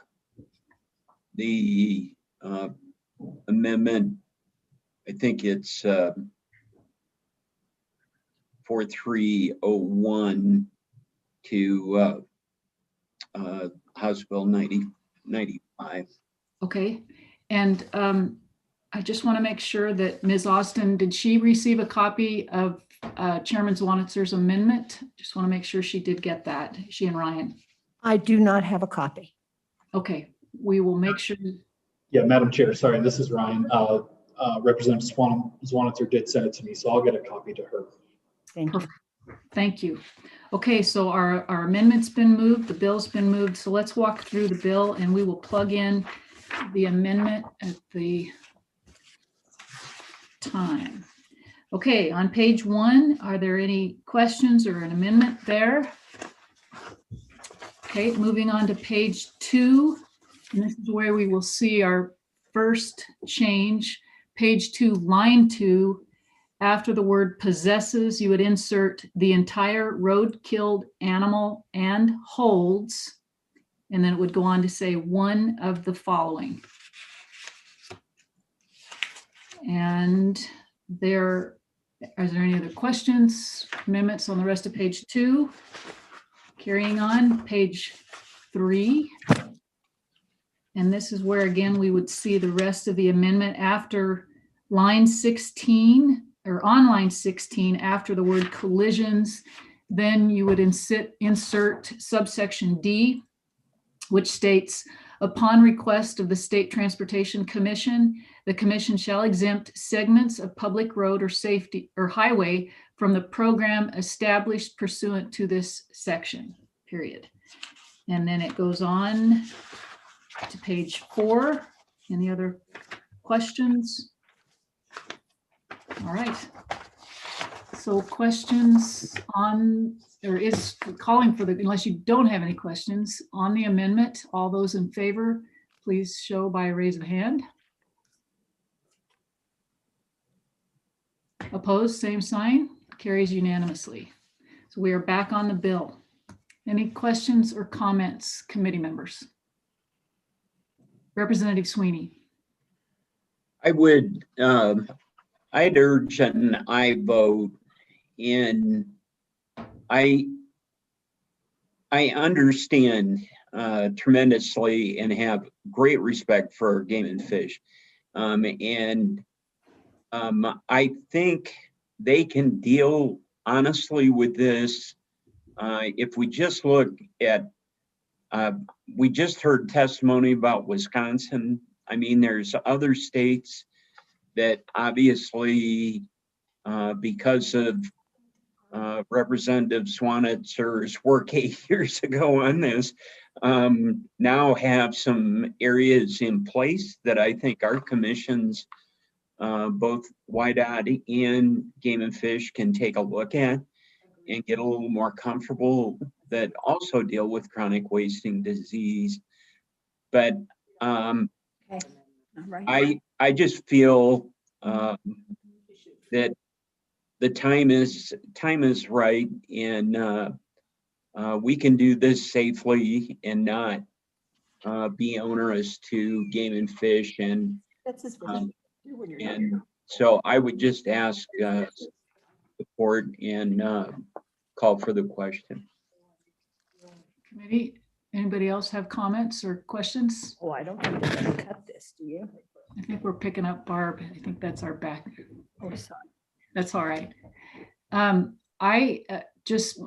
Speaker 20: the amendment. I think it's 4301 to House Bill 9095.
Speaker 2: Okay. And I just want to make sure that Ms. Austin, did she receive a copy of Chairman Zwanitzer's amendment? Just want to make sure she did get that, she and Ryan.
Speaker 3: I do not have a copy.
Speaker 2: Okay, we will make sure.
Speaker 11: Yeah, Madam Chair, sorry, this is Ryan. Representative Zwanitzer did send it to me, so I'll get a copy to her.
Speaker 3: Thank you.
Speaker 2: Thank you. Okay, so our amendment's been moved, the bill's been moved. So let's walk through the bill and we will plug in the amendment at the time. Okay, on page 1, are there any questions or an amendment there? Okay, moving on to page 2, and this is where we will see our first change. Page 2, line 2, after the word possesses, you would insert the entire road-killed animal and holds, and then it would go on to say one of the following. And are there any other questions, amendments on the rest of page 2? Carrying on, page 3. And this is where, again, we would see the rest of the amendment after line 16, or on line 16, after the word collisions, then you would insert subsection D, which states, upon request of the State Transportation Commission, the commission shall exempt segments of public road or safety or highway from the program established pursuant to this section, period. And then it goes on to page 4. Any other questions? All right. So questions on, or is calling for the, unless you don't have any questions on the amendment, all those in favor, please show by a raise of hand. Opposed, same sign, carries unanimously. So we are back on the bill. Any questions or comments, committee members? Representative Sweeney.
Speaker 20: I would, I'd urge an aye vote, and I understand tremendously and have great respect for Game and Fish. I think they can deal honestly with this. If we just look at, we just heard testimony about Wisconsin. I mean, there's other states that obviously, because of Representative Swanitzer's work 8 years ago on this, now have some areas in place that I think our commissions, both WYDOT and Game and Fish, can take a look at and get a little more comfortable, that also deal with chronic wasting disease. But I just feel that the time is right, and we can do this safely and not be onerous to Game and Fish, and so I would just ask support and call for the question.
Speaker 2: Committee, anybody else have comments or questions?
Speaker 3: Oh, I don't think they're going to cut this, do you?
Speaker 2: I think we're picking up Barb. I think that's our back.
Speaker 3: Oh, sorry.
Speaker 2: That's all right. I just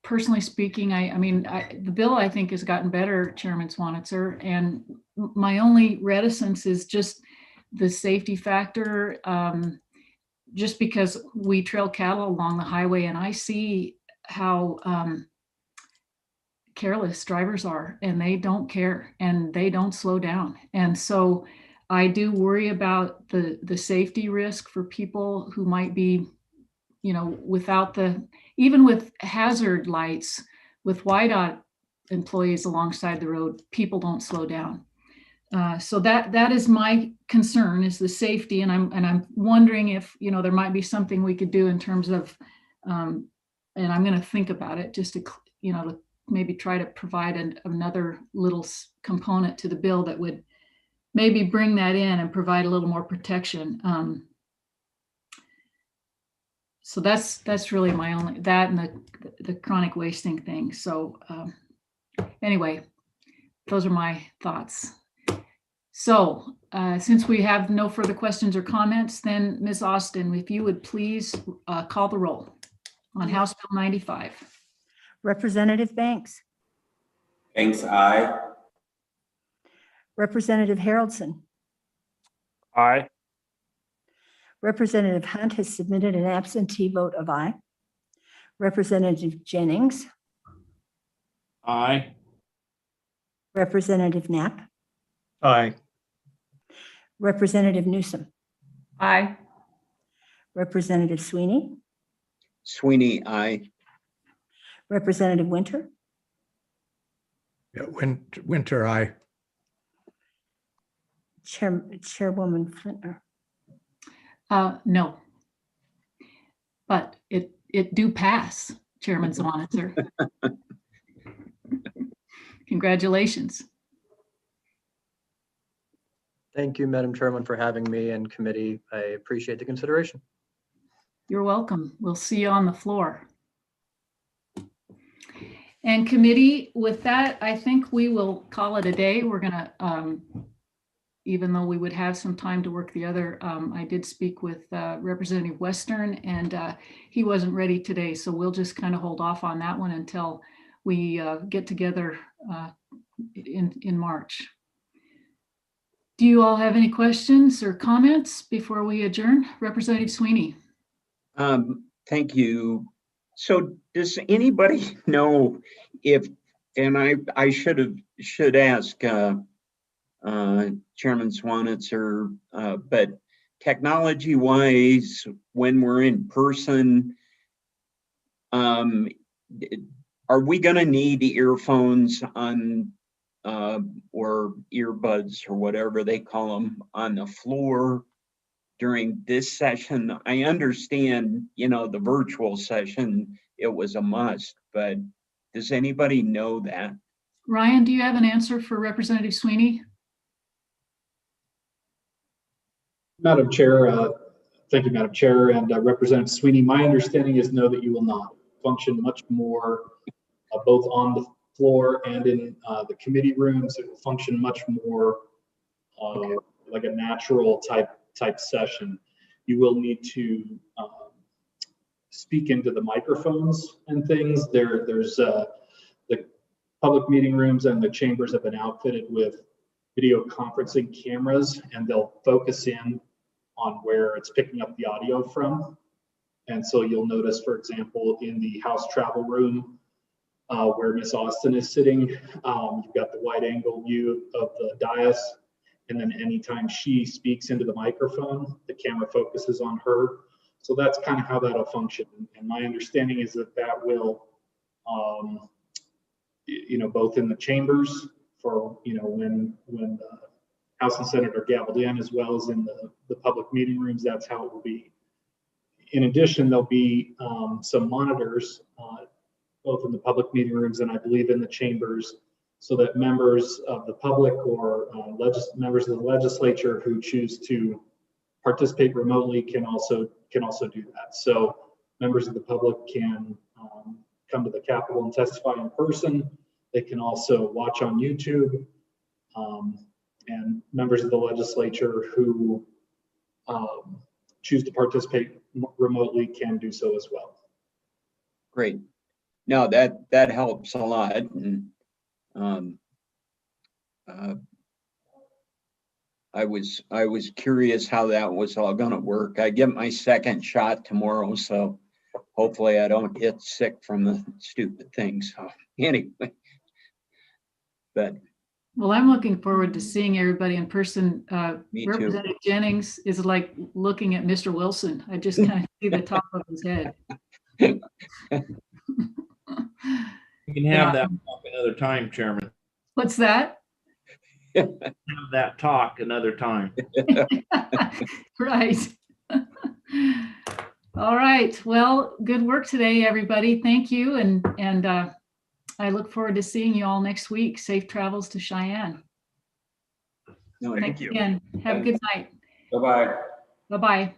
Speaker 2: personally speaking, the bill I think has gotten better, Chairman Zwanitzer, and my only reticence is just the safety factor. Just because we trail cattle along the highway, and I see how careless drivers are, and they don't care and they don't slow down. And so I do worry about the safety risk for people who might be you know, without even with hazard lights, with YDOT employees alongside the road, people don't slow down. So that is my concern, is the safety, and I'm wondering if, you know, there might be something we could do in terms of, and I'm going to think about it, just to, you know, to maybe try to provide another little component to the bill that would maybe bring that in and provide a little more protection. So that's really my only, that and the chronic wasting thing. So anyway, those are my thoughts. So since we have no further questions or comments, then Ms. Austin, if you would please call the roll on House Bill 95.
Speaker 3: Representative Banks,
Speaker 7: Banks, aye.
Speaker 3: Representative Haroldson,
Speaker 1: Aye.
Speaker 3: Representative Hunt has submitted an absentee vote of aye. Representative Jennings,
Speaker 21: Aye.
Speaker 3: Representative Knapp,
Speaker 9: Aye.
Speaker 3: Representative Newsom,
Speaker 5: Aye.
Speaker 3: Representative Sweeney,
Speaker 20: Sweeney, aye.
Speaker 3: Representative Winter,
Speaker 8: Yeah, Winter, aye.
Speaker 3: Chairwoman Flintner.
Speaker 2: No, but it do pass, Chairman Zwanitzer. Congratulations.
Speaker 16: Thank you, Madam Chairman, for having me in committee. I appreciate the consideration.
Speaker 2: You're welcome. We'll see you on the floor. And committee, with that, I think we will call it a day. We're gonna, even though we would have some time to work the other, I did speak with Representative Western, and he wasn't ready today. So we'll just kind of hold off on that one until we get together in March. Do you all have any questions or comments before we adjourn? Representative Sweeney.
Speaker 20: Thank you. So does anybody know if, and I should ask Chairman Zwanitzer, but technology wise, when we're in person, are we going to need earphones on or earbuds or whatever they call them on the floor during this session? I understand, you know, the virtual session, it was a must, but does anybody know that?
Speaker 2: Ryan, do you have an answer for Representative Sweeney?
Speaker 11: Madam Chair, thank you, Madam Chair, and Representative Sweeney. My understanding is no, that you will not function much more both on the floor and in the committee rooms. It will function much more like a natural type session. You will need to speak into the microphones and things. There's the public meeting rooms and the chambers have been outfitted with video conferencing cameras, and they'll focus in on where it's picking up the audio from. And so you'll notice, for example, in the House travel room where Miss Austin is sitting, you've got the wide angle view of the dais. And then anytime she speaks into the microphone, the camera focuses on her. So that's kind of how that'll function. And my understanding is that that will, you know, both in the chambers for, you know, when the House and Senate are gavelled in, as well as in the public meeting rooms, that's how it will be. In addition, there'll be some monitors, both in the public meeting rooms and I believe in the chambers, so that members of the public or members of the legislature who choose to participate remotely can also do that. So members of the public can come to the Capitol and testify in person. They can also watch on YouTube, and members of the legislature who choose to participate remotely can do so as well.
Speaker 20: Great. No, that helps a lot. And I was curious how that was all going to work. I get my second shot tomorrow, so hopefully I don't get sick from the stupid thing. So anyway, but
Speaker 2: Well, I'm looking forward to seeing everybody in person.
Speaker 20: Me too.
Speaker 2: Representative Jennings is like looking at Mr. Wilson. I just kind of see the top of his head.
Speaker 21: We can have
Speaker 2: Yeah.
Speaker 21: that talk another time, Chairman.
Speaker 2: What's that?
Speaker 21: Have that talk another time.
Speaker 2: Right. All right. Well, good work today, everybody. Thank you. And I look forward to seeing you all next week. Safe travels to Cheyenne.
Speaker 20: No,
Speaker 2: Thanks again. Have a good night.
Speaker 7: Bye-bye.
Speaker 2: Bye-bye.